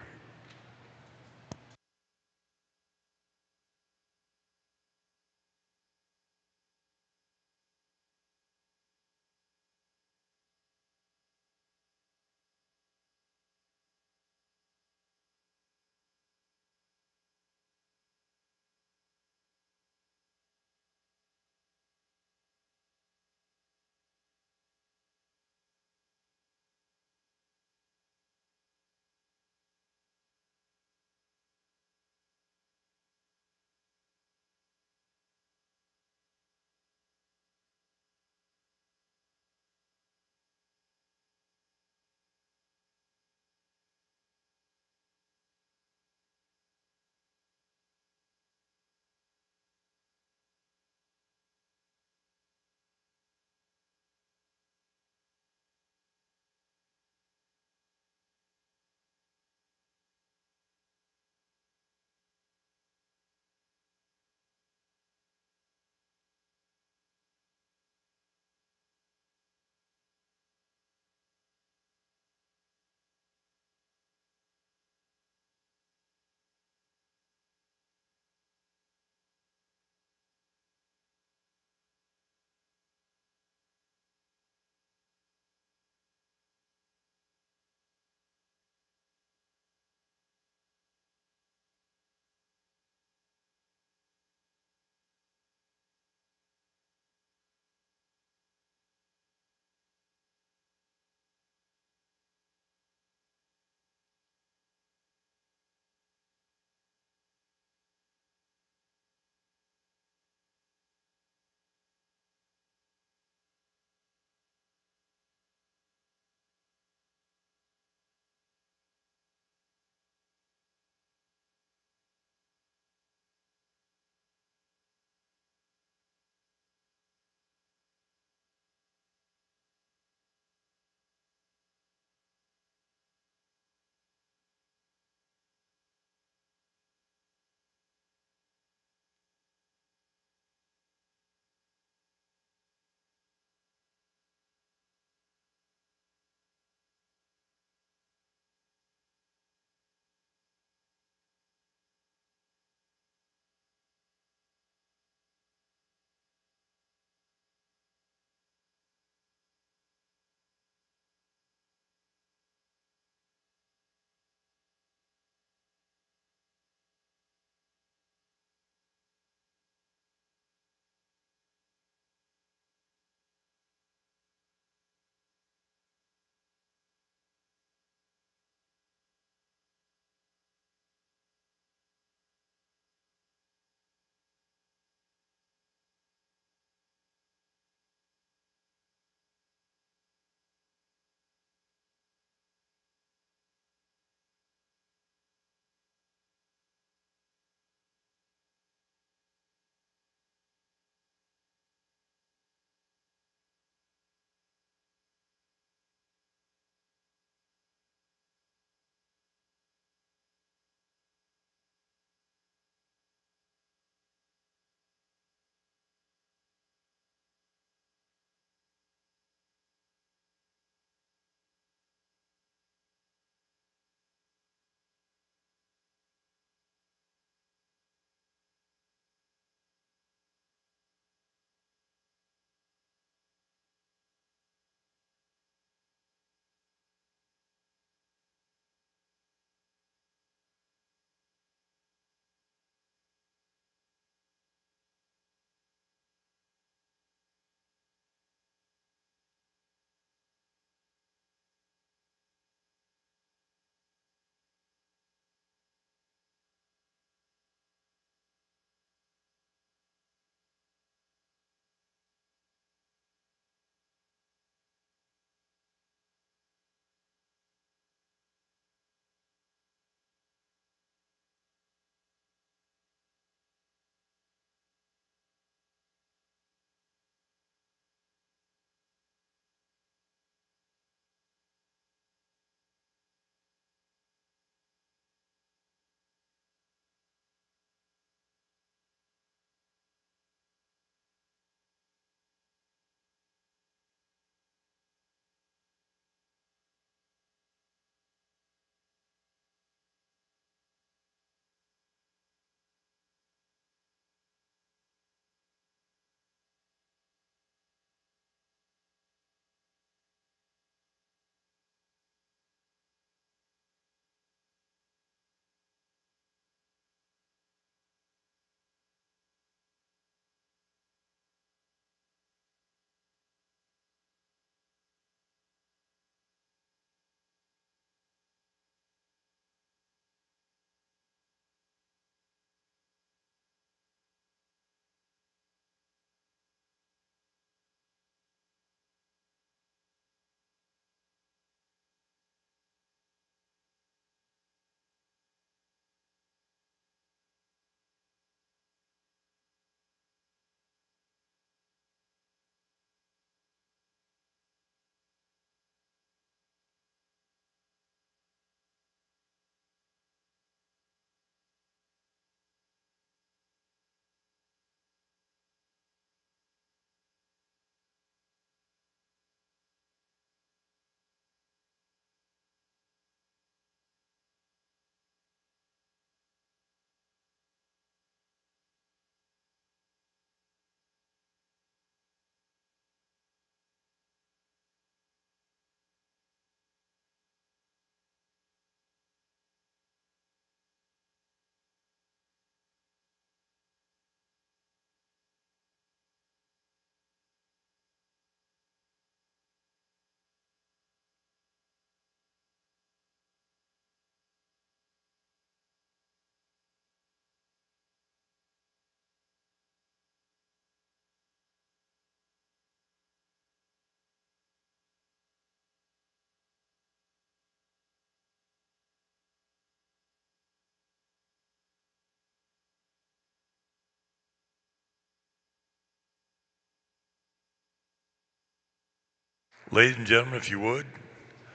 Ladies and gentlemen, if you would,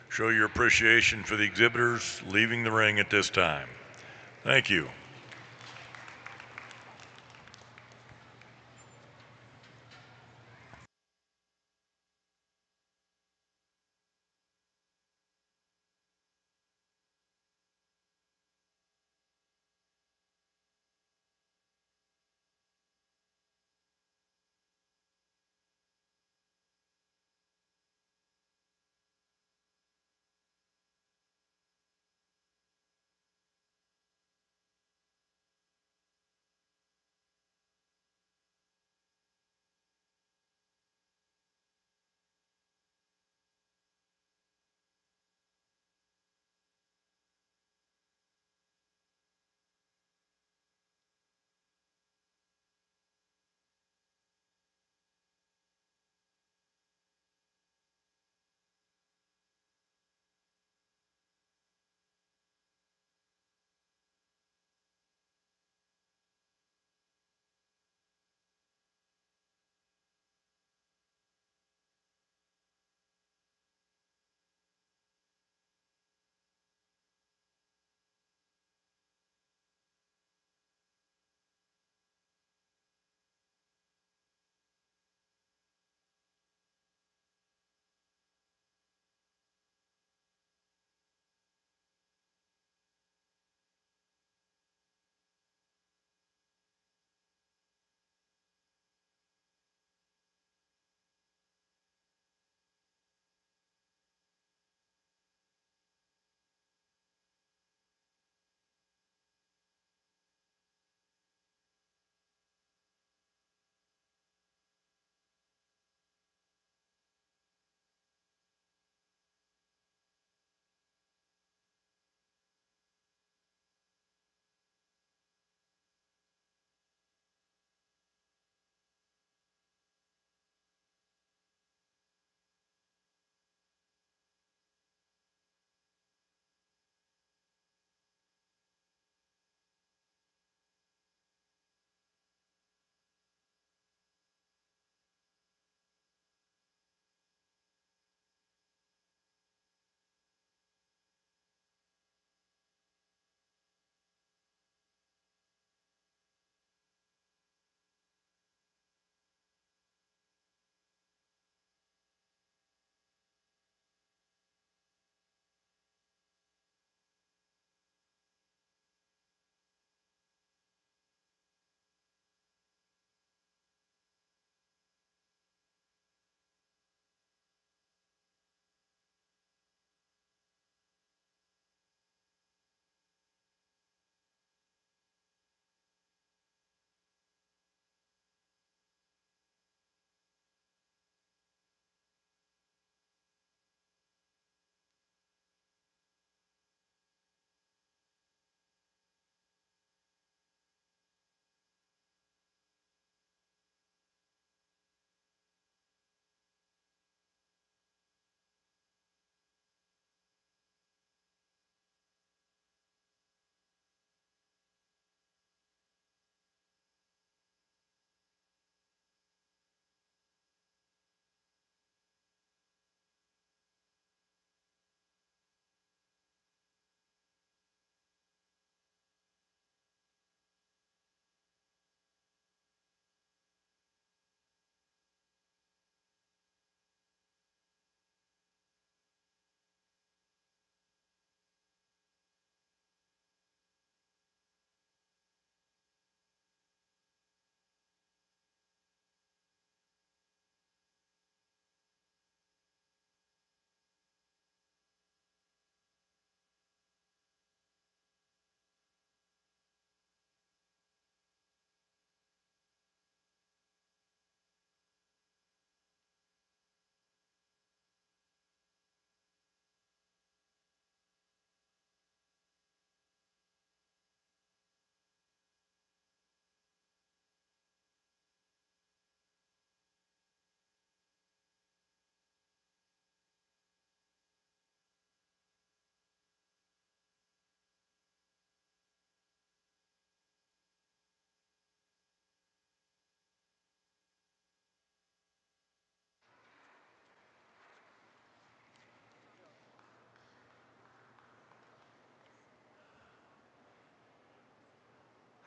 show your appreciation for the exhibitors leaving the ring at this time. Thank you.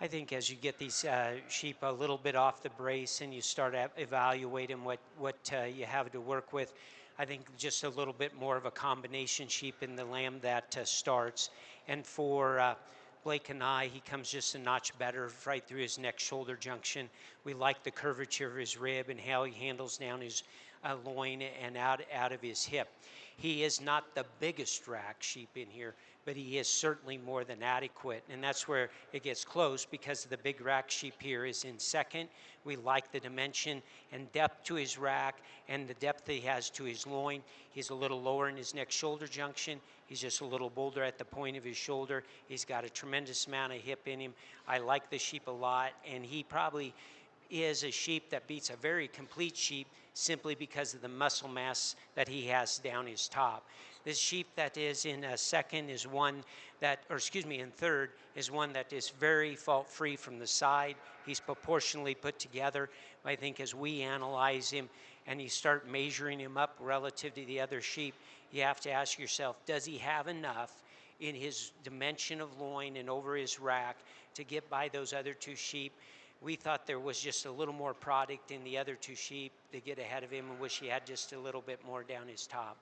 I think as you get these sheep a little bit off the brace and you start evaluating what you have to work with, I think just a little bit more of a combination sheep in the lamb that starts. And for Blake and I, he comes just a notch better right through his neck shoulder junction. We like the curvature of his rib and how he handles down his loin and out of his hip. He is not the biggest rack sheep in here, but he is certainly more than adequate. And that's where it gets close, because the big rack sheep here is in second. We like the dimension and depth to his rack and the depth that he has to his loin. He's a little lower in his neck shoulder junction. He's just a little bolder at the point of his shoulder. He's got a tremendous amount of hip in him. I like the sheep a lot, and he probably is a sheep that beats a very complete sheep simply because of the muscle mass that he has down his top. This sheep that is in second is one that, or excuse me, in third is one that is very fault-free from the side. He's proportionally put together. I think as we analyze him and you start measuring him up relative to the other sheep, you have to ask yourself, does he have enough in his dimension of loin and over his rack to get by those other two sheep? We thought there was just a little more product in the other two sheep to get ahead of him, and wish he had just a little bit more down his top.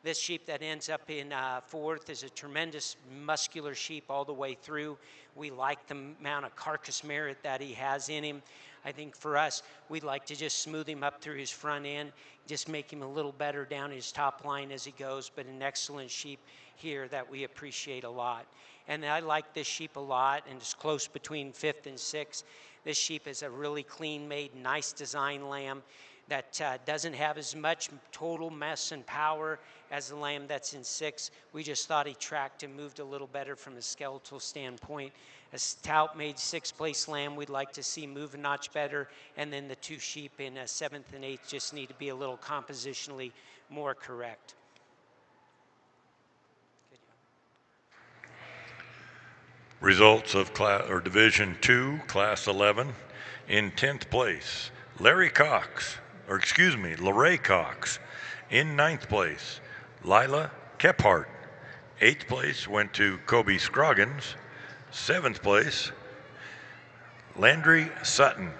This sheep that ends up in fourth is a tremendous muscular sheep all the way through. We like the amount of carcass merit that he has in him. I think for us, we'd like to just smooth him up through his front end, just make him a little better down his top line as he goes, but an excellent sheep here that we appreciate a lot. And I like this sheep a lot, and it's close between fifth and sixth. This sheep is a really clean-made, nice design lamb that doesn't have as much total mess and power as the lamb that's in six. We just thought he tracked and moved a little better from a skeletal standpoint. A stout-made sixth-place lamb we'd like to see move a notch better, and then the two sheep in seventh and eighth just need to be a little compositionally more correct. Results of Division 2, Class 11. In 10th place, Larry Cox. In 9th place, Lila Kephart. 8th place went to Kobe Scroggins. 7th place, Landry Sutton.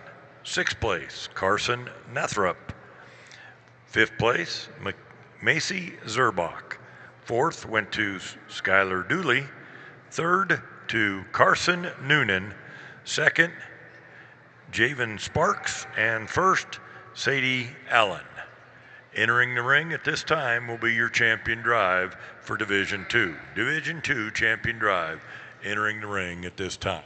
6th place, Carson Nathrop. 5th place, Macy Zerbach. 4th went to Skylar Dooley. 3rd to Carson Noonan. 2nd, Javen Sparks. And 1st, Sadie Allen. Entering the ring at this time will be your champion drive for Division 2. Division 2 champion drive entering the ring at this time.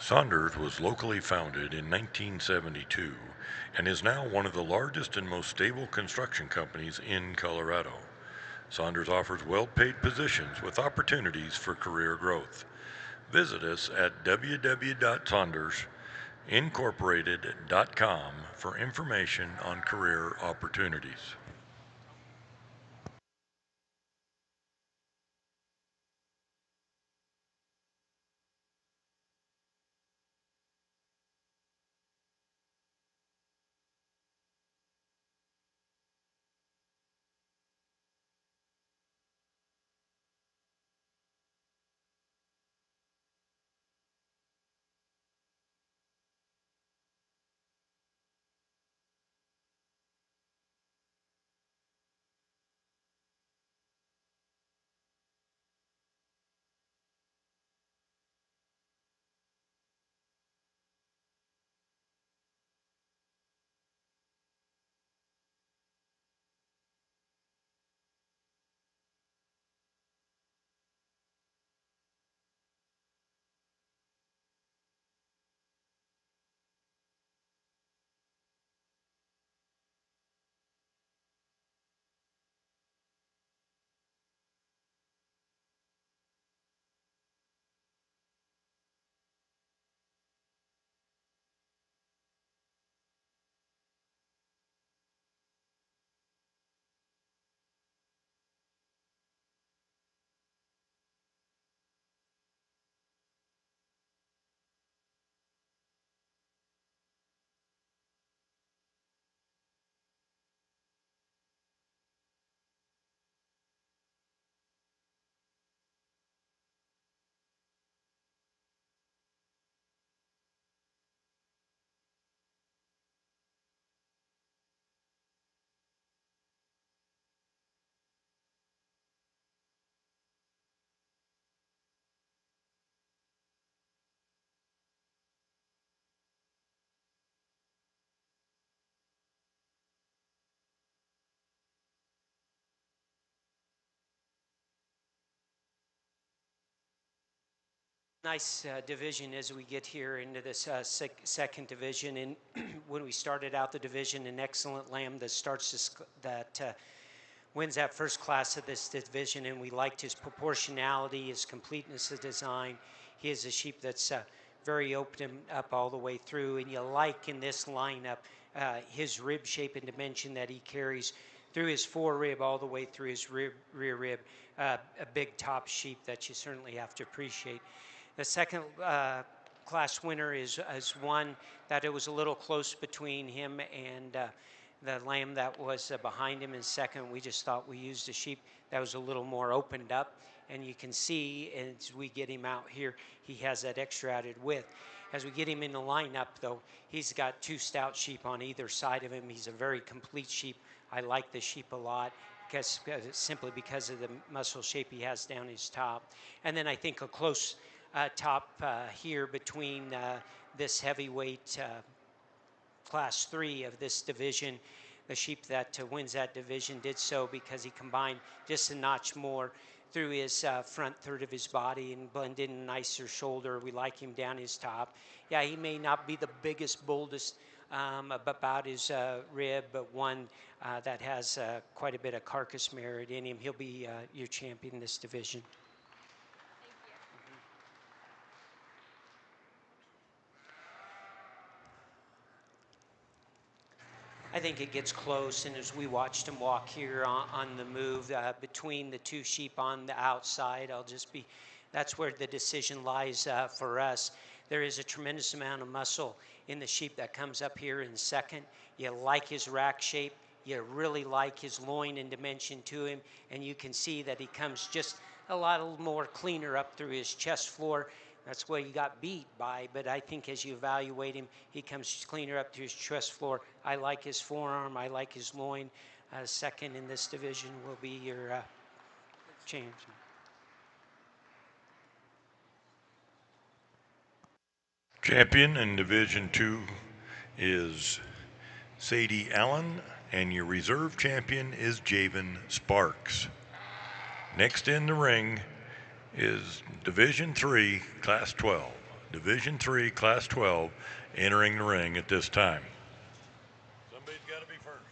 Saunders was locally founded in 1972 and is now one of the largest and most stable construction companies in Colorado. Saunders offers well-paid positions with opportunities for career growth. Visit us at www.saundersincorporated.com for information on career opportunities. Nice division as we get here into this second division. And when we started out the division, an excellent lamb that starts this, that wins that first class of this division, and we liked his proportionality, his completeness of design. He is a sheep that's very open up all the way through, and you like in this lineup his rib shape and dimension that he carries through his forearm all the way through his rear rib, a big top sheep that you certainly have to appreciate. The second class winner is one that it was a little close between him and the lamb that was behind him in second. We just thought we used a sheep that was a little more opened up, and you can see as we get him out here, he has that extra added width. As we get him in the lineup, though, he's got two stout sheep on either side of him. He's a very complete sheep. I like the sheep a lot simply because of the muscle shape he has down his top. And then I think a close top here between this heavyweight class 3 of this division. The sheep that wins that division did so because he combined just a notch more through his front third of his body and blended in a nicer shoulder. We like him down his top. Yeah, he may not be the biggest, boldest about his rib, but one that has quite a bit of carcass merit in him. He'll be your champion in this division. I think it gets close, and as we watched him walk here on the move between the two sheep on the outside, that's where the decision lies for us. There is a tremendous amount of muscle in the sheep that comes up here in second. You like his rack shape. You really like his loin and dimension to him, and you can see that he comes just a lot more cleaner up through his chest floor. That's where he got beat by, but I think as you evaluate him, he comes cleaner up to his chest floor. I like his forearm. I like his loin. Second in this division will be your champion. Champion in Division 2 is Sadie Allen, and your reserve champion is Javen Sparks. Next in the ring is Division 3, Class 12. Division III, Class 12, entering the ring at this time. Somebody's got to be first.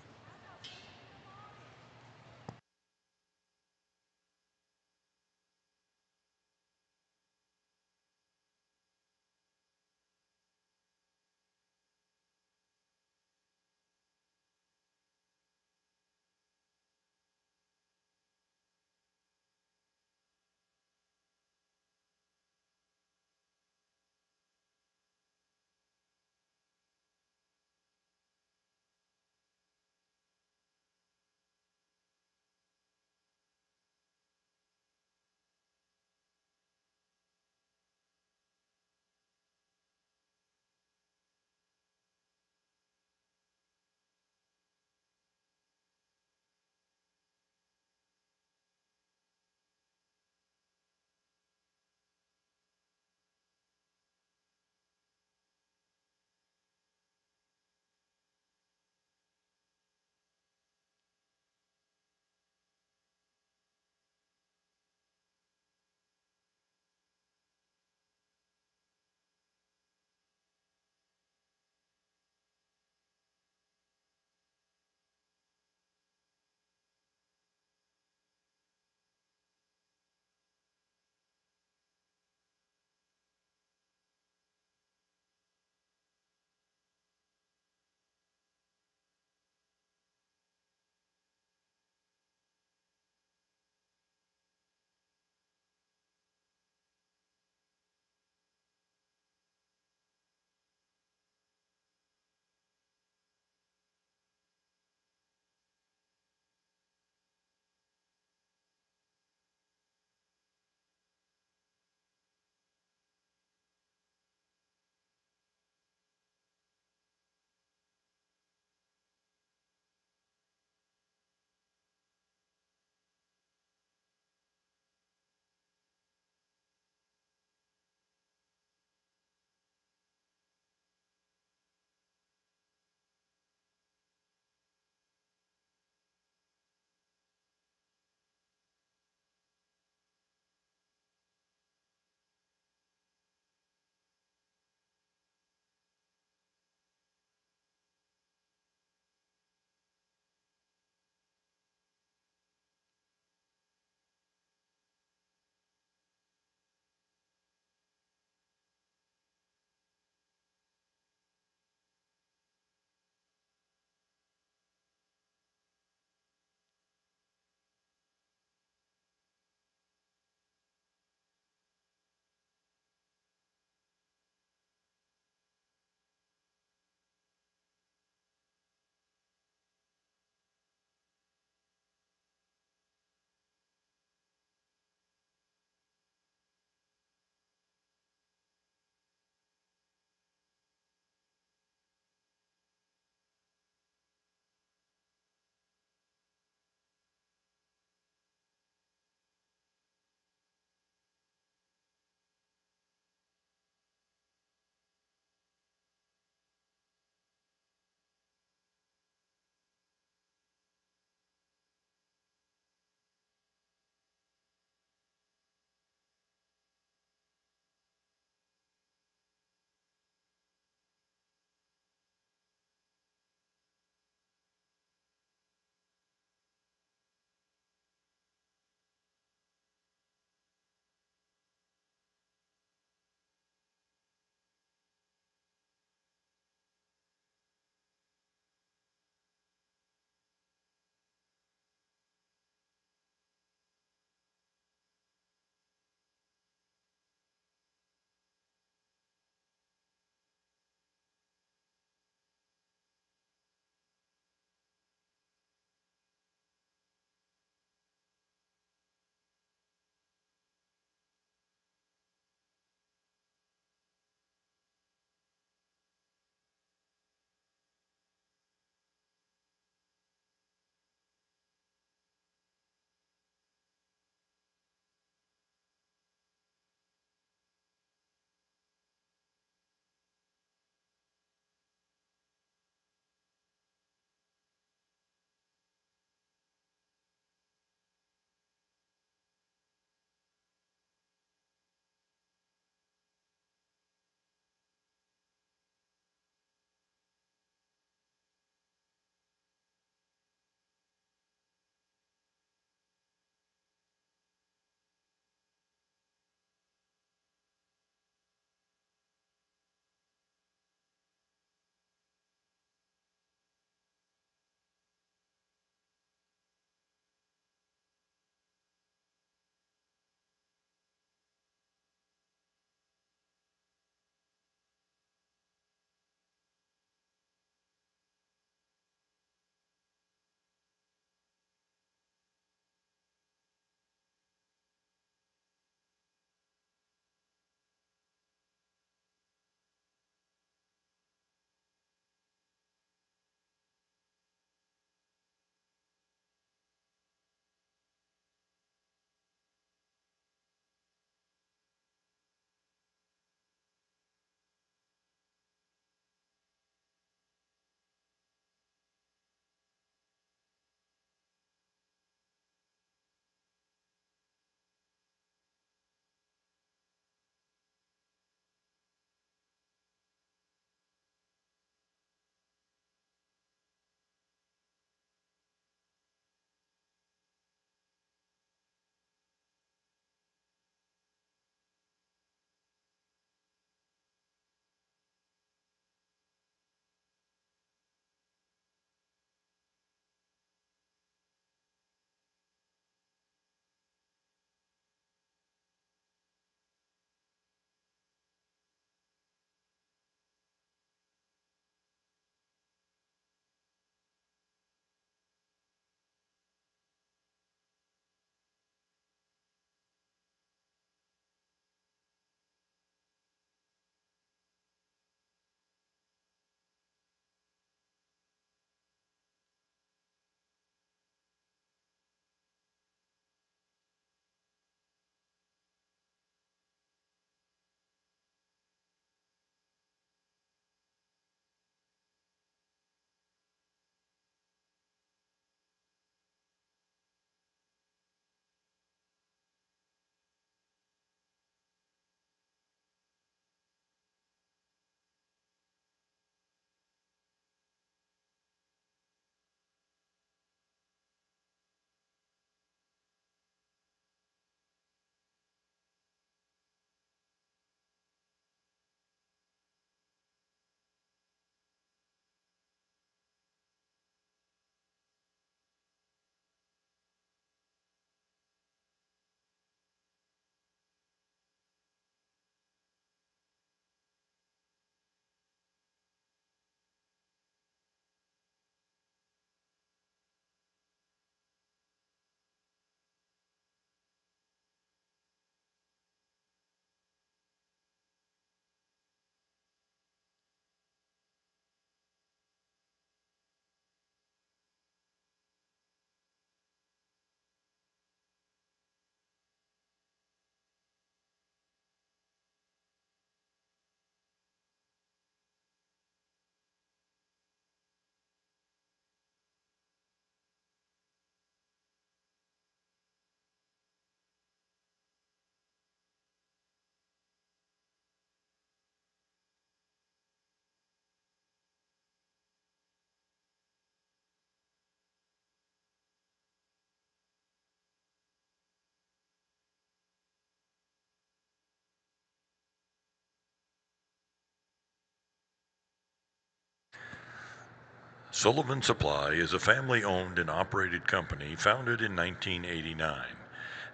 Sullivan Supply is a family-owned and operated company founded in 1989.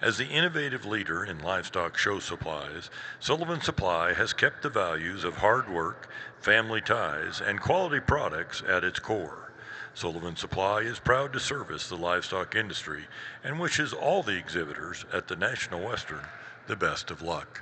As the innovative leader in livestock show supplies, Sullivan Supply has kept the values of hard work, family ties, and quality products at its core. Sullivan Supply is proud to service the livestock industry and wishes all the exhibitors at the National Western the best of luck.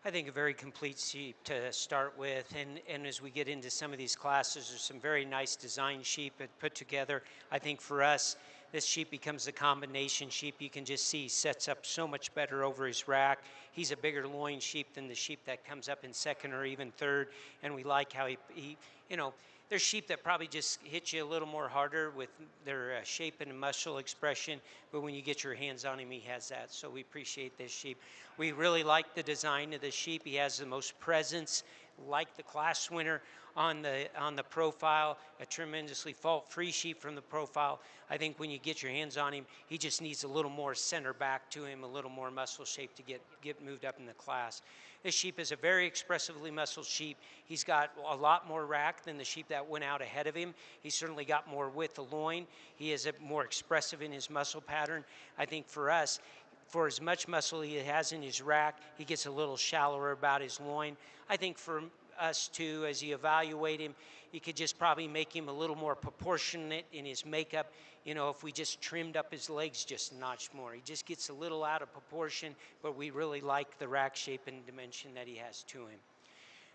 I think a very complete sheep to start with, and as we get into some of these classes, there's some very nice design sheep put together. I think for us, this sheep becomes a combination sheep. You can just see he sets up so much better over his rack. He's a bigger loin sheep than the sheep that comes up in second or even third, and we like how he you know, there's sheep that probably just hit you a little more harder with their shape and muscle expression, but when you get your hands on him, he has that. So we appreciate this sheep. We really like the design of the sheep. He has the most presence, like the class winner on the profile, a tremendously fault-free sheep from the profile. I think when you get your hands on him, he just needs a little more center back to him, a little more muscle shape to get moved up in the class. This sheep is a very expressively muscled sheep. He's got a lot more rack than the sheep that went out ahead of him. He's certainly got more width of loin. He is more expressive in his muscle pattern. I think for us, for as much muscle he has in his rack, he gets a little shallower about his loin. I think for us too, as you evaluate him, you could just probably make him a little more proportionate in his makeup. You know, if we just trimmed up his legs just a notch more. He just gets a little out of proportion, but we really like the rack shape and dimension that he has to him.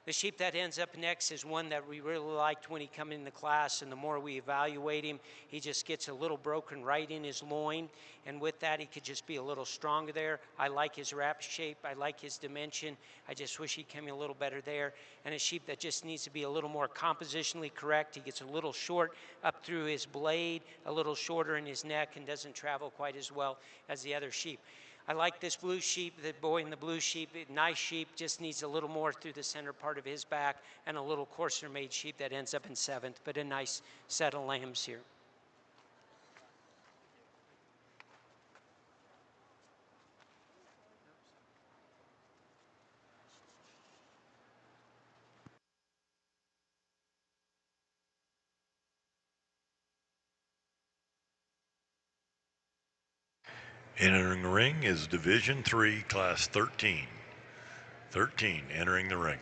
The sheep that ends up next is one that we really liked when he come in the class, and the more we evaluate him, he just gets a little broken right in his loin, and with that, he could just be a little stronger there. I like his wrap shape. I like his dimension. I just wish he came a little better there. And a sheep that just needs to be a little more compositionally correct. He gets a little short up through his blade, a little shorter in his neck, and doesn't travel quite as well as the other sheep. I like this blue sheep, the boy in the blue sheep, nice sheep, just needs a little more through the center part of his back, and a little coarser made sheep that ends up in seventh, but a nice set of lambs here. Entering the ring is Division III, Class 13. 13 entering the ring.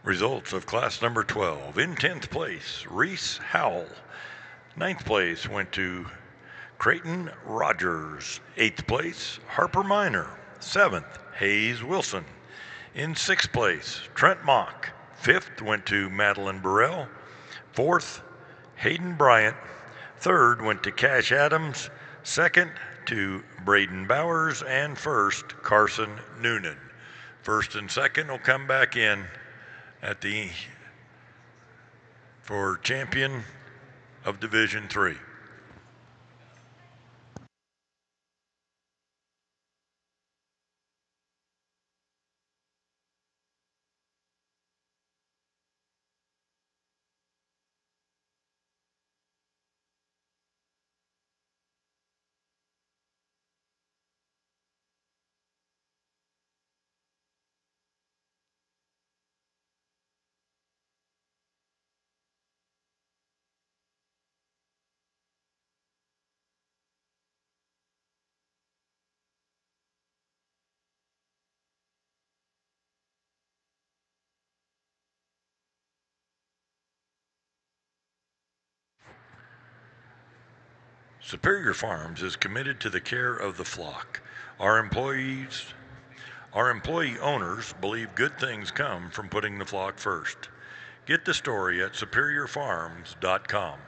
Results of class number 12. In 10th place, Reese Howell. 9th place went to Creighton Rogers. 8th place, Harper Minor. 7th, Hayes Wilson. In 6th place, Trent Mock. 5th went to Madeline Burrell. 4th, Hayden Bryant. 3rd went to Cash Adams. 2nd, to Braden Bowers and first Carson Noonan. First and second will come back in at the for champion of Division 3. Superior Farms is committed to the care of the flock. Our employee owners believe good things come from putting the flock first. Get the story at superiorfarms.com.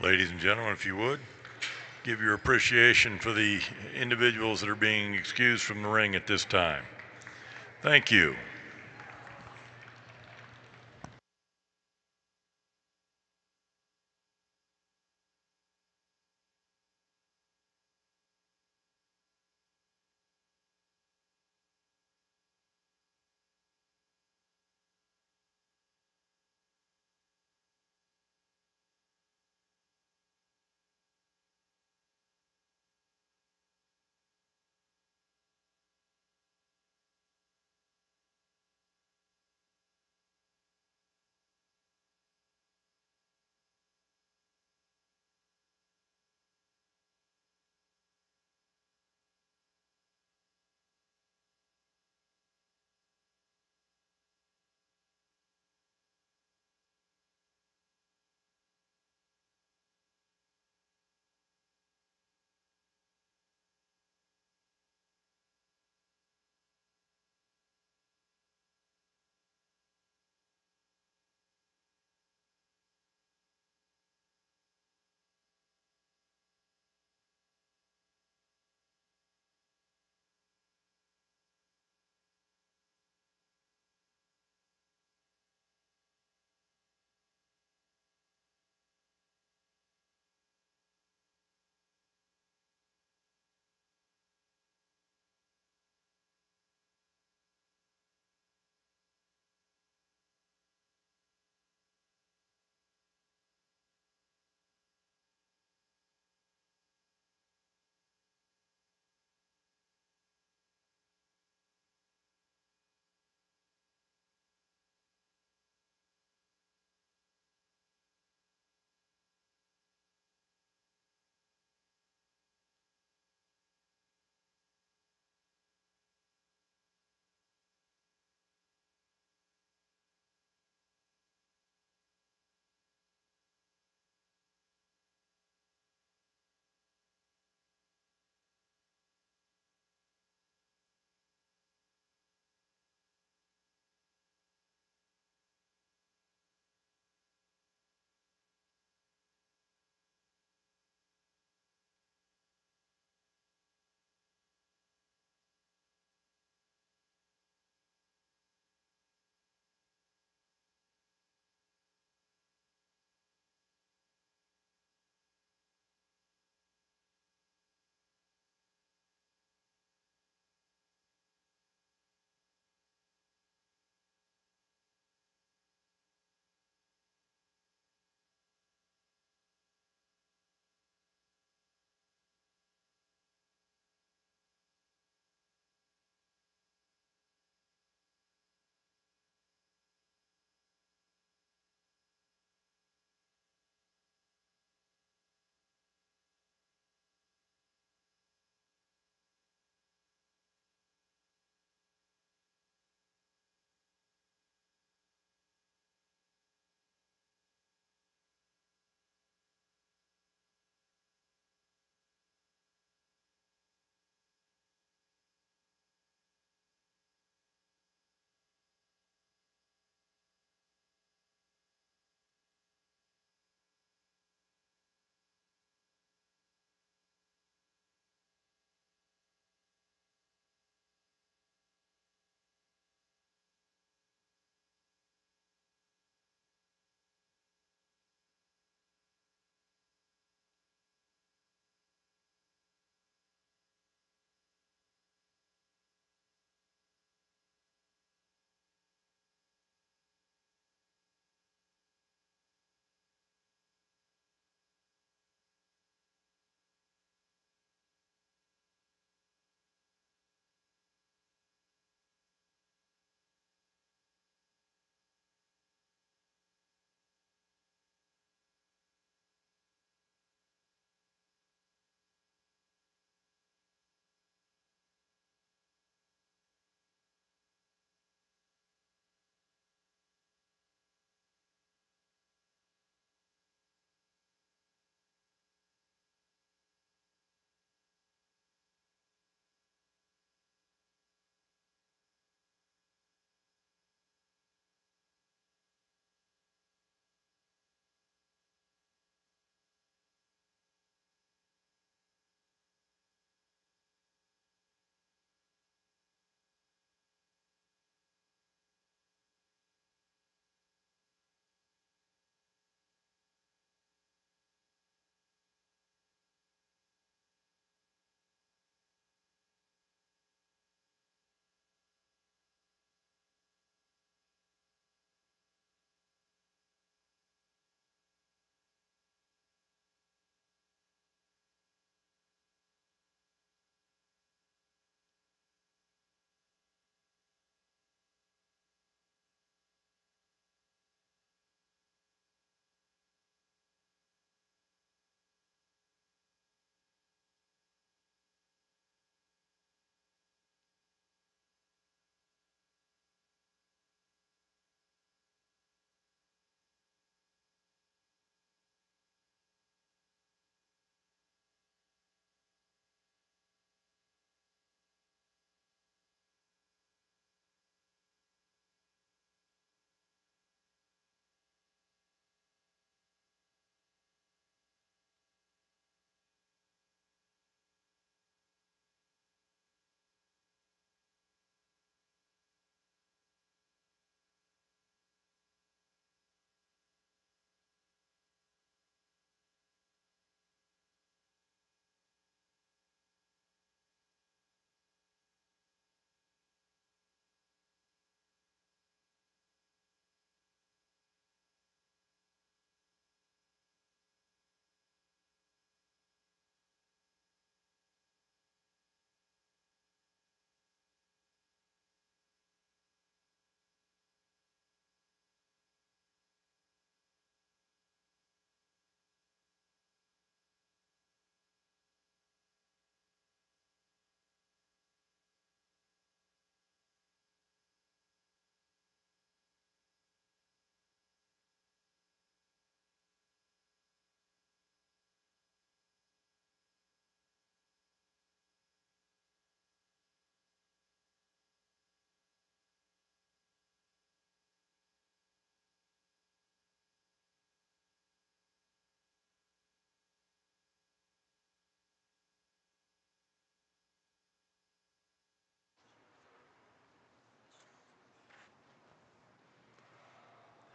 Ladies and gentlemen, if you would, give your appreciation for the individuals that are being excused from the ring at this time. Thank you.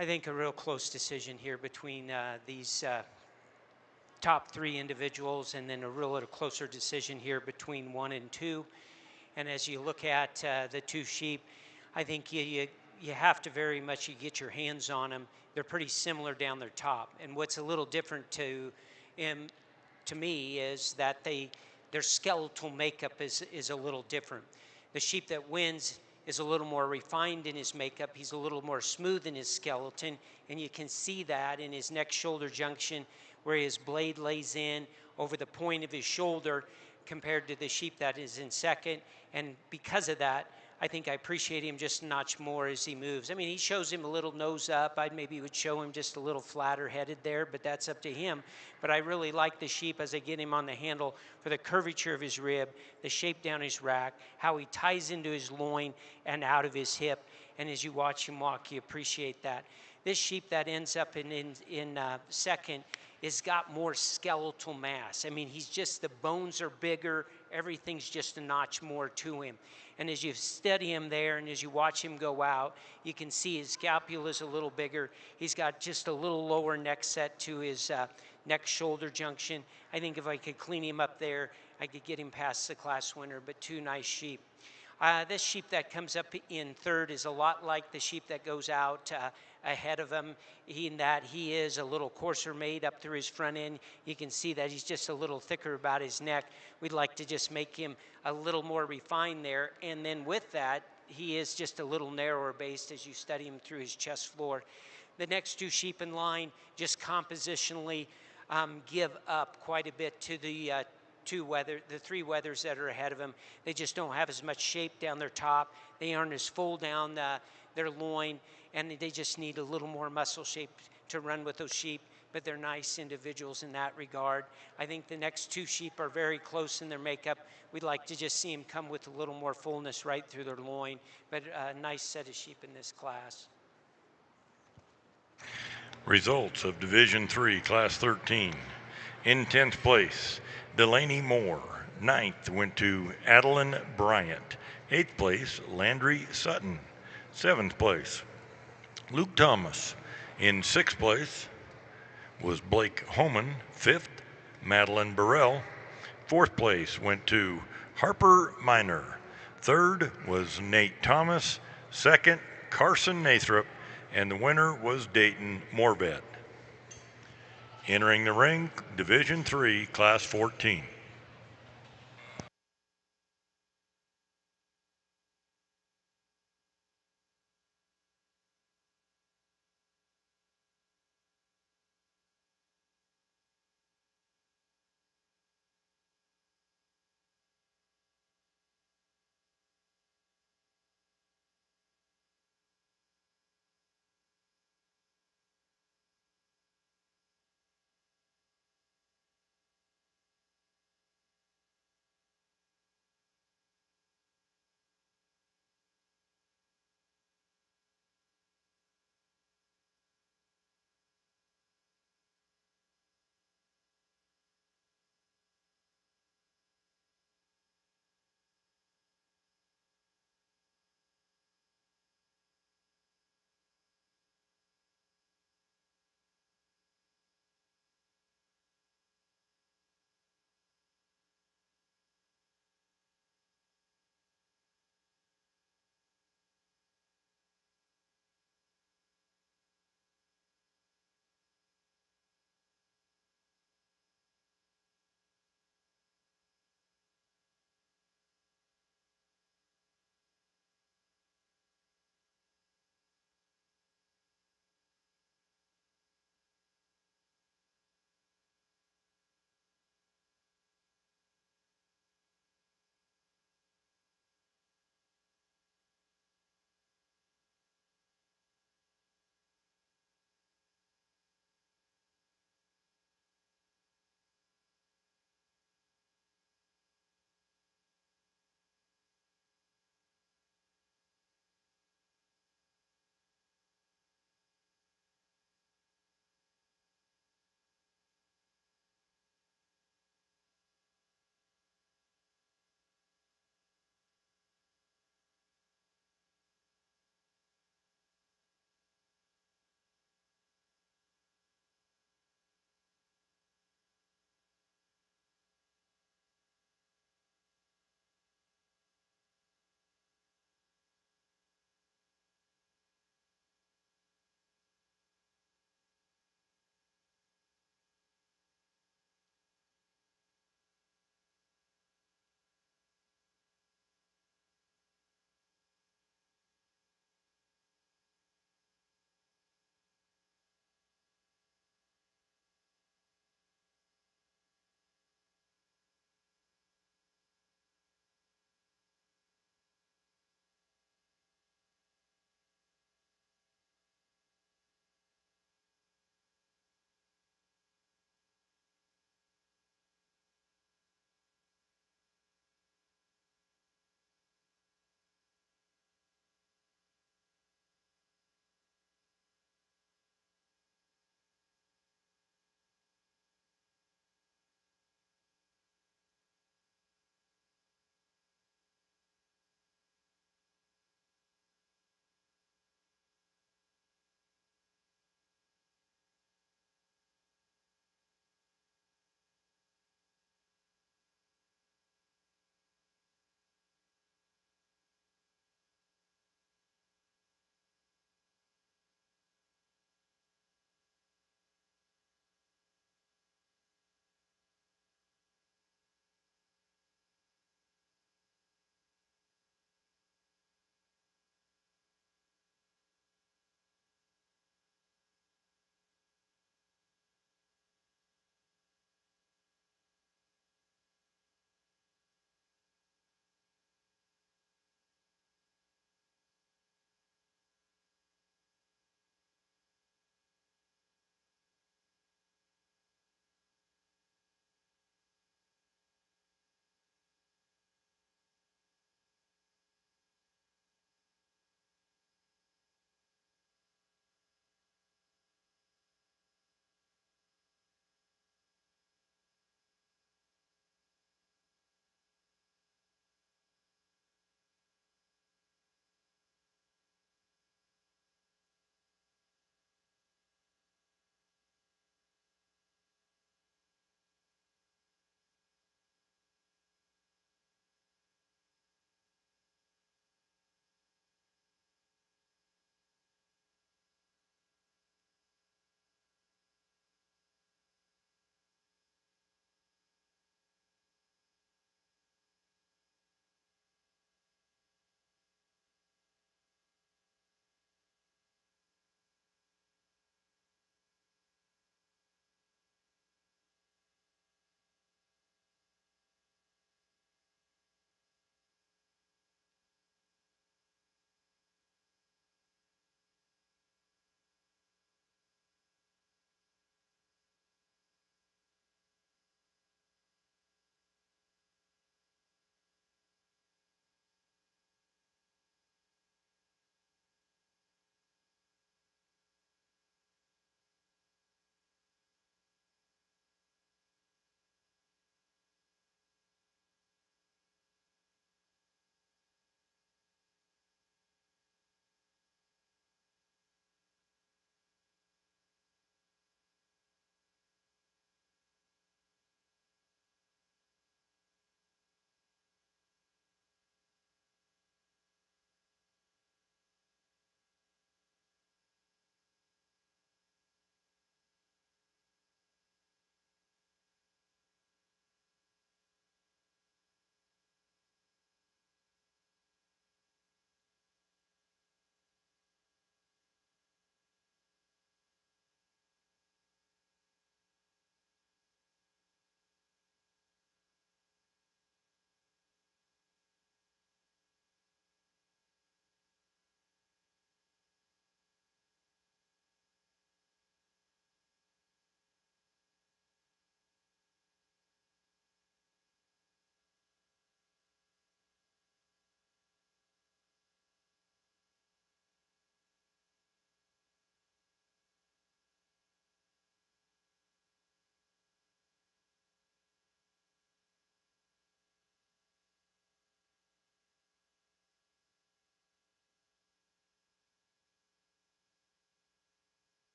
I think a real close decision here between these top three individuals, and then a little closer decision here between 1 and 2. And as you look at the two sheep, I think you have to very much, you get your hands on them. They're pretty similar down their top. And what's a little different to me is that their skeletal makeup is a little different. The sheep that wins is a little more refined in his makeup. He's a little more smooth in his skeleton, and you can see that in his neck shoulder junction where his blade lays in over the point of his shoulder compared to the sheep that is in second. And because of that, I think I appreciate him just a notch more as he moves. I mean, he shows him a little nose up. I maybe would show him just a little flatter headed there, but that's up to him. But I really like the sheep as I get him on the handle for the curvature of his rib, the shape down his rack, how he ties into his loin and out of his hip. And as you watch him walk, you appreciate that. This sheep that ends up in second has got more skeletal mass. I mean, the bones are bigger, everything's just a notch more to him. And as you study him there and as you watch him go out, you can see his scapula is a little bigger. He's got just a little lower neck set to his neck shoulder junction. I think if I could clean him up there, I could get him past the class winner, but two nice sheep. This sheep that comes up in third is a lot like the sheep that goes out ahead of him, in that he is a little coarser made up through his front end. You can see that he's just a little thicker about his neck. We'd like to just make him a little more refined there. And then with that, he is just a little narrower based as you study him through his chest floor. The next two sheep in line just compositionally give up quite a bit to the three wethers that are ahead of him. They just don't have as much shape down their top. They aren't as full down their loin, and they just need a little more muscle shape to run with those sheep, but they're nice individuals in that regard. I think the next two sheep are very close in their makeup. We'd like to just see them come with a little more fullness right through their loin, but a nice set of sheep in this class. Results of Division 3, Class 13. In 10th place, Delaney Moore. 9th went to Adeline Bryant. 8th place, Landry Sutton. 7th place, Luke Thomas. In 6th place was Blake Homan. 5th, Madeline Burrell. 4th place went to Harper Minor. 3rd was Nate Thomas. 2nd, Carson Nathrop. And the winner was Dayton Morbett. Entering the ring, Division 3, Class 14.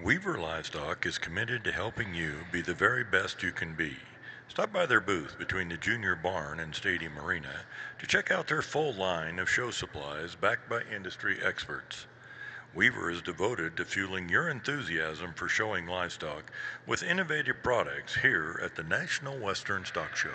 Weaver Livestock is committed to helping you be the very best you can be. Stop by their booth between the Junior Barn and Stadium Arena to check out their full line of show supplies backed by industry experts. Weaver is devoted to fueling your enthusiasm for showing livestock with innovative products here at the National Western Stock Show.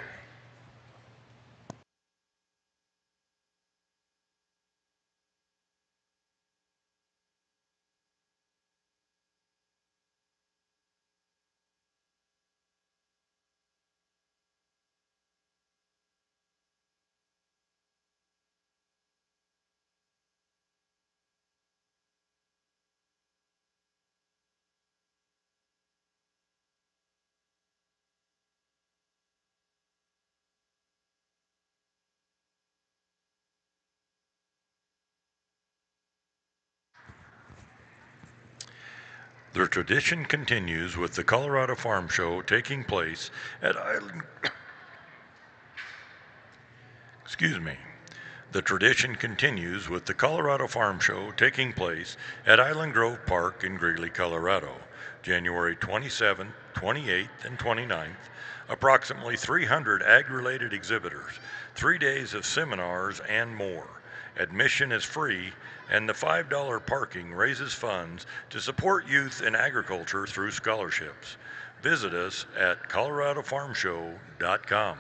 The tradition continues with the Colorado Farm Show taking place at Island Excuse me. The tradition continues with the Colorado Farm Show taking place at Island Grove Park in Greeley, Colorado, January 27th, 28th, and 29th. Approximately 300 ag-related exhibitors, 3 days of seminars, and more. Admission is free, and the $5 parking raises funds to support youth in agriculture through scholarships. Visit us at coloradofarmshow.com.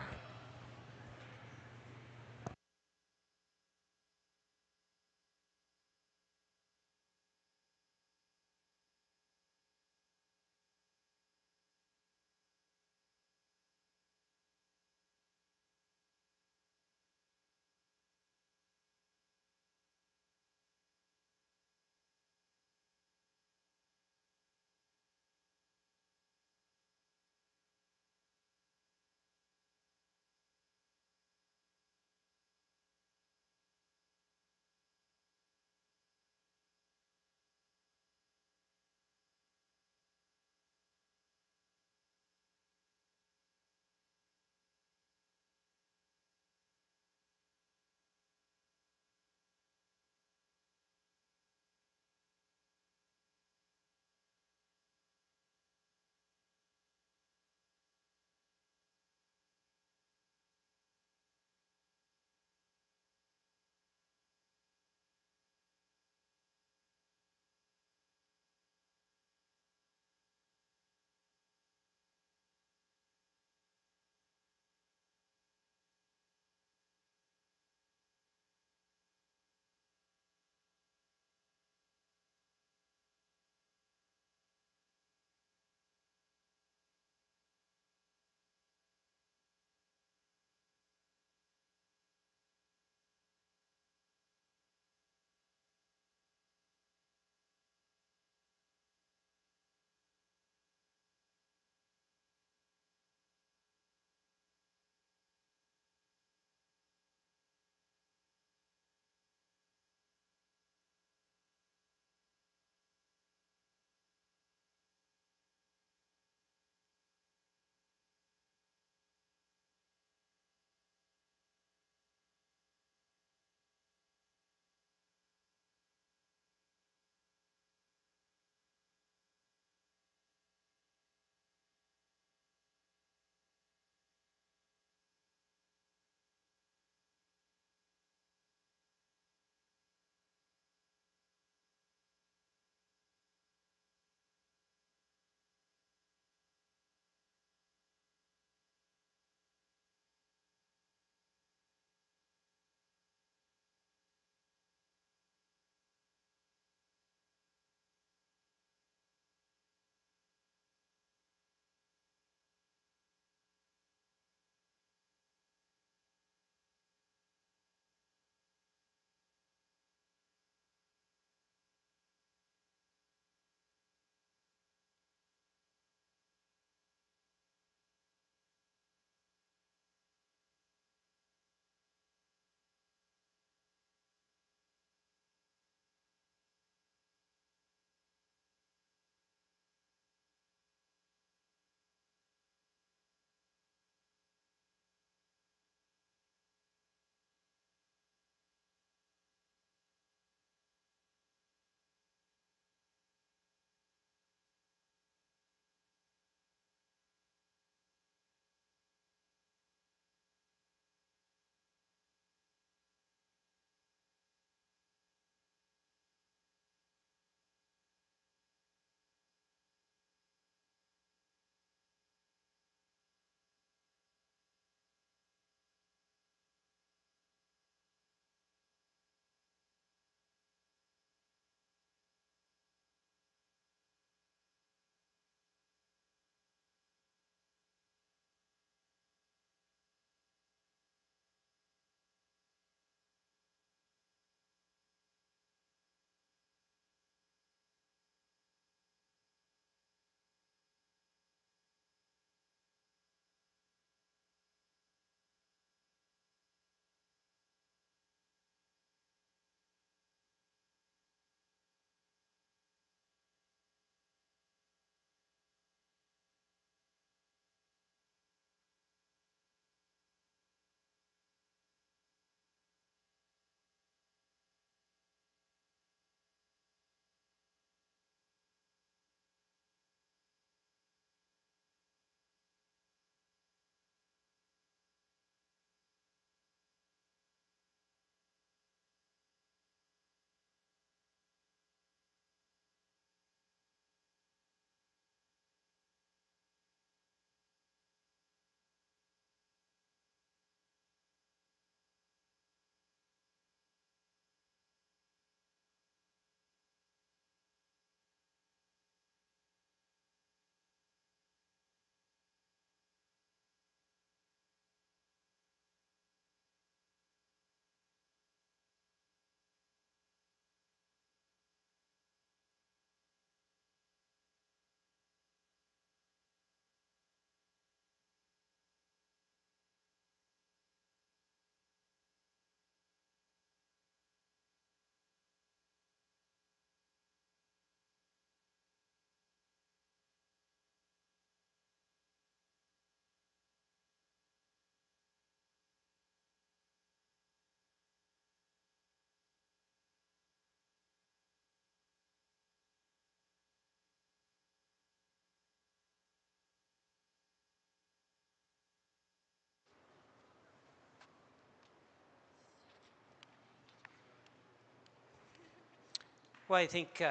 Well, I think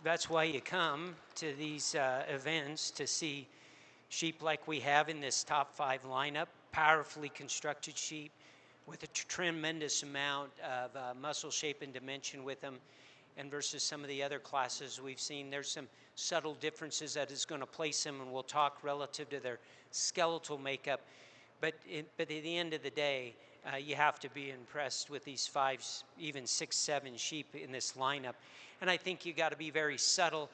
that's why you come to these events, to see sheep like we have in this top 5 lineup, powerfully constructed sheep with a tremendous amount of muscle shape and dimension with them. And versus some of the other classes we've seen, there's some subtle differences that is going to place them, and we'll talk relative to their skeletal makeup. But at the end of the day, you have to be impressed with these 5, even 6, 7 sheep in this lineup. And I think you got to be very subtle,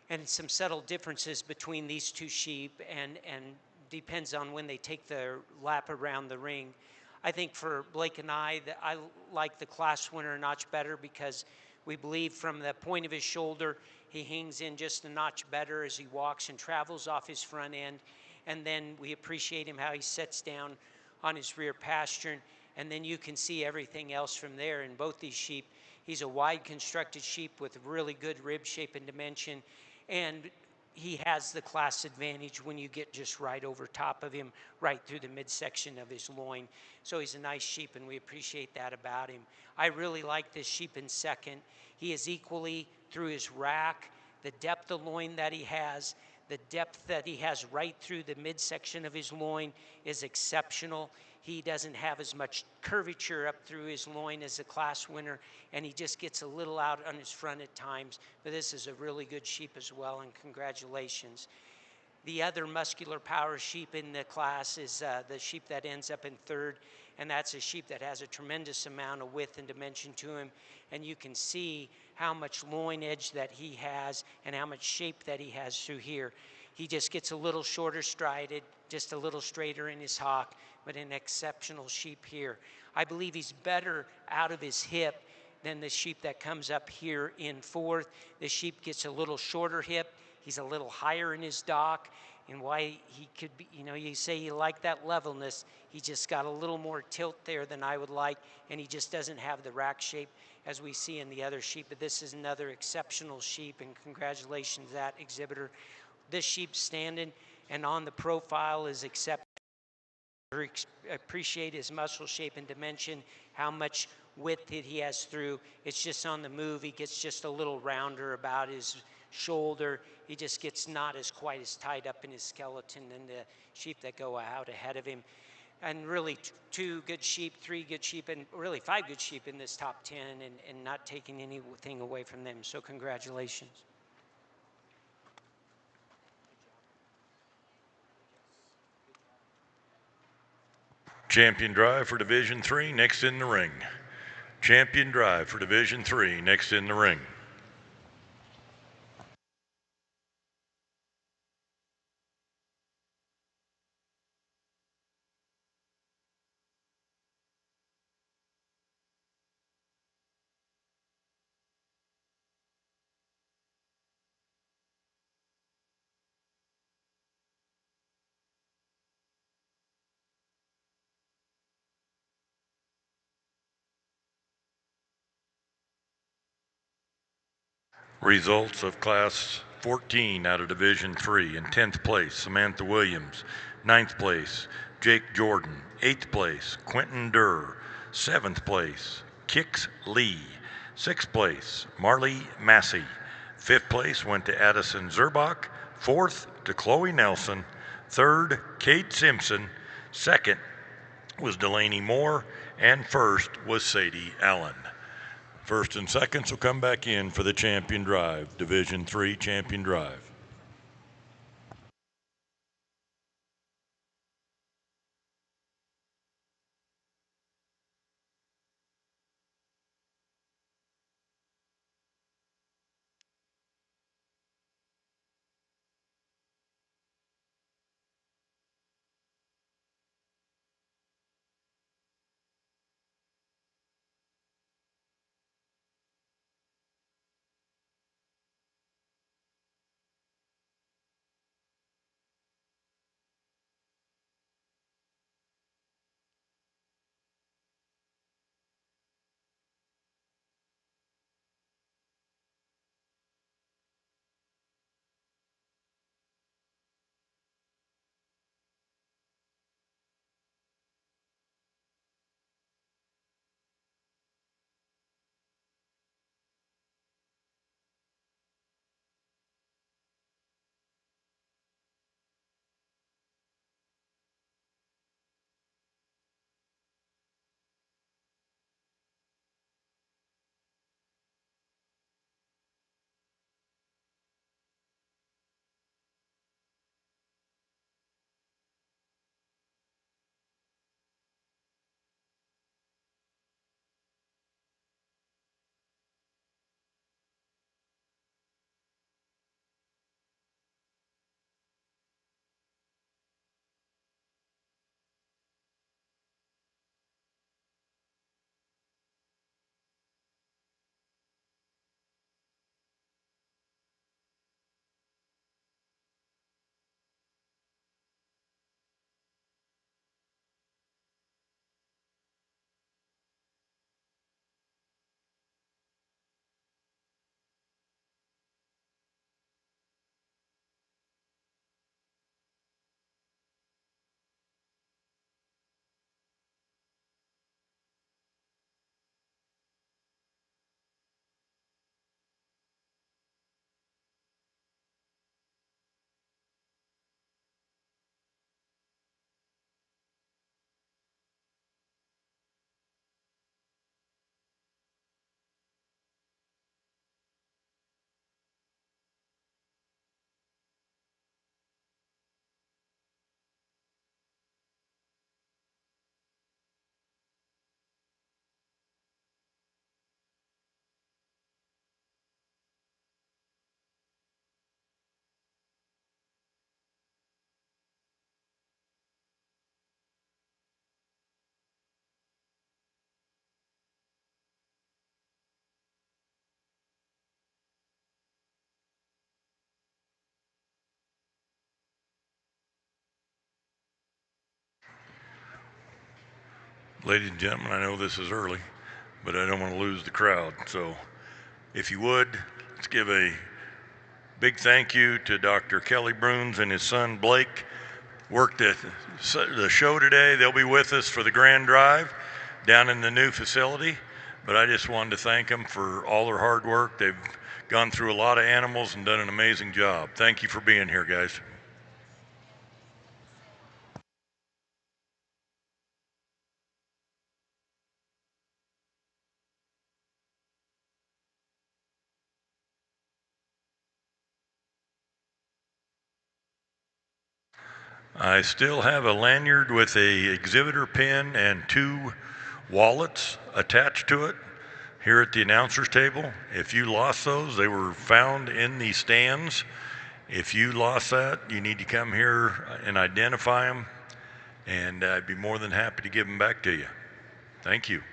and some subtle differences between these 2 sheep, and depends on when they take their lap around the ring. I think for Blake and I like the class winner a notch better, because we believe from the point of his shoulder, he hangs in just a notch better as he walks and travels off his front end. And then we appreciate him how he sets down on his rear pastern. And then you can see everything else from there in both these sheep. He's a wide constructed sheep with really good rib shape and dimension. And he has the class advantage when you get just right over top of him, right through the midsection of his loin. So he's a nice sheep, and we appreciate that about him. I really like this sheep in second. He is equally, through his rack, the depth of loin that he has, the depth that he has right through the midsection of his loin is exceptional. He doesn't have as much curvature up through his loin as the class winner, and he just gets a little out on his front at times. But this is a really good sheep as well, and congratulations. The other muscular power sheep in the class is the sheep that ends up in third, and that's a sheep that has a tremendous amount of width and dimension to him. And you can see how much loin edge that he has and how much shape that he has through here. He just gets a little shorter strided, just a little straighter in his hock, but an exceptional sheep here. I believe he's better out of his hip than the sheep that comes up here in fourth. The sheep gets a little shorter hip. He's a little higher in his dock, and why he could be, you say you like that levelness. He just got a little more tilt there than I would like, and he just doesn't have the rack shape as we see in the other sheep. But this is another exceptional sheep, and congratulations to that exhibitor. This sheep standing and on the profile is exceptional. Appreciate his muscle shape and dimension, how much width he has through. It's just on the move. He gets just a little rounder about his shoulder. He just gets not as quite as tied up in his skeleton than the sheep that go out ahead of him. And really 2 good sheep, 3 good sheep, and really 5 good sheep in this top 10, and not taking anything away from them. So congratulations. Champion drive for Division 3, next in the ring. Champion drive for Division 3, next in the ring. Results of Class 14 out of Division 3. In 10th place, Samantha Williams. 9th place, Jake Jordan. 8th place, Quentin Durr. 7th place, Kix Lee. 6th place, Marley Massey. 5th place went to Addison Zerbach. 4th to Chloe Nelson. 3rd, Kate Simpson. 2nd was Delaney Moore. And 1st was Sadie Allen. First and seconds will come back in for the champion drive, Division 3 champion drive. Ladies and gentlemen, I know this is early, but I don't want to lose the crowd. So if you would, let's give a big thank you to Dr. Kelly Bruns and his son Blake. Worked at the show today. They'll be with us for the grand drive down in the new facility. But I just wanted to thank them for all their hard work. They've gone through a lot of animals and done an amazing job. Thank you for being here, guys. I still have a lanyard with a exhibitor pin and 2 wallets attached to it here at the announcer's table. If you lost those, they were found in the stands. If you lost that, you need to come here and identify them, and I'd be more than happy to give them back to you. Thank you.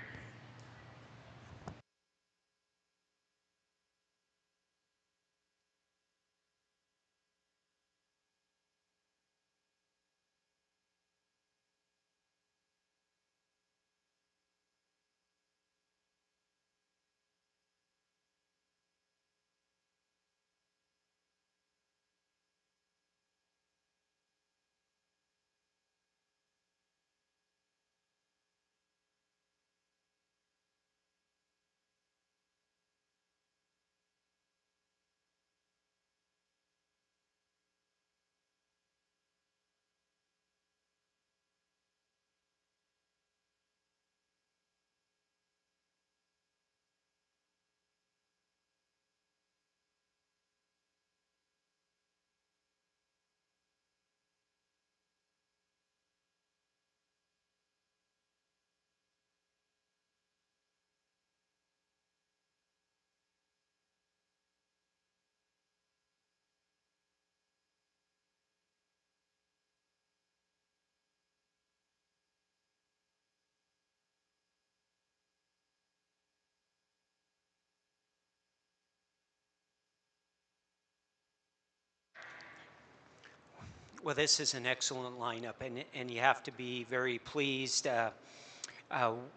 Well, this is an excellent lineup, and you have to be very pleased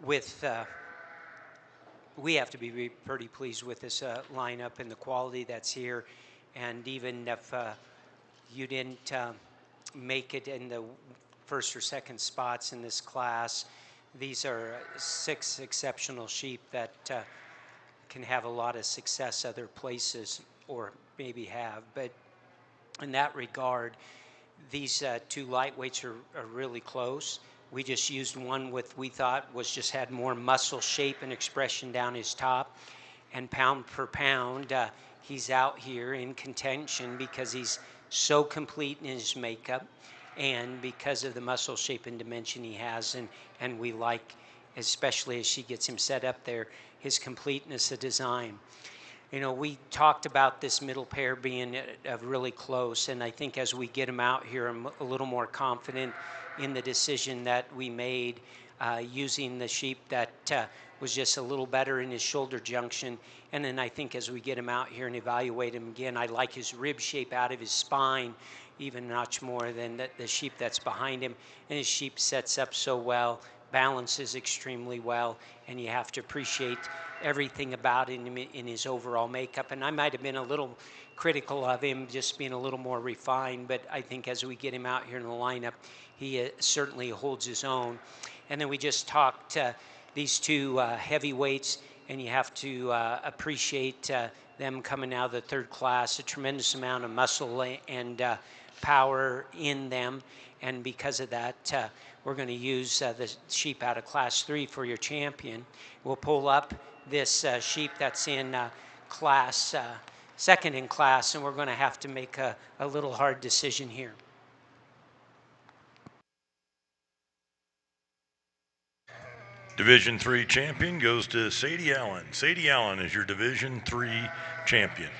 with. We have to be pretty pleased with this lineup and the quality that's here, and even if you didn't make it in the first or second spots in this class, these are 6 exceptional sheep that can have a lot of success other places, or maybe have. But in that regard, these 2 lightweights are really close. We just used one with, we thought was just had more muscle shape and expression down his top. And pound per pound, he's out here in contention because he's so complete in his makeup and because of the muscle shape and dimension he has. And we like, especially as she gets him set up there, his completeness of design. You know, we talked about this middle pair being really close, and I think as we get him out here, I'm a little more confident in the decision that we made using the sheep that was just a little better in his shoulder junction. And then I think as we get him out here and evaluate him again, I like his rib shape out of his spine even much more than the sheep that's behind him. And his sheep sets up so well, balances extremely well, and you have to appreciate everything about him in his overall makeup. And I might have been a little critical of him just being a little more refined, but I think as we get him out here in the lineup, he certainly holds his own. And then we just talked these 2 heavyweights, and you have to appreciate them coming out of the 3rd class, a tremendous amount of muscle and power in them. And because of that, we're going to use the sheep out of class 3 for your champion. We'll pull up this sheep that's in class, 2nd in class, and we're going to have to make a little hard decision here. Division 3 champion goes to Sadie Allen. Sadie Allen is your Division 3 champion.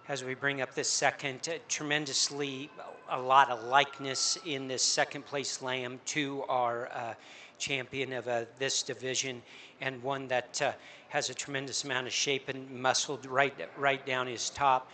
as we bring up this second. Tremendously a lot of likeness in this second place lamb to our champion of this division, and one that has a tremendous amount of shape and muscle right down his top.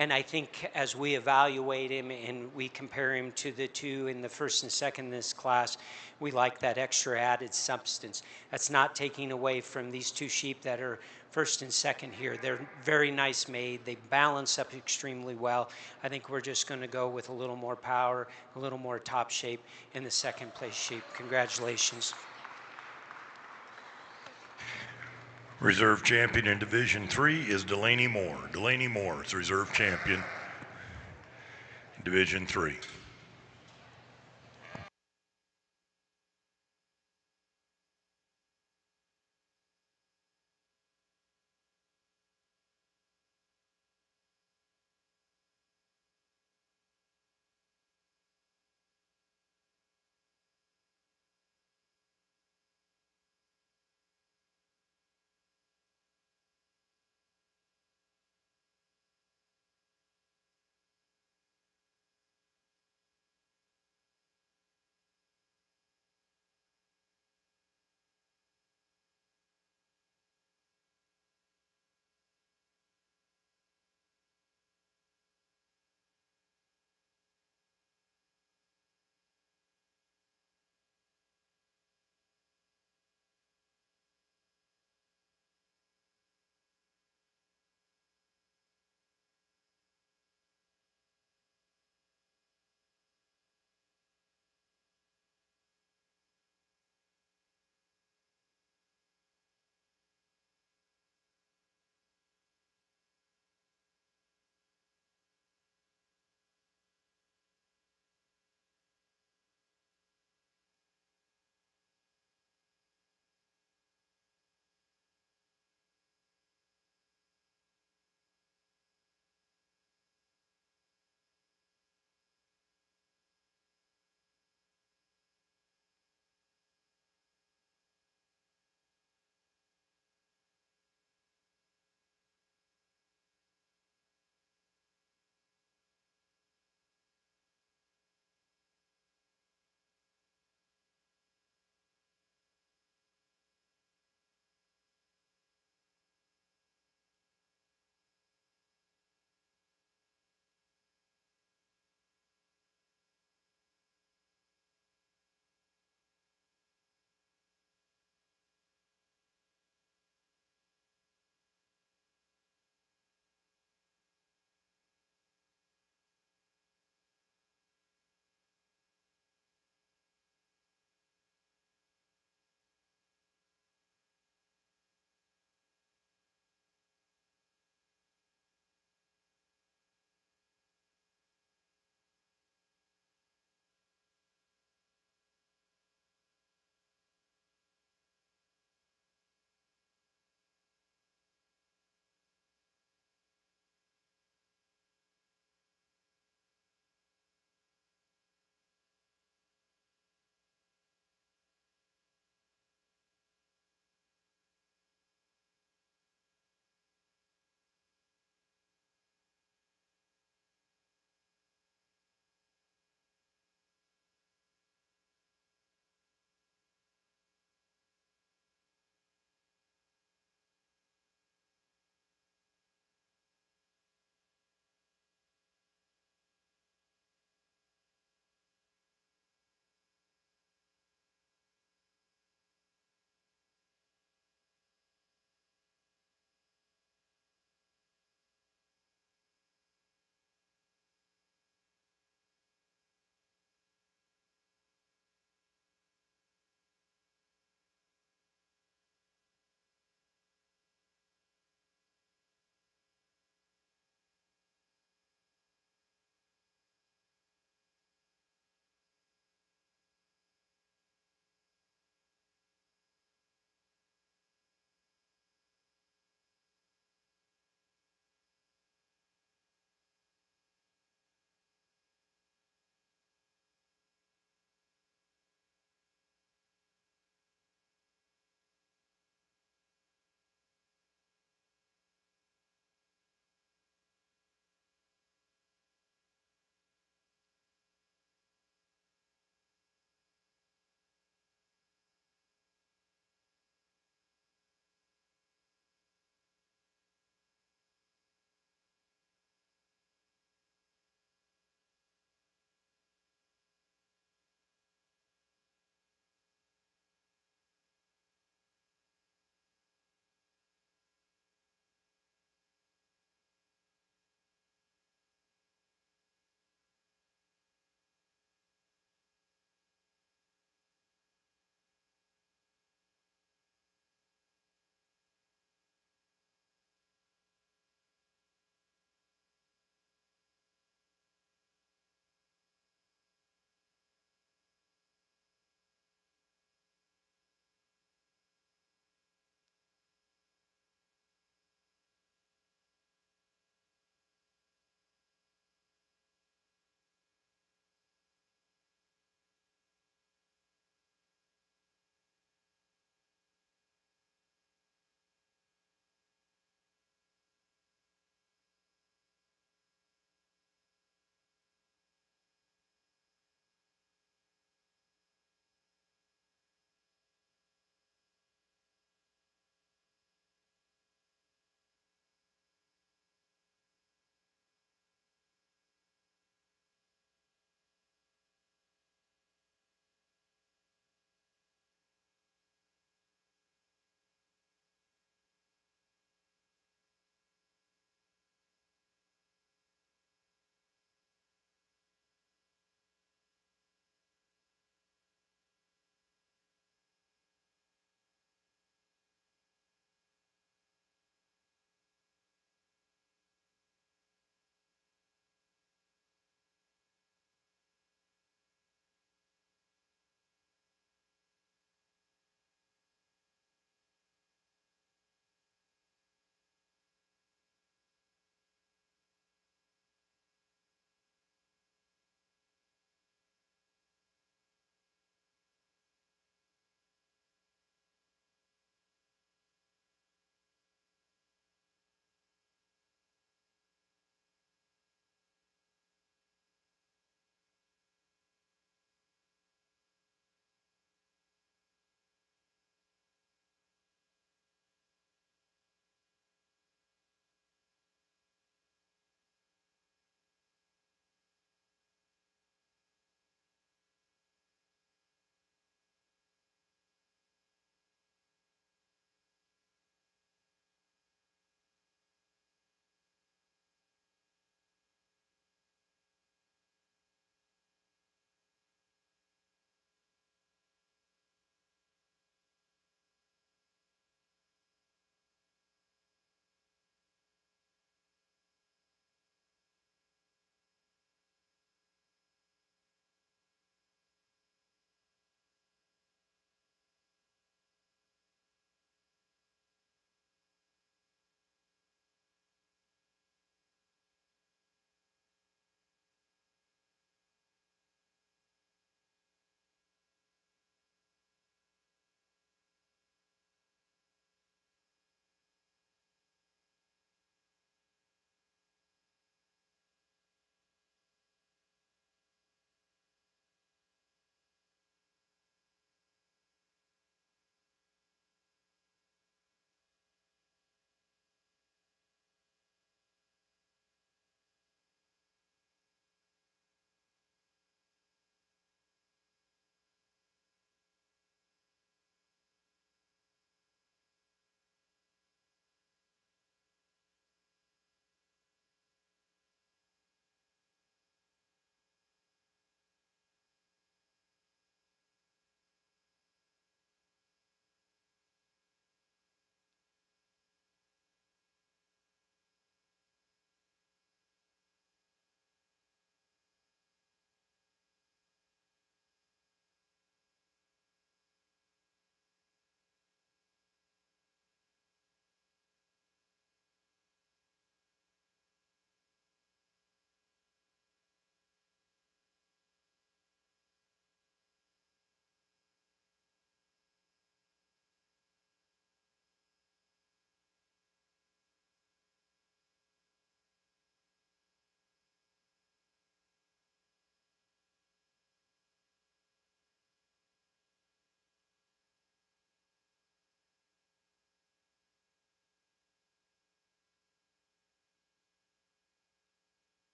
And I think as we evaluate him and we compare him to the two in the first and second in this class, we like that extra added substance. That's not taking away from these two sheep that are first and second here. They're very nice made. They balance up extremely well. I think we're just going to go with a little more power, a little more top shape in the second place sheep. Congratulations. Reserve champion in Division 3 is Delaney Moore. Delaney Moore is reserve champion in Division 3.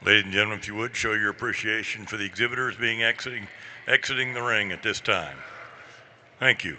Ladies and gentlemen, if you would, show your appreciation for the exhibitors being exiting the ring at this time. Thank you.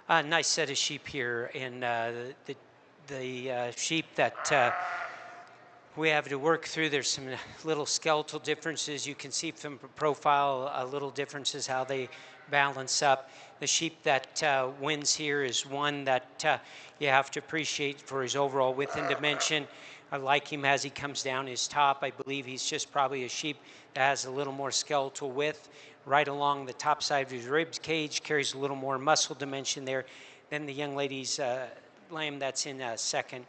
Nice set of sheep here, and the sheep that we have to work through. There's some little skeletal differences. You can see from profile little differences how they balance up. The sheep that wins here is one that you have to appreciate for his overall width and dimension. I like him as he comes down his top. I believe he's just probably a sheep that has a little more skeletal width right along the top side of his ribs cage, carries a little more muscle dimension there than the young lady's lamb that's in second.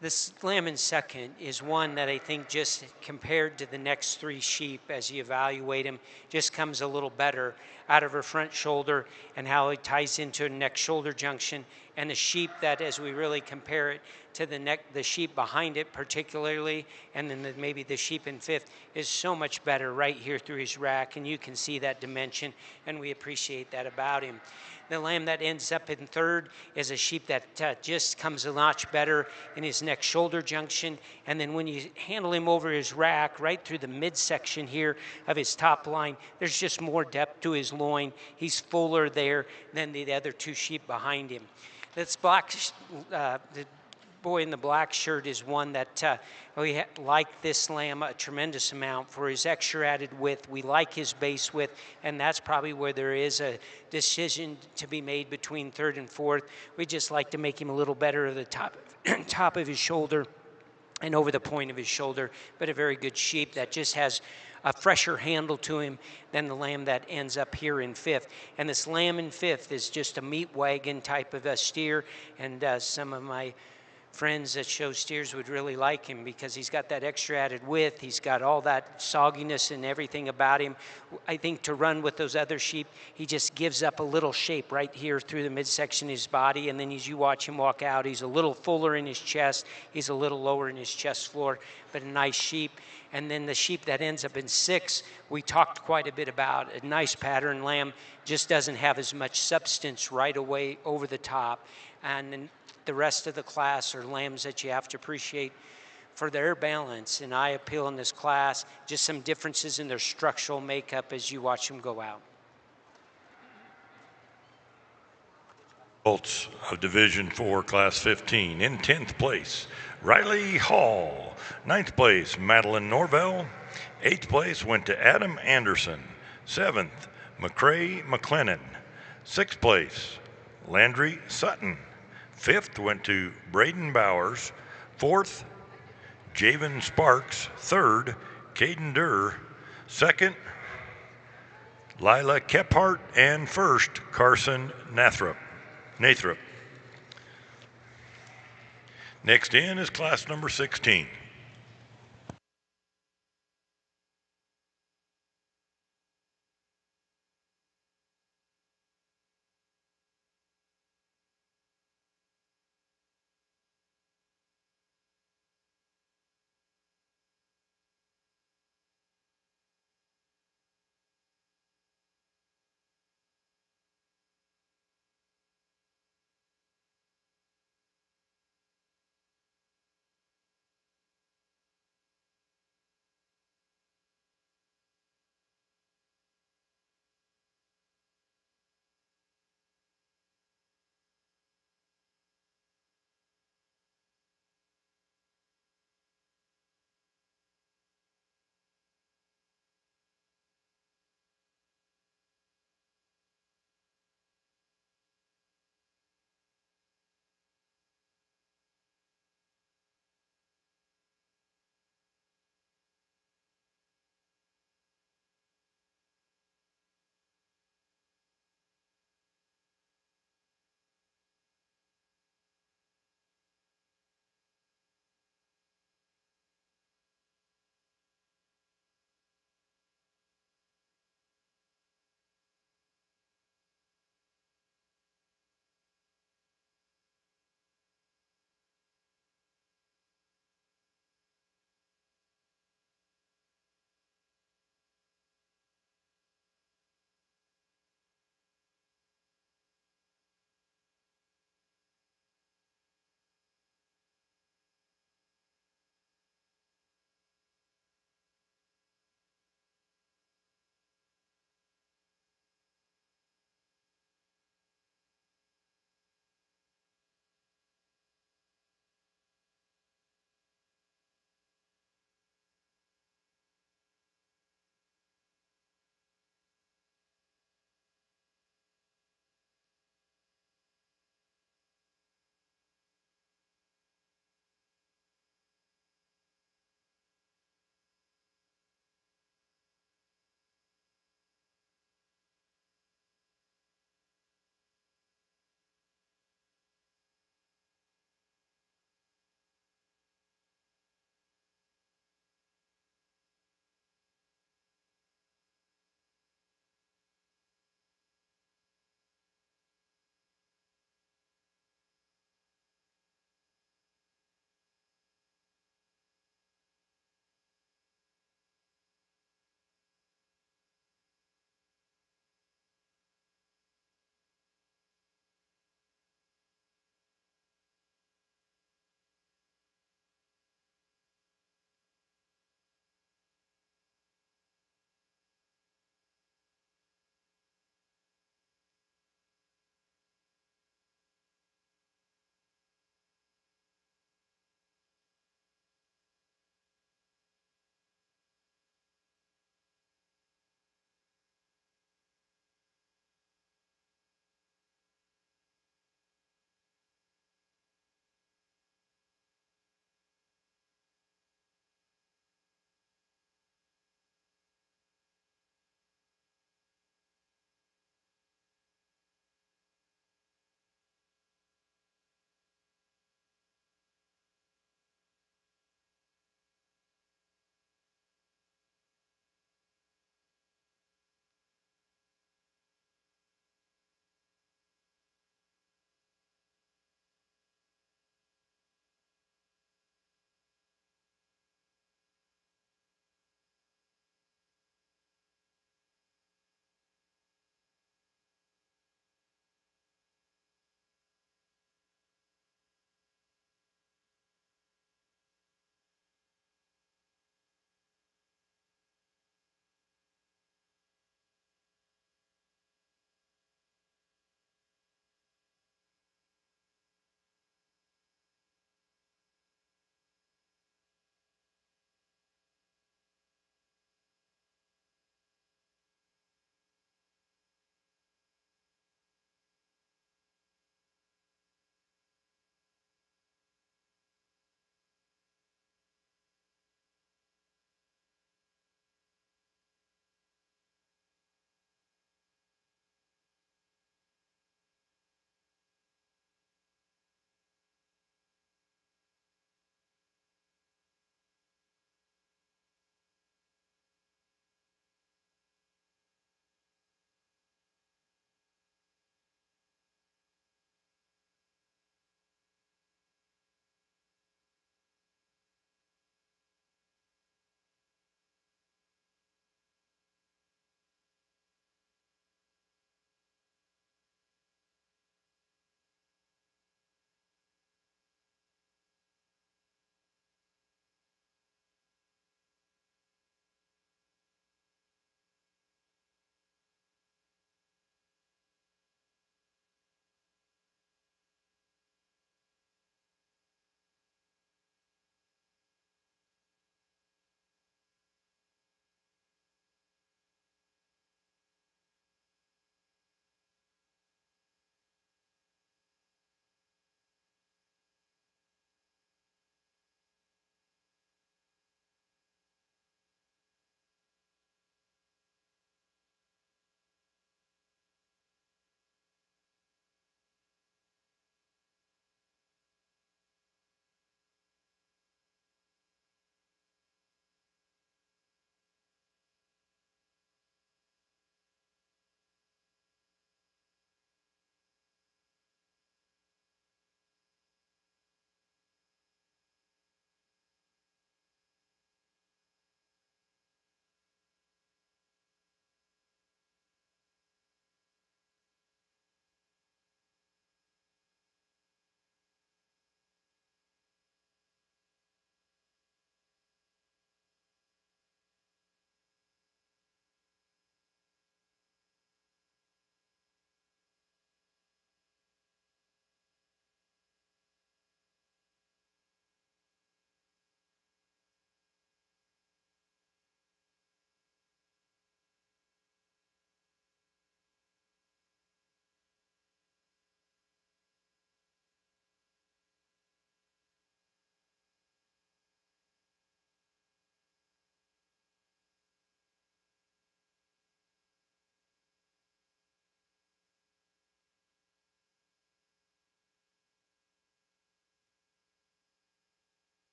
This lamb in second is one that I think just compared to the next three sheep as you evaluate him, just comes a little better out of her front shoulder and how it ties into a neck shoulder junction. And the sheep that, as we really compare it to the sheep behind it particularly, and then maybe the sheep in fifth, is so much better right here through his rack. And you can see that dimension, and we appreciate that about him. The lamb that ends up in third is a sheep that just comes a notch better in his neck shoulder junction. And then when you handle him over his rack, right through the midsection here of his top line, there's just more depth to his loin. He's fuller there than the other two sheep behind him. This the boy in the black shirt is one that we like this lamb a tremendous amount for his extra added width. We like his base width, and that's probably where there is a decision to be made between third and fourth. We just like to make him a little better at the top of his shoulder and over the point of his shoulder, but a very good sheep that just has a fresher handle to him than the lamb that ends up here in fifth. And this lamb in fifth is just a meat wagon type of a steer, and some of my friends that show steers would really like him because he's got that extra added width. He's got all that sogginess and everything about him. I think to run with those other sheep, he just gives up a little shape right here through the midsection of his body. And then as you watch him walk out, he's a little fuller in his chest. He's a little lower in his chest floor, but a nice sheep. And then the sheep that ends up in six, we talked quite a bit about. A nice pattern lamb, just doesn't have as much substance right away over the top. And then the rest of the class are lambs that you have to appreciate for their balance and eye appeal in this class, just some differences in their structural makeup as you watch them go out. Results of Division 4, Class 15. In 10th place, Riley Hall. 9th place, Madeline Norvell. 8th place went to Adam Anderson. 7th, McCrae McLennan. 6th place, Landry Sutton. 5th went to Braden Bowers. 4th, Javen Sparks. 3rd, Caden Durr. 2nd, Lila Kephart. And 1st, Carson Nathrop. Next in is class number 16.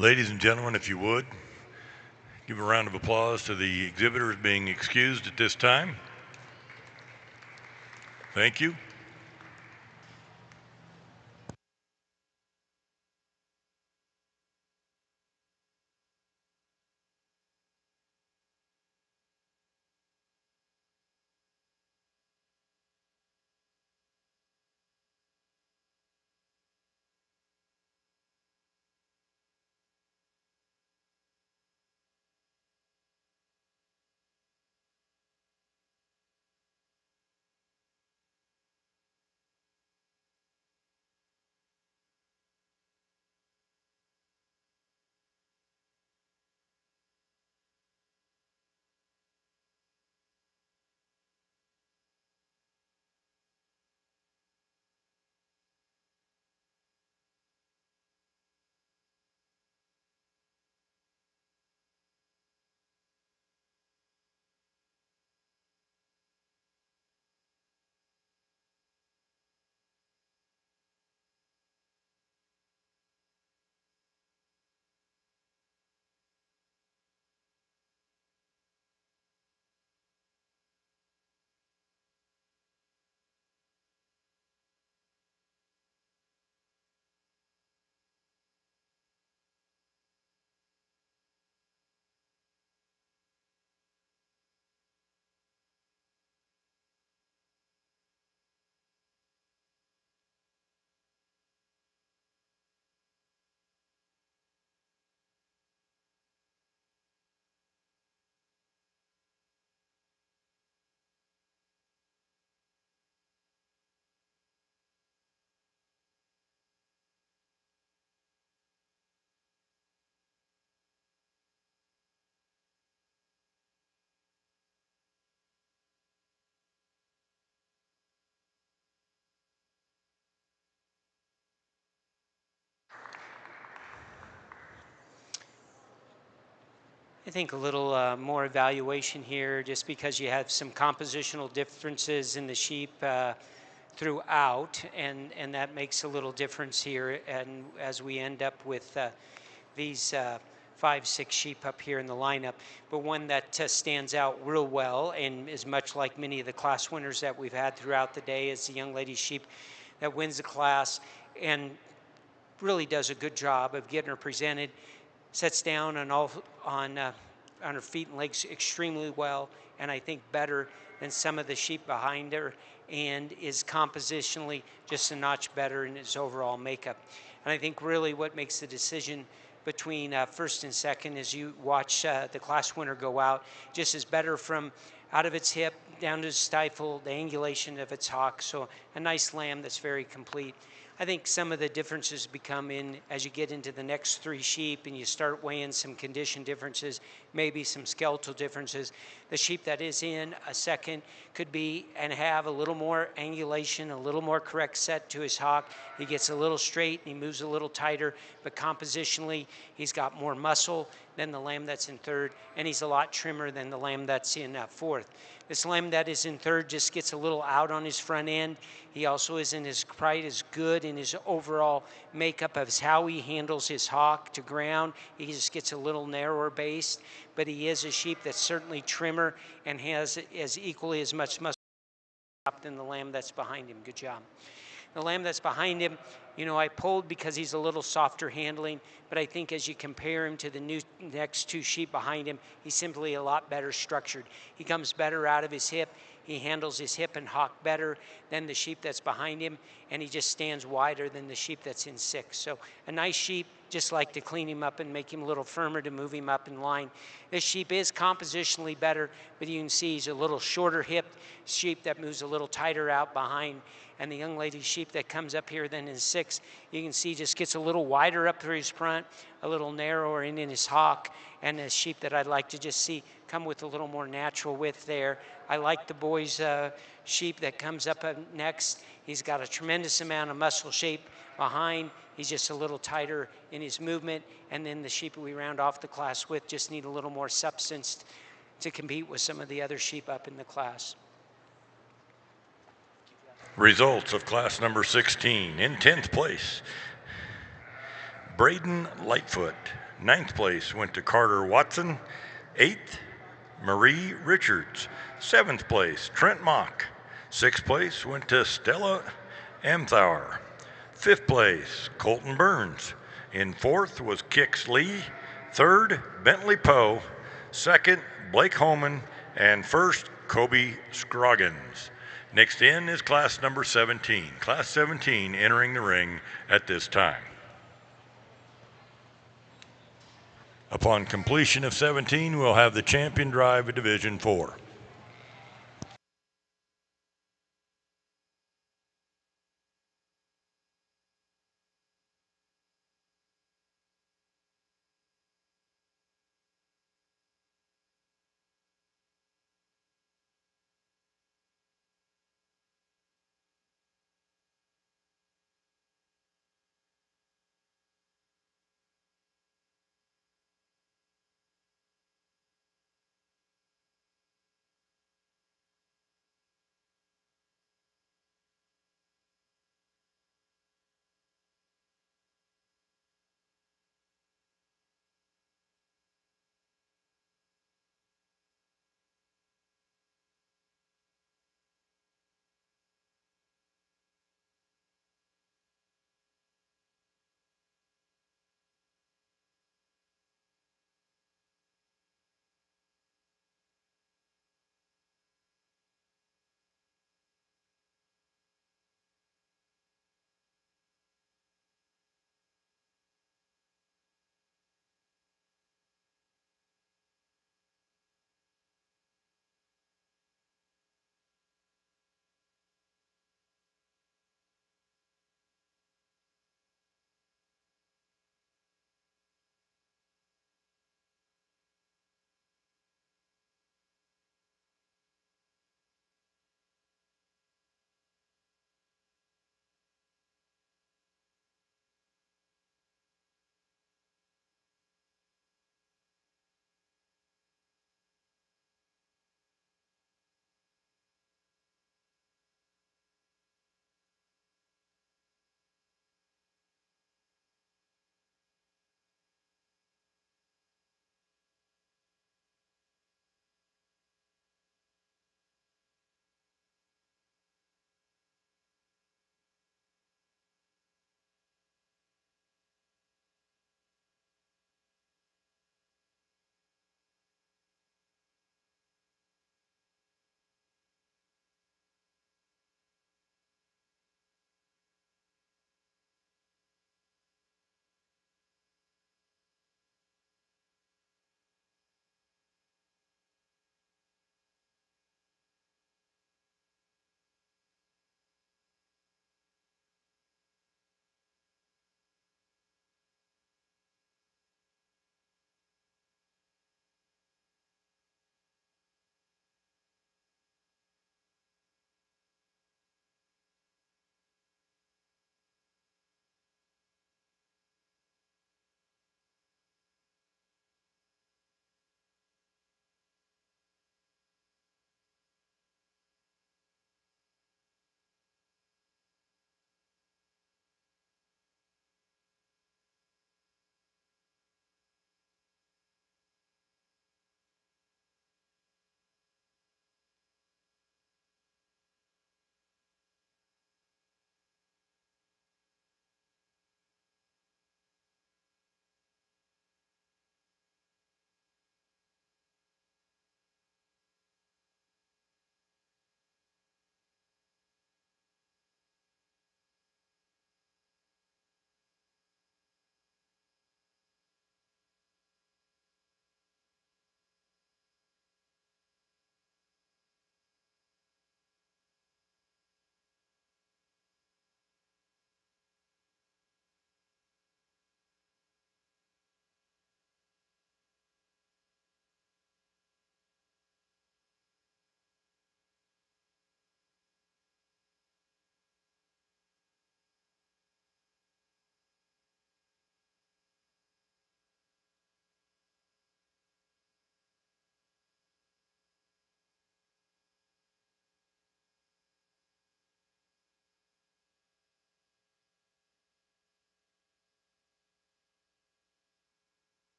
Ladies and gentlemen, if you would, give a round of applause to the exhibitors being excused at this time. Thank you. I think a little more evaluation here, just because you have some compositional differences in the sheep throughout, and that makes a little difference here. And as we end up with these 5, 6 sheep up here in the lineup, but one that stands out real well and is much like many of the class winners that we've had throughout the day is the young lady sheep that wins the class and really does a good job of getting her presented, sets down on her feet and legs extremely well, and I think better than some of the sheep behind her, and is compositionally just a notch better in his overall makeup. And I think really what makes the decision between first and second as you watch the class winner go out, just is better from out of its hip down to its stifle, the angulation of its hock. So a nice lamb that's very complete. I think some of the differences become in as you get into the next 3 sheep and you start weighing some condition differences, maybe some skeletal differences. The sheep that is in a second could be and have a little more angulation, a little more correct set to his hock. He gets a little straight and he moves a little tighter, but compositionally he's got more muscle than the lamb that's in third, and he's a lot trimmer than the lamb that's in fourth. This lamb that is in third just gets a little out on his front end. He also isn't as quite as good in his overall makeup of how he handles his hock to ground. He just gets a little narrower based, but he is a sheep that's certainly trimmer and has as equally as much muscle than the lamb that's behind him. Good job. The lamb that's behind him, you know, I pulled because he's a little softer handling, but I think as you compare him to the next 2 sheep behind him, he's simply a lot better structured. He comes better out of his hip. He handles his hip and hock better than the sheep that's behind him, and he just stands wider than the sheep that's in 6. So a nice sheep, just like to clean him up and make him a little firmer to move him up in line. This sheep is compositionally better, but you can see he's a little shorter hipped sheep that moves a little tighter out behind. And the young lady sheep that comes up here then in 6, you can see just gets a little wider up through his front, a little narrower in his hock, and a sheep that I'd like to just see come with a little more natural width there. I like the boy's sheep that comes up next. He's got a tremendous amount of muscle shape behind. He's just a little tighter in his movement. And then the sheep we round off the class with just need a little more substance to compete with some of the other sheep up in the class. Results of class number 16. In 10th place, Braden Lightfoot. Ninth place went to Carter Watson. Eighth, Marie Richards. Seventh place, Trent Mock. Sixth place went to Stella Amthauer. Fifth place, Colton Burns. In fourth was Kix Lee. Third, Bentley Poe. Second, Blake Holman. And first, Kobe Scroggins. Next in is class number 17. Class 17 entering the ring at this time. Upon completion of 17, we'll have the champion drive of Division 4.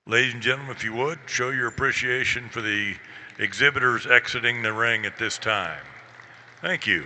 Ladies and gentlemen, if you would, show your appreciation for the exhibitors exiting the ring at this time. Thank you.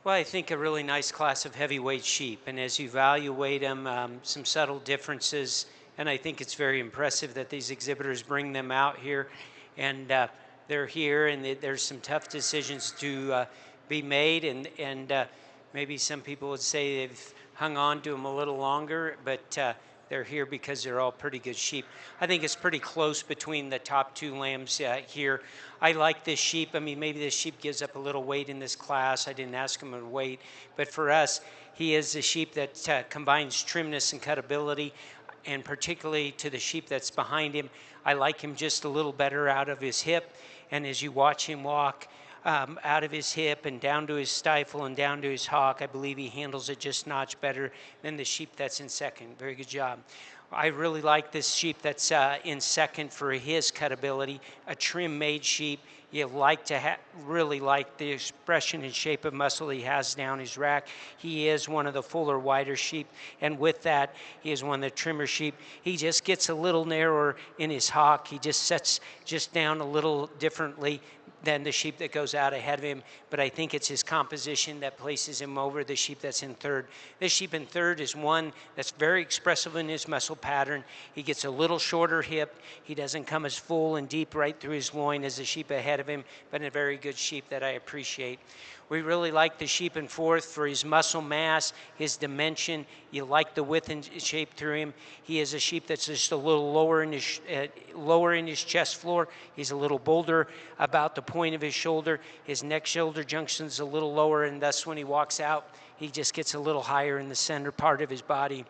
Well, I think a really nice class of heavyweight sheep, and as you evaluate them, some subtle differences, and I think it's very impressive that these exhibitors bring them out here, and they're here, and there's some tough decisions to be made, and maybe some people would say they've hung on to them a little longer, but they're here because they're all pretty good sheep. I think it's pretty close between the top two lambs here. I like this sheep. I mean, maybe this sheep gives up a little weight in this class. I didn't ask him to weight, but for us, he is a sheep that combines trimness and cutability, and particularly to the sheep that's behind him. I like him just a little better out of his hip, and as you watch him walk, out of his hip and down to his stifle and down to his hock. I believe he handles it just a notch better than the sheep that's in second. Very good job. I really like this sheep that's in second for his cutability, a trim-made sheep. You like to really like the expression and shape of muscle he has down his rack. He is one of the fuller, wider sheep, and with that, he is one of the trimmer sheep. He just gets a little narrower in his hock. He just sets just down a little differently than the sheep that goes out ahead of him, but I think it's his composition that places him over the sheep that's in third. This sheep in third is one that's very expressive in his muscle pattern. He gets a little shorter hip. He doesn't come as full and deep right through his loin as the sheep ahead of him, but a very good sheep that I appreciate. We really like the sheep in fourth for his muscle mass, his dimension. You like the width and shape through him. He is a sheep that's just a little lower in his chest floor. He's a little bolder about the point of his shoulder. His neck shoulder junction is a little lower, and thus when he walks out, he just gets a little higher in the center part of his body.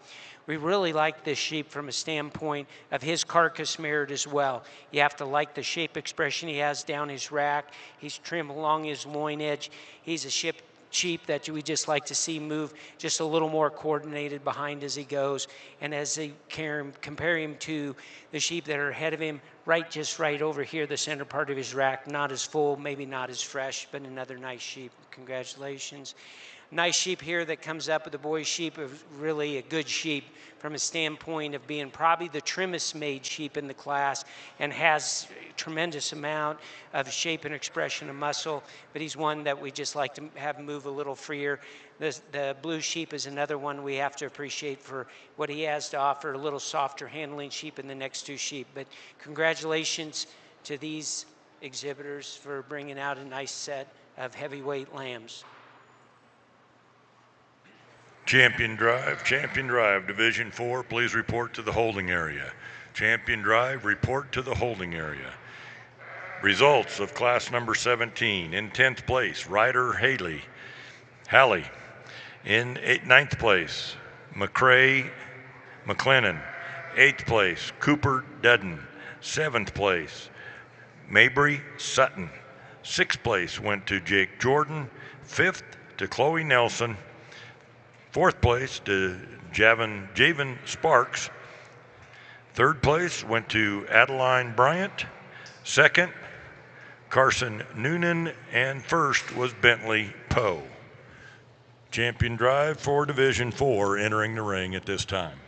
We really like this sheep from a standpoint of his carcass merit as well. You have to like the shape expression he has down his rack. He's trim along his loin edge. He's a sheep that we just like to see move just a little more coordinated behind as he goes. And as they compare him to the sheep that are ahead of him, just right over here, the center part of his rack, not as full, maybe not as fresh, but another nice sheep. Congratulations. Nice sheep here that comes up with the boy sheep, really a good sheep from a standpoint of being probably the trimmest made sheep in the class and has a tremendous amount of shape and expression of muscle, but he's one that we just like to have move a little freer. The blue sheep is another one we have to appreciate for what he has to offer, a little softer handling sheep in the next two sheep. But congratulations to these exhibitors for bringing out a nice set of heavyweight lambs. Champion Drive, Division 4, please report to the holding area. Champion Drive, report to the holding area. Results of class number 17. In 10th place, Ryder Halley. In 9th place, McClennan. 8th place, Cooper Dudden. 7th place, Mabry Sutton. 6th place went to Jake Jordan. 5th to Chloe Nelson. 4th place to Javen Sparks. 3rd place went to Adeline Bryant. 2nd, Carson Noonan. And 1st was Bentley Poe. Champion Drive for Division 4 entering the ring at this time.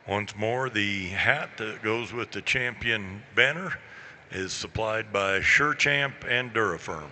Once more, the hat that goes with the champion banner is supplied by SureChamp and Durafirm.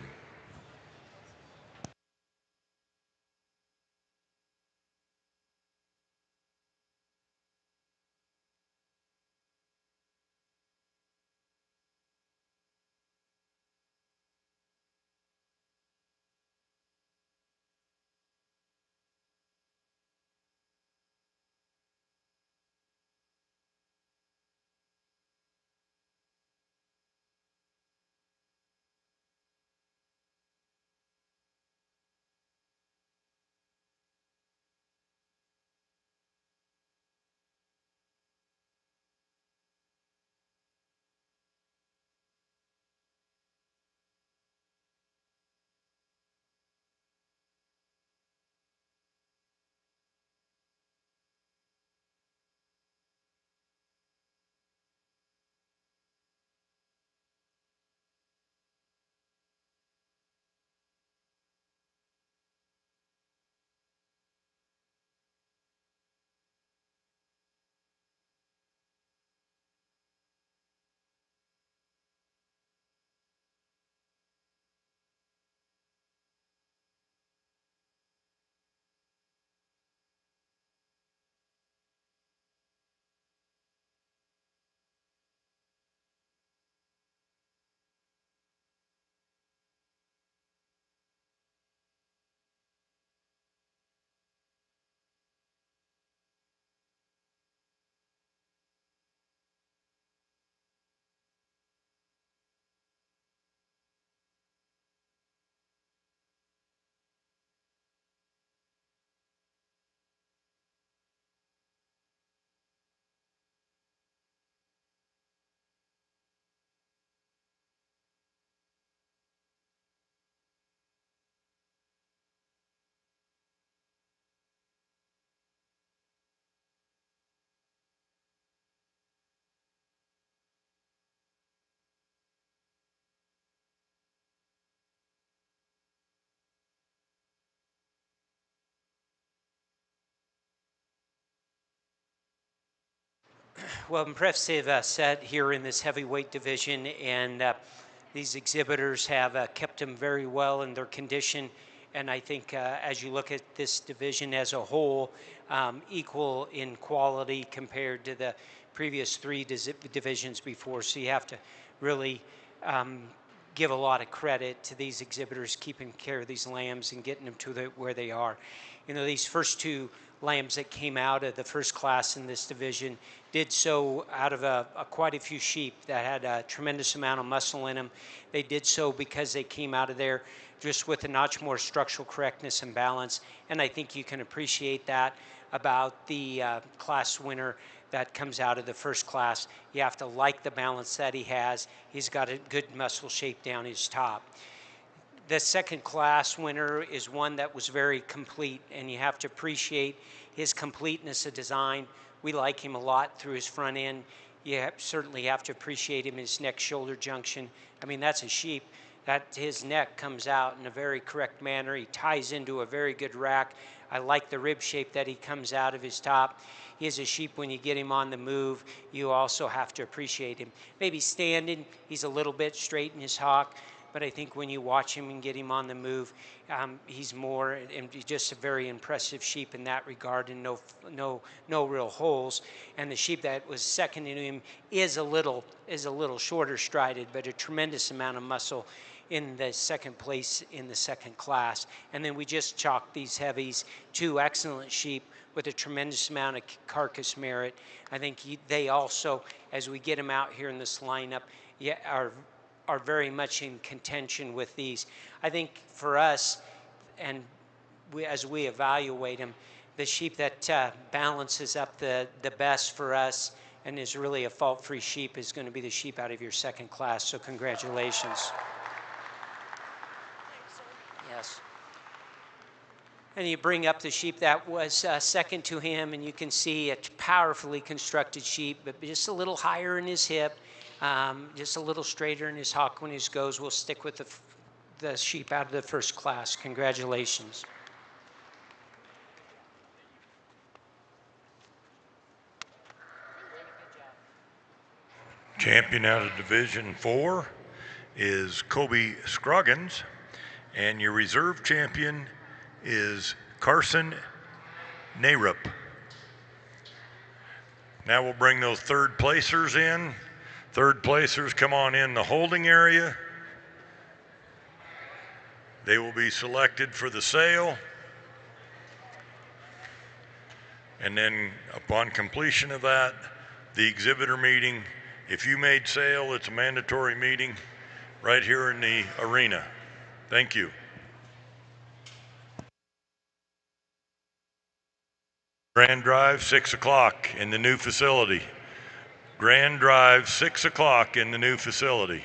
Well, impressive set here in this heavyweight division, and these exhibitors have kept them very well in their condition. And I think as you look at this division as a whole, equal in quality compared to the previous three divisions before. So you have to really give a lot of credit to these exhibitors keeping care of these lambs and getting them to where they are. You know, these first two lambs that came out of the first class in this division did so out of quite a few sheep that had a tremendous amount of muscle in them. They did so because they came out of there just with a notch more structural correctness and balance. And I think you can appreciate that about the class winner that comes out of the first class. You have to like the balance that he has. He's got a good muscle shape down his top. The second class winner is one that was very complete, and you have to appreciate his completeness of design. We like him a lot through his front end. You certainly have to appreciate him in his neck-shoulder junction. I mean, that's a sheep that his neck comes out in a very correct manner. He ties into a very good rack. I like the rib shape that he comes out of his top. He is a sheep when you get him on the move. You also have to appreciate him. Maybe standing, he's a little bit straight in his hock. But I think when you watch him and get him on the move, he's more and just a very impressive sheep in that regard, and no real holes. And the sheep that was second to him is a little shorter strided, but a tremendous amount of muscle in the second place in the second class. And then we just chalked these heavies, two excellent sheep with a tremendous amount of carcass merit. I think they also, as we get them out here in this lineup, are very much in contention with these. I think for us, and as we evaluate them, the sheep that balances up the best for us and is really a fault-free sheep is going to be the sheep out of your second class. So congratulations. Yes. And you bring up the sheep that was second to him, and you can see a powerfully constructed sheep, but just a little higher in his hip, just a little straighter in his hock when he goes. We'll stick with the sheep out of the first class. Congratulations. Champion out of Division 4 is Kobe Scroggins, and your reserve champion is Carson Narup. Now we'll bring those third placers in. Third placers, come on in the holding area. They will be selected for the sale. And then upon completion of that, the exhibitor meeting. If you made sale, it's a mandatory meeting right here in the arena. Thank you. Grand Drive, 6 o'clock in the new facility. Grand Drive, 6 o'clock in the new facility.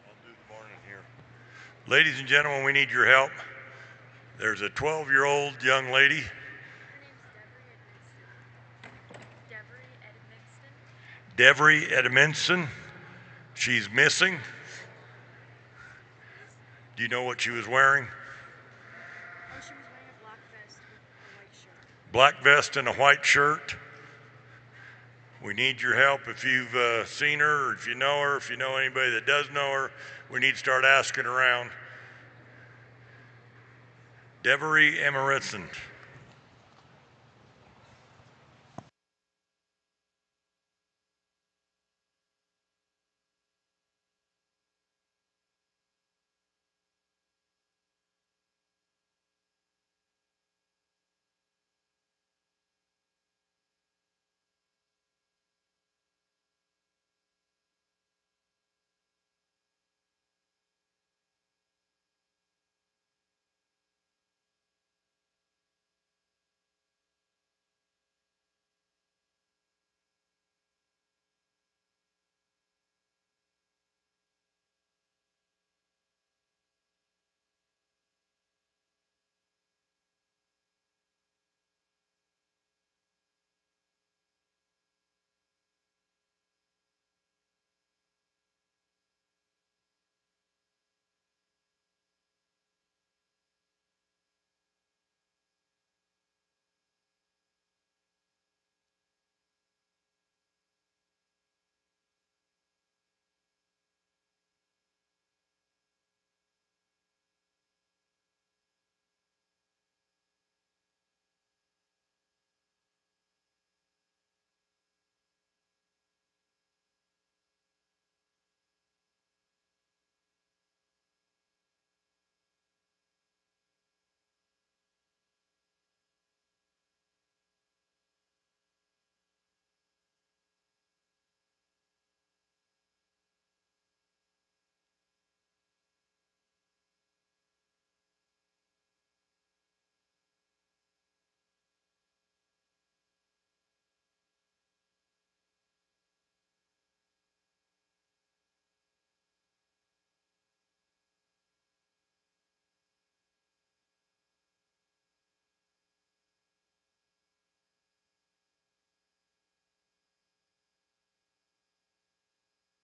I'll do the morning here. Ladies and gentlemen, we need your help. There's a 12-year-old young lady. Devery Edmondson. She's missing. Do you know what she was wearing? Oh, she was wearing a black vest with a white shirt. Black vest and a white shirt. We need your help if you've seen her, or if you know her, if you know anybody that does know her. We need to start asking around. Devery Edmondson.